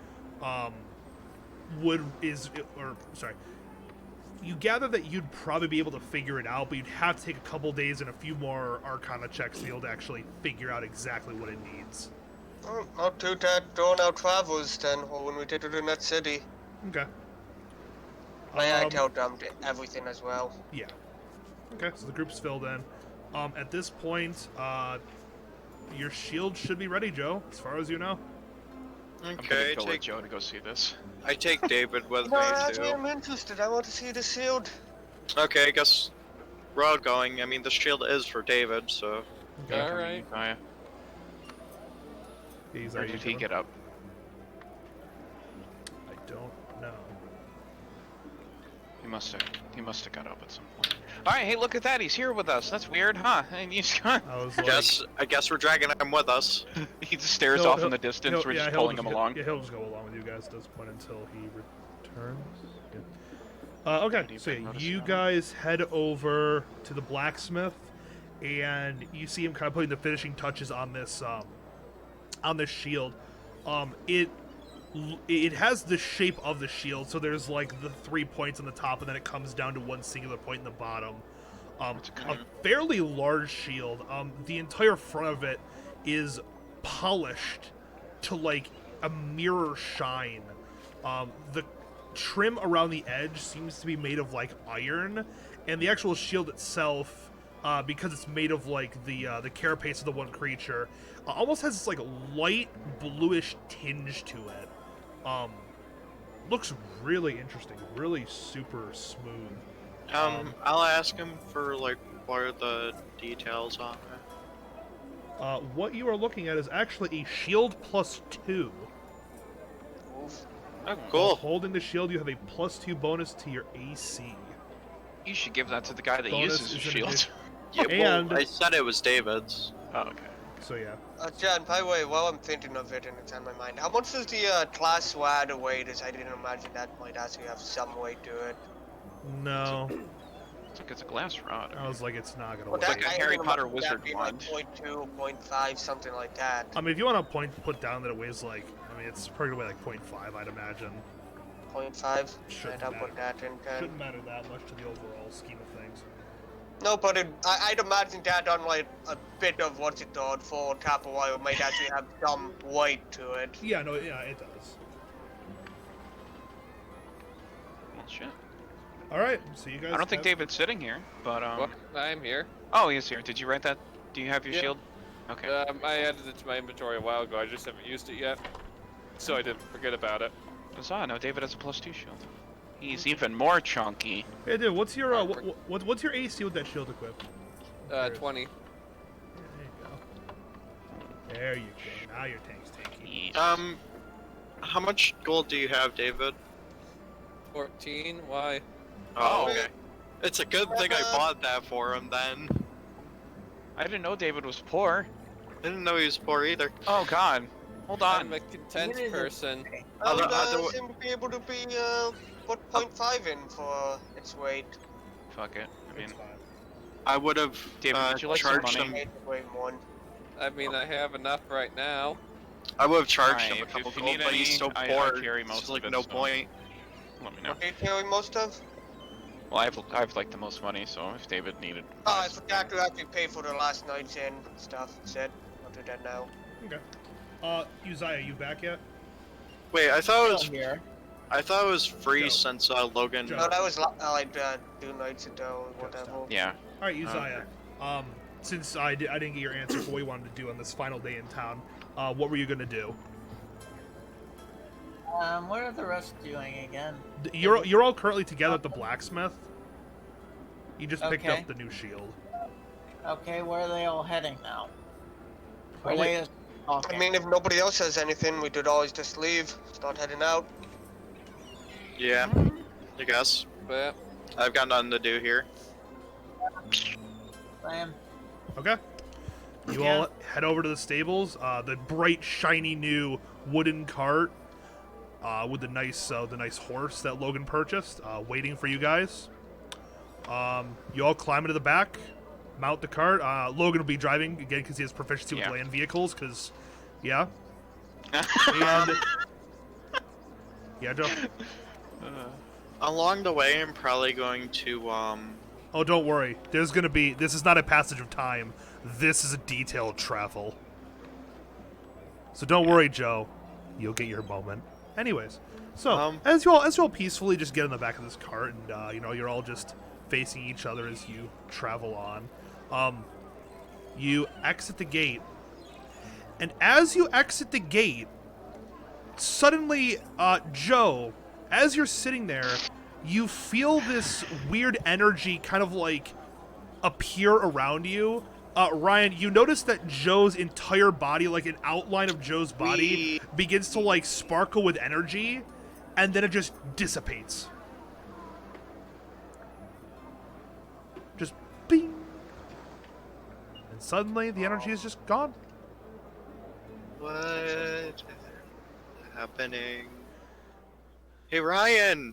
A: you gather that you'd probably be able to figure it out, but you'd have to take a couple days and a few more Arcana checks to be able to actually figure out exactly what it needs.
E: Not too drawn out travels then, or when we did it in that city.
A: Okay.
E: I told them everything as well.
A: Yeah. Okay, so the group's filled in. At this point, your shield should be ready, Joe, as far as you know.
D: Okay,
B: I'm gonna go with Joe to go see this.
D: I take David with
E: No,
D: me
E: actually,
D: too.
E: I'm interested. I want to see the shield.
D: Okay, I guess we're all going. I mean, the shield is for David, so.
A: Okay.
G: All right.
A: He's
B: Where
A: already
B: did he
A: doing-
B: get up?
A: I don't know.
B: He must have got up at some point. All right, hey, look at that. He's here with us. That's weird, huh? And he's
A: I was like,
D: I guess we're dragging him with us.
B: he just stares off in the distance. We're just pulling him along.
A: Yeah, he'll just go along with you guys at this point until he returns. Yeah. Okay, so you guys head over to the blacksmith, and you see him kind of putting the finishing touches on this shield. It has the shape of the shield, so there's like the 3 points on the top, and then it comes down to one singular point in the bottom. A fairly large shield. The entire front of it is polished to like a mirror shine. The trim around the edge seems to be made of like iron, and the actual shield itself, because it's made of like the carapace of the one creature, almost has this like light bluish tinge to it. Looks really interesting, really super smooth.
D: I'll ask him for like what are the details on it.
A: What you are looking at is actually a shield +2.
D: Oh, cool.
A: Holding the shield, you have a +2 bonus to your AC.
B: You should give that to the guy that
A: Bonus
B: uses his
A: is an
B: shield.
A: addition-
D: Yeah,
A: And-
D: I said it was David's.
B: Oh, okay.
A: So yeah.
E: John, by the way, while I'm thinking of it and it's on my mind, how much does the class swagger weight? As I didn't imagine that might actually have some weight to it.
A: No,
B: It's a glass rod.
A: I was like, it's not gonna
E: Well,
A: work.
B: like a
E: I
B: Harry
E: didn't
B: Potter
E: imagine
B: wizard
E: that being
B: wand.
E: Like 0.2, 0.5, something like that.
A: I mean, if you want to put down that it weighs like, I mean, it's probably gonna weigh like 0.5, I'd imagine.
E: 0.5.
A: Shouldn't
E: I'll
A: matter.
E: put that in.
A: Shouldn't matter that much to the overall scheme of things.
E: No, but I'd imagine that on like a bit of what's it called for copper wire might actually have some weight to it.
A: Yeah, no, yeah, it does.
B: Well, shit.
A: All right, so you guys.
B: I don't think
A: have-
B: David's sitting here, but
G: Well, I'm here.
B: Oh, he's here. Did you write that? Do you have your
G: Yeah.
B: shield? Okay.
G: I added it to my inventory a while ago. I just haven't used it yet. so I didn't forget about it.
B: Huzzah, now David has a +2 shield. He's even more chunky.
A: Hey, dude, what's your what's your AC with that shield equipped?
G: 20.
A: Yeah, there you go. Now your tank's tanky.
B: Yes.
D: How much gold do you have, David?
G: 14. Why?
D: Oh, okay. It's a good thing I bought that for him then.
B: I didn't know David was poor.
D: I didn't know he was poor either.
B: Oh god. Hold on.
G: I'm a content person.
E: Seem to be able to be put 0.5 in for its weight.
B: Fuck it. I mean,
A: It's fine.
D: I would have
B: David, would you like some
D: charged
B: money?
D: him.
E: Weight one.
G: I mean, I have enough right now.
D: I would have charged
B: Alright,
D: him a
B: if
D: couple
B: you
D: gold,
B: need
D: but he's
B: any,
D: so
B: I
D: poor.
B: carry
D: It's
B: most
D: like
B: of it,
D: no
B: so-
D: point.
B: Let me know.
E: What are you carrying most of?
B: Well, I have like the most money, so if David needed.
E: Oh, I forgot to actually pay for the last night's inn stuff. Said I'll do that now.
A: Okay. Uzziah, you back yet?
D: Wait, I thought it was
F: here.
D: free
A: Joe.
D: since Logan.
A: Joe.
E: No, that was like 2 nights ago or whatever.
B: Yeah.
A: All right, Uzziah. Since I didn't get your answer for what you wanted to do on this final day in town, what were you gonna do?
F: What are the rest doing again?
A: You're all currently together at the blacksmith. You just picked
F: Okay.
A: up the new shield.
F: Okay, where are they all heading now? Are
A: Probably-
F: they just talking?
E: I mean, if nobody else has anything, we could always just leave, start heading out.
D: Yeah, I guess.
G: But
D: I've got nothing to do here.
F: Sam,
A: Okay. You all head over to the stables. The bright, shiny new wooden cart with the nice horse that Logan purchased, waiting for you guys. You all climb into the back, mount the cart. Logan will be driving again because he has proficiency with
B: Yeah.
A: land vehicles. Because, yeah. And, yeah, Joe.
D: Along the way, I'm probably going to
A: Oh, don't worry. There's gonna be. This is not a passage of time. This is a detailed travel. So don't worry, Joe. You'll get your moment. Anyways, so as you all peacefully just get in the back of this cart, and you're all just facing each other as you travel on. You exit the gate, and as you exit the gate, suddenly, Joe, as you're sitting there, you feel this weird energy kind of like appear around you. Ryan, you notice that Joe's entire body, like an outline of Joe's body, begins to like sparkle with energy, and then it just dissipates. Just bing. And suddenly the energy is just gone.
D: What's happening? Hey, Ryan!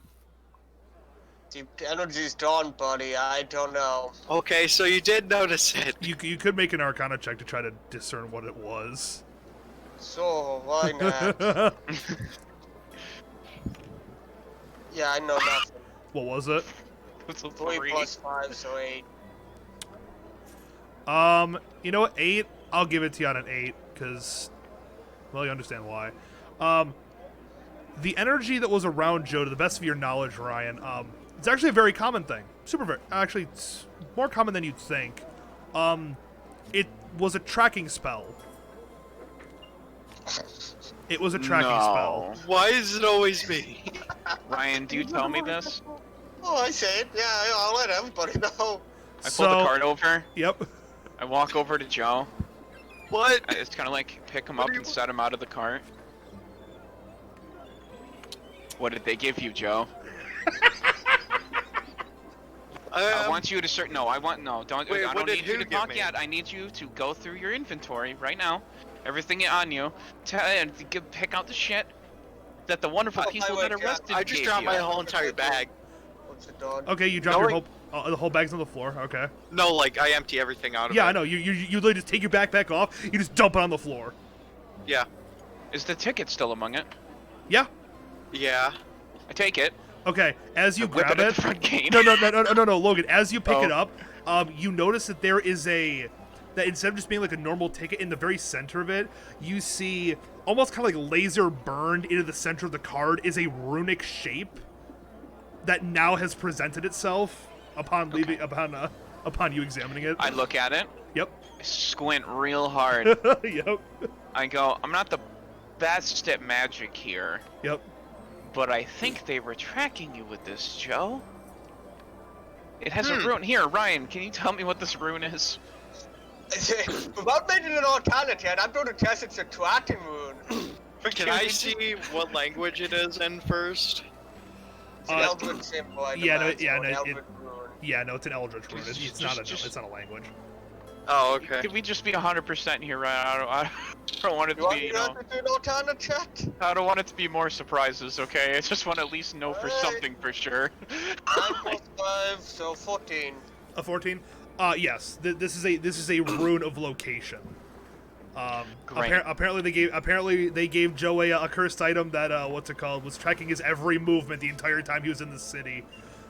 E: The energy's gone, buddy. I don't know.
D: Okay, so you did notice it.
A: You could make an Arcana check to try to discern what it was.
E: So, why not? Yeah, I know nothing.
A: What was it?
B: It's a
E: 3
B: 3.
E: plus 5, so 8.
A: You know what? 8. I'll give it to you on an 8 because, well, you understand why. The energy that was around Joe, to the best of your knowledge, Ryan, it's actually a very common thing. Actually, it's more common than you'd think. It was a tracking spell. It was a tracking spell.
D: Why is it always me?
B: Ryan, do you tell me this?
E: Oh, I say it. Yeah, I'll let everybody know.
B: I pull the cart over.
A: Yep.
B: I walk over to Joe.
D: What?
B: It's kind of like pick him up and set him out of the cart. What did they give you, Joe? I want you to no. I don't need you to talk yet. I need you to go through your inventory right now. Everything on you. And pick out the shit that the wonderful people that arrested
D: I just
B: gave
D: dropped
B: you.
D: my whole entire bag.
E: What's it done?
A: Okay, you drop your the whole bag's on the floor. Okay.
D: No, like, I empty everything out of it.
A: Yeah, I know. You literally just take your backpack off. You just dump it on the floor.
D: Yeah.
B: Is the ticket still among it?
A: Yeah.
D: Yeah.
B: I take it.
A: Okay, as you
B: whip
A: grab
B: it at
A: it,
B: the front gate.
A: no, Logan. As you pick it up, you notice that there is that instead of just being like a normal ticket, in the very center of it, you see almost kind of like laser burned into the center of the card is a runic shape that now has presented itself upon leaving upon you examining it.
B: I look at it.
A: Yep.
B: I squint real hard.
A: Yep.
B: I go, I'm not the best at magic here,
A: Yep.
B: but I think they were tracking you with this, Joe. It has a rune. Here, Ryan, can you tell me what this rune is?
E: Without making an arcana yet, I'm going to test its attracting rune.
D: Can I see what language it is in first?
E: It's an Eldritch symbol, I
A: yeah, no,
E: imagine,
A: yeah,
E: or
A: no,
E: an
A: it-
E: Eldritch rune.
A: Yeah, no, it's an Eldritch rune. It's not a language.
D: Oh, okay.
B: Can we just be 100% here, Ryan? I don't want it
E: You
B: to
E: want
B: be,
E: me to do an arcana check?
B: I don't want it to be more surprises, okay? I just want to at least know for
E: Alright.
B: something for sure.
E: 9 plus 5, so 14.
A: A 14. Yes. This is a rune of location.
B: Great.
A: Apparently they gave Joe a cursed item that was tracking his every movement the entire time he was in the city.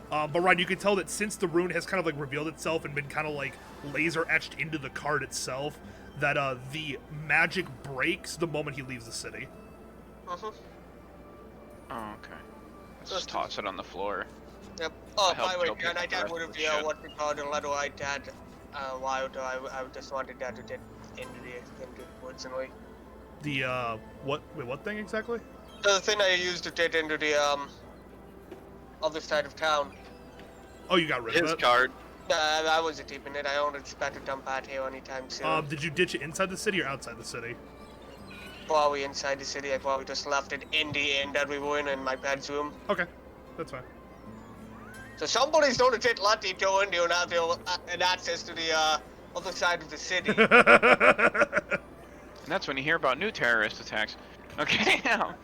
A: But Ryan, you can tell that since the rune has kind of like revealed itself and been kind of like laser etched into the card itself, that the magic breaks the moment he leaves the city.
B: Oh, okay. Let's just toss it on the floor.
E: Yep. Oh,
B: I
E: by the
B: helped
E: way,
B: Joe
E: can I
B: pick the
E: get
B: rest
E: rid
B: of
E: of
B: the
E: the,
B: shit.
E: what we called a letter I had a while ago. I just wanted that to get into the woods anyway.
A: The what thing exactly?
E: The thing I used to get into the other side of town.
A: Oh, you got rid of
D: His
A: it.
D: card.
E: I wasn't keeping it. I don't expect to dump out here anytime soon.
A: Did you ditch it inside the city or outside the city?
E: Probably inside the city. I probably just left it in the inn that we were in my bedroom.
A: Okay, that's fine.
E: So somebody's going to take lucky to go in there and have an access to the other side of the city.
B: And that's when you hear about new terrorist attacks. Okay, now.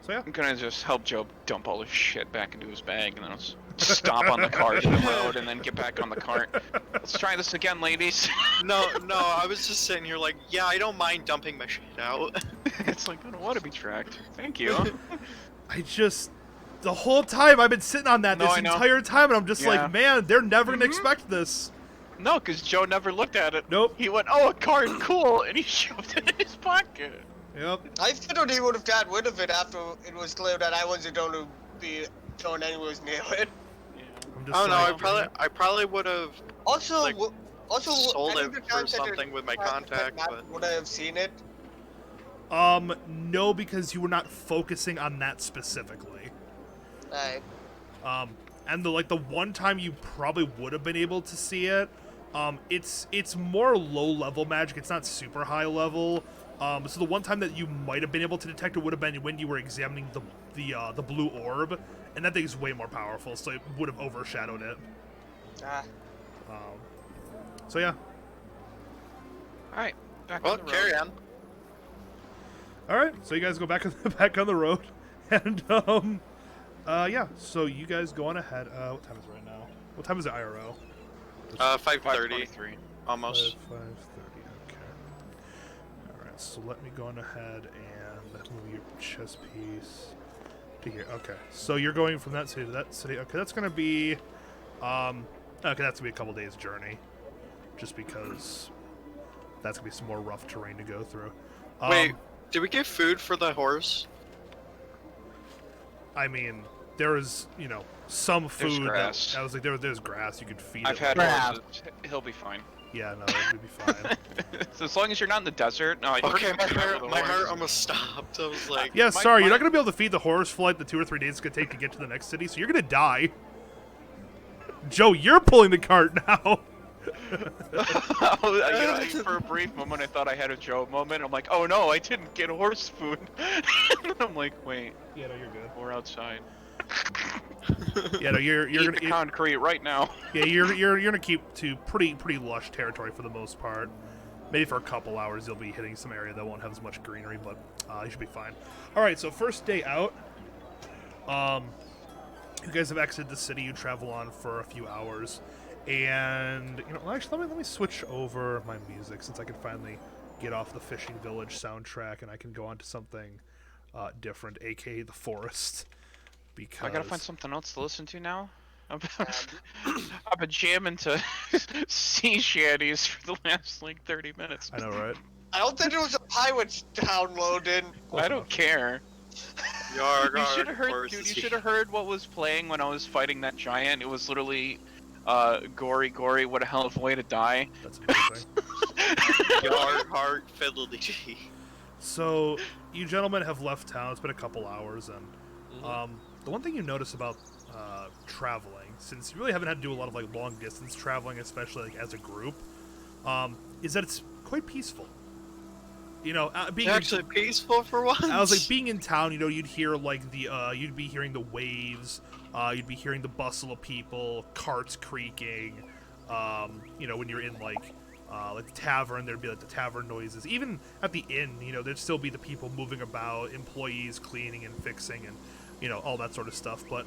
A: So yeah.
B: I'm gonna just help Joe dump all his shit back into his bag and then I'll stomp on the cart in the road and then get back on the cart. Let's try this again, ladies.
D: No, I was just sitting here like, yeah, I don't mind dumping my shit out.
B: It's like, I don't want to be tracked. Thank you.
A: The whole time I've been sitting on that
B: No,
A: this
B: I know.
A: entire time, and I'm just
B: Yeah.
A: like, man, they're never gonna expect this.
B: No, because Joe never looked at it.
A: Nope.
B: He went, oh, a card, cool, and he shoved it in his pocket.
A: Yep.
E: I figured he would have got rid of it after it was clear that I wasn't going to be going anywhere near it.
A: I'm just
D: Oh no,
A: like,
D: I probably would have
E: Also,
D: Like, sold
E: any
D: it
E: of the
D: for
E: times that
D: something with my
E: I
D: contact, but
E: would I have seen it?
A: No, because you were not focusing on that specifically.
E: Like,
A: And the one time you probably would have been able to see it, it's more low level magic. It's not super high level. So the one time that you might have been able to detect it would have been when you were examining the blue orb, and that thing's way more powerful, so it would have overshadowed it. So yeah.
B: Alright, back
D: well,
B: on the road.
D: carry on.
A: All right, so you guys go back on the road, and yeah. So you guys go on ahead. What time is it right now? What time is it IRL?
D: 5:30,
B: 5:23.
D: almost.
A: 5:30. Okay. All right. So let me go on ahead and move your chess piece to here. Okay. So you're going from that city to that city. Okay, that's gonna be, okay, that's gonna be a couple days journey, just because that's gonna be some more rough terrain to go through.
D: Wait, did we get food for the horse?
A: I mean, there is, some food.
B: grass.
A: I was like, there's grass. You could feed
B: I've
A: it.
B: had
A: like-
B: horses. He'll be fine.
A: Yeah, no, it'd be fine.
B: So as long as you're not in the desert. No,
D: Okay, my heart almost stopped. I was like,
A: Yeah,
B: My-
A: sorry, you're
B: my-
A: not gonna be able to feed the horse for like the 2 or 3 days it's gonna take to get to the next city, so you're gonna die. Joe, you're pulling the cart now.
B: For a brief moment, I thought I had a Joe moment. I'm like, oh no, I didn't get horse food. And I'm like, wait,
A: Yeah, no, you're good.
B: we're outside.
A: Yeah, no, you're
B: Eat
A: gonna
B: the concrete right now.
A: yeah, you're gonna keep to pretty lush territory for the most part. Maybe for a couple hours you'll be hitting some area that won't have as much greenery, but you should be fine. All right, so first day out. You guys have exited the city. You travel on for a few hours, and actually, let me switch over my music since I can finally get off the Fishing Village soundtrack and I can go on to something different, aka the forest. Because
B: I gotta find something else to listen to now. I've been jamming to sea shanties for the last like 30 minutes.
A: I know, right?
E: I don't think it was a pirates downloading.
B: I don't care.
D: Yarg,
B: You
D: yarg,
B: should have heard,
D: horse
B: dude.
D: is
B: You
D: he-
B: should have heard what was playing when I was fighting that giant. It was literally, gory. What a hell of a way to die.
A: That's amazing.
D: Yarg, heart, fiddly.
A: So, you gentlemen have left town. It's been a couple hours, and the one thing you notice about traveling, since you really haven't had to do a lot of like long distance traveling, especially like as a group, is that it's quite peaceful. You know, being
D: It's actually peaceful for once.
A: I was like, being in town, you know, you'd hear like you'd be hearing the waves, you'd be hearing the bustle of people, carts creaking. You know, when you're in like the tavern, there'd be like the tavern noises. Even at the inn, you know, there'd still be the people moving about, employees cleaning and fixing, and you know, all that sort of stuff. But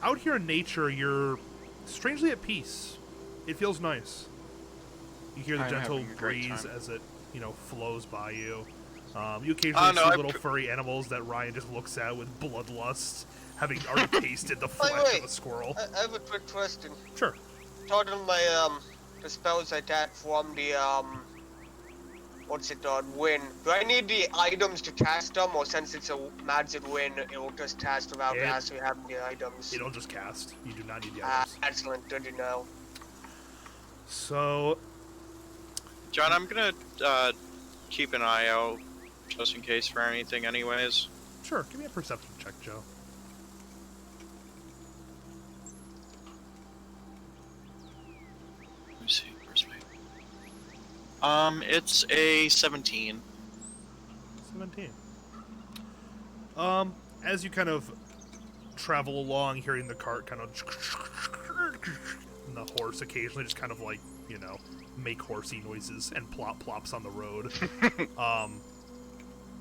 A: out here in nature, you're strangely at peace. It feels nice. You hear the
B: I'm
A: gentle
B: having a great
A: breeze
B: time.
A: as it, you know, flows by you. You occasionally see little furry animals that Ryan just looks at with bloodlust, having already tasted the flesh of a squirrel.
E: I have a quick question.
A: Sure.
E: Talking of my the spells I got from the what's it called? Win. Do I need the items to cast them, or since it's a magic win, it will just cast without actually having the items?
A: It'll just cast. You do not need the items.
E: Excellent. Good to know.
A: So,
D: John, I'm gonna keep an eye out just in case for anything, anyways.
A: sure. Give me a perception check, Joe.
D: Let me see. Where's my? It's a 17.
A: 17. As you kind of travel along, hearing the cart kind of, and the horse occasionally just kind of like, you know, make horsey noises and plops on the road.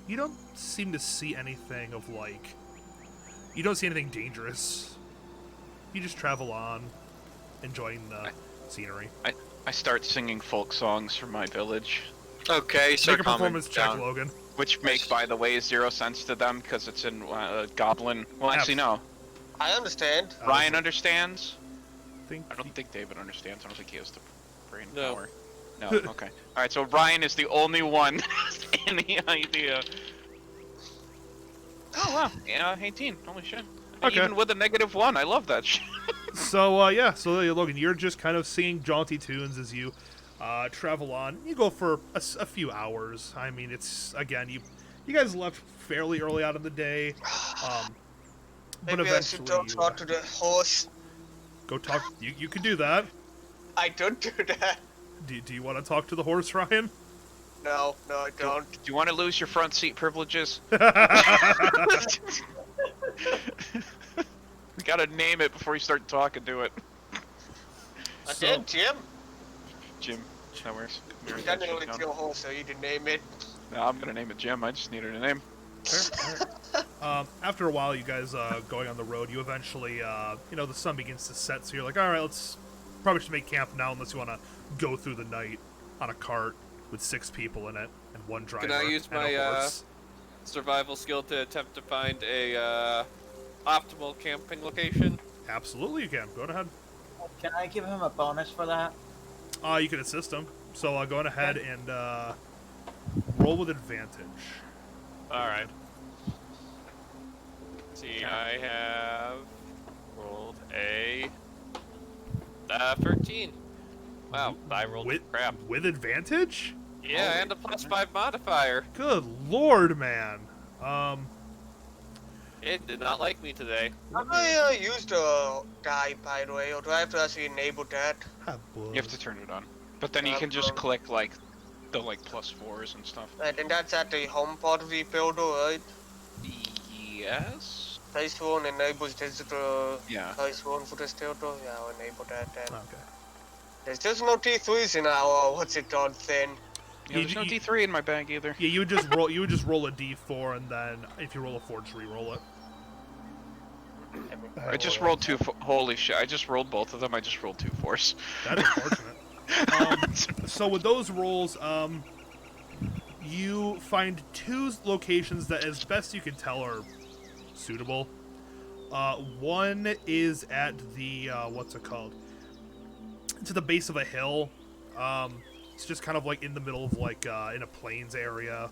A: You don't seem to see anything of like, you don't see anything dangerous. You just travel on, enjoying the scenery.
B: I start singing folk songs from my village,
D: Okay, so
A: Make a performance check, Logan.
B: which make, by the way, 0 sense to them because it's in Goblin. Well, actually, no.
E: I understand.
B: Ryan understands. I
A: I
B: don't think David understands. I don't think he has the brain
G: No.
B: power. No. Okay. All right. So Ryan is the only one with any idea. Oh wow. Yeah, 18. Holy shit.
A: Okay.
B: Even with a -1, I love that shit.
A: So, yeah, so Logan, you're just kind of singing jaunty tunes as you travel on. You go for a few hours. I mean, it's, again, you guys left fairly early out in the day, but
E: Maybe I should
A: eventually
E: go
A: you,
E: talk to the horse.
A: go talk. You can do that.
E: I don't do that.
A: Do you want to talk to the horse, Ryan?
E: No, I don't.
B: Do you want to lose your front seat privileges? We gotta name it before you start talking to it.
E: I did, Jim.
B: Jim. That works.
E: Technically, it's your horse, so you can name it.
B: No, I'm gonna name it Jim. I just needed a name.
A: After a while, you guys going on the road, you eventually, you know, the sun begins to set, so you're like, all right, let's probably should make camp now unless you want to go through the night on a cart with 6 people in it and 1 driver.
G: Can I use
A: and
G: my
A: a horse.
G: survival skill to attempt to find a optimal camping location?
A: Absolutely, you can. Go ahead.
F: Can I give him a bonus for that?
A: You can assist him. So go on ahead and roll with advantage.
C: Alright. See, I have rolled a
G: 13. Wow, I rolled
A: With
G: crap.
A: with advantage?
G: Yeah, and a +5 modifier.
A: Good lord, man.
G: It did not like me today.
E: How do I use the die, by the way, or do I have to actually enable that?
B: You have to turn it on. But then you can just click like the +4s and stuff.
E: Right, and that's at the home part of the builder, right?
B: Yes.
E: Dice one enables digital
B: Yeah.
E: dice one for this builder. Yeah, I'll enable that then.
A: Okay.
E: There's just no T3s in our what's it called thing.
B: Yeah, there's no D3 in my bag either.
A: Yeah, you would just roll. You would just roll a d4, and then if you roll a 4, just re-roll it.
B: I just rolled 2. Holy shit! I just rolled both of them. I just rolled 2 4s.
A: That's unfortunate. So with those rolls, you find 2 locations that, as best you can tell, are suitable. One is at the what's it called? It's at the base of a hill. It's just kind of like in the middle of like in a plains area.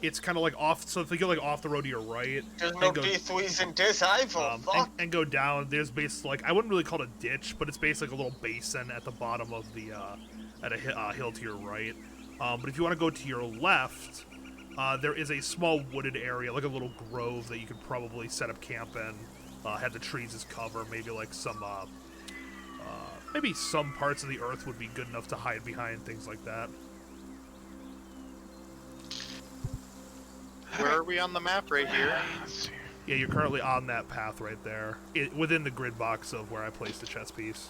A: It's kind of like off. So if you go like off the road to your right,
E: There's no
A: and go,
E: D3s in this either. Fuck.
A: and go down, there's basically like, I wouldn't really call it a ditch, but it's basically like a little basin at the bottom of the at a hill to your right. But if you want to go to your left, there is a small wooded area, like a little grove that you could probably set up camp in. Have the trees as cover, maybe like some, maybe some parts of the earth would be good enough to hide behind, things like that.
D: Where are we on the map? Right here?
A: Yeah, you're currently on that path right there, within the grid box of where I placed the chess piece.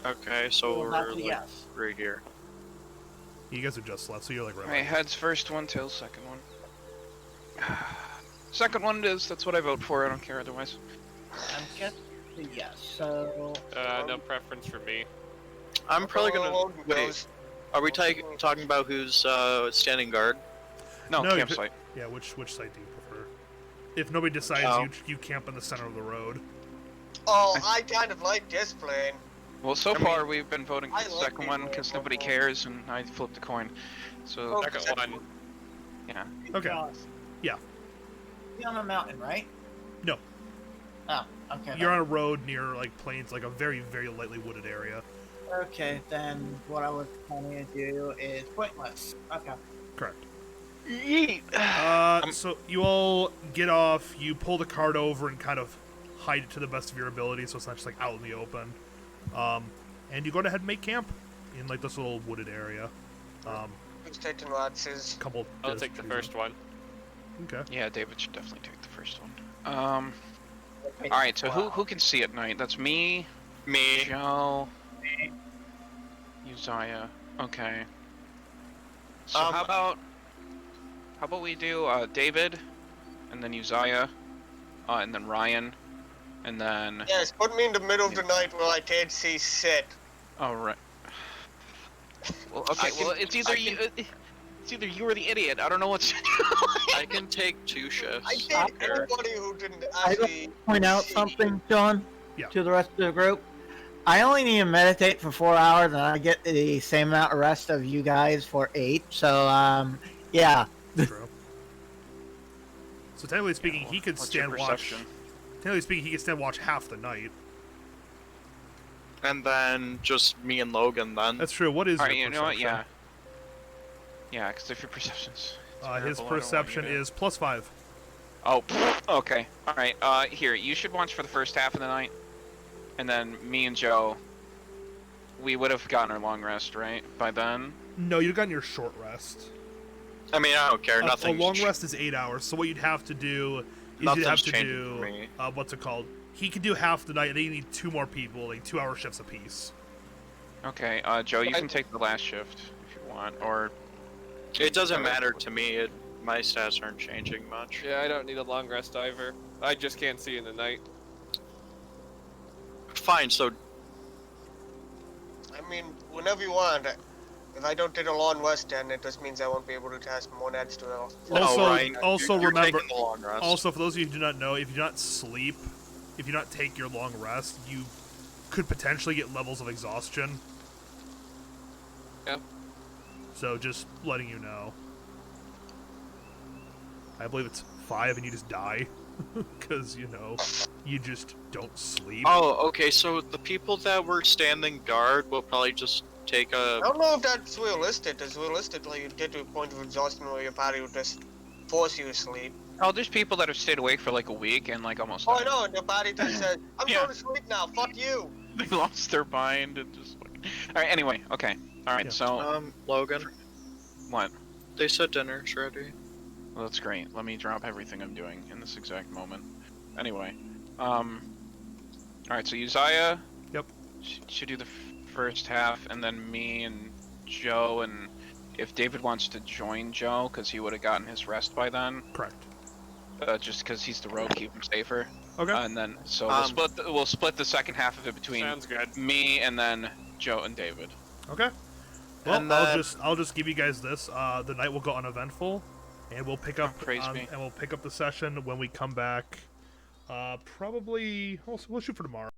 D: Okay, so
F: Well,
D: we're
F: that's a
D: like,
F: yes.
D: right here.
A: You guys are just left, so you're like right.
B: Alright, heads first one, tails second one. Second one it is. That's what I vote for. I don't care otherwise.
F: I'm guessing yes. So
C: No preference for me.
D: I'm probably gonna
E: Logan
D: wait.
E: goes.
D: Are we talking about who's standing guard?
B: No,
A: No,
B: campsite.
A: Yeah, which side do you prefer? If nobody decides,
D: Oh.
A: you camp in the center of the road.
E: Oh, I kind of like this plan.
B: Well, so
D: I
B: far
D: mean,
B: we've been voting for
E: I
B: the
E: like
B: second
E: being
B: one
E: there
B: because
E: for
B: nobody
E: one.
B: cares, and I flipped a coin. So
E: Oh,
C: Second
E: second
C: one.
B: yeah.
A: Okay.
F: Josh,
A: Yeah.
F: you're on a mountain, right?
A: No.
F: Oh, okay.
A: You're on a road near like plains, like a very, very lightly wooded area.
F: Okay, then what I was planning to do is pointless. Okay.
A: Correct.
B: Yeet.
A: So you all get off, you pull the cart over and kind of hide it to the best of your ability so it's not just like out in the open. And you go ahead and make camp in like this little wooded area.
E: Who's taking Rotz's?
A: Couple.
C: I'll take the first one.
A: Okay.
B: Yeah, David should definitely take the first one.
F: Okay,
B: All right. So
F: wow.
B: who can see at night? That's me,
D: Me.
B: Joe, Uzziah. Okay. So
D: Um,
B: how about we do David, and then Uzziah, and then Ryan, and then
E: Yes, put me in the middle of the night where I can't see shit.
B: all right. Well, okay. Well, it's either you. It's either you or the idiot. I don't know what's.
D: I can take 2 shifts.
E: I think anybody who didn't
F: I
E: actually
F: don't point out
E: see-
F: something, John,
A: Yeah.
F: to the rest of the group. I only need to meditate for 4 hours, and I get the same amount of rest of you guys for 8. So, yeah.
A: True. So technically speaking, he could
B: What's your
A: stand watch.
B: perception?
A: Technically speaking, he could stand watch half the night.
D: And then just me and Logan then.
A: That's true. What is
B: All
A: your
B: right. You know what?
A: perception?
B: Yeah. Yeah, because if your perception's
A: His
B: terrible, I don't want
A: perception
B: you to-
A: is +5.
B: Oh, okay. All right. Here, you should watch for the first half of the night, and then me and Joe, we would have gotten our long rest, right? By then.
A: No, you've gotten your short rest.
D: I mean, I don't care.
A: A
D: Nothing.
A: long rest is 8 hours. So what you'd have to do is you'd
D: Nothing's
A: have to
D: changing for
A: do
D: me.
A: what's it called? He could do half the night, and then you need 2 more people, like 2-hour shifts apiece.
B: Okay. Joe, you can take the last shift if you want, or
D: It doesn't matter to me. My stats aren't changing much.
G: Yeah, I don't need a long rest either. I just can't see in the night.
D: Fine. So
E: I mean, whenever you want. If I don't do the long rest, then it just means I won't be able to task more extra.
A: Also,
D: Ryan,
A: also
D: you're
A: remember,
D: taking the long rest.
A: also for those of you who do not know, if you do not sleep, if you do not take your long rest, you could potentially get levels of exhaustion.
G: Yeah.
A: So just letting you know. I believe it's 5 and you just die. Because, you know, you just don't sleep.
D: Oh, okay. So the people that were standing guard will probably just take
E: I
D: a.
E: don't know if that's realistic. It's realistically you'd get to a point of exhaustion where your body would just force you to sleep.
B: oh, there's people that have stayed awake for like a week and like almost.
E: Oh, I
B: died.
E: know, and your body just says, I'm
B: Yeah.
E: going to sleep now, fuck you!
B: They lost their mind and just. All right. Anyway. Okay. All right.
A: Yeah.
B: So
D: Logan,
B: what?
D: they said dinner's ready.
B: Well, that's great. Let me drop everything I'm doing in this exact moment. Anyway, all right. So Uzziah.
A: Yep.
B: Should do the first half, and then me and Joe, and if David wants to join Joe, because he would have gotten his rest by then.
A: Correct.
B: Just because he's the rogue, keep him safer.
A: Okay.
B: And then so we'll split the second half of it between
C: Sounds good.
B: me and then Joe and David.
A: Okay. Well,
D: And
A: I'll just give you guys this. The night will go uneventful, and we'll pick up
B: praise me.
A: and we'll pick up the session when we come back. Probably we'll shoot for tomorrow.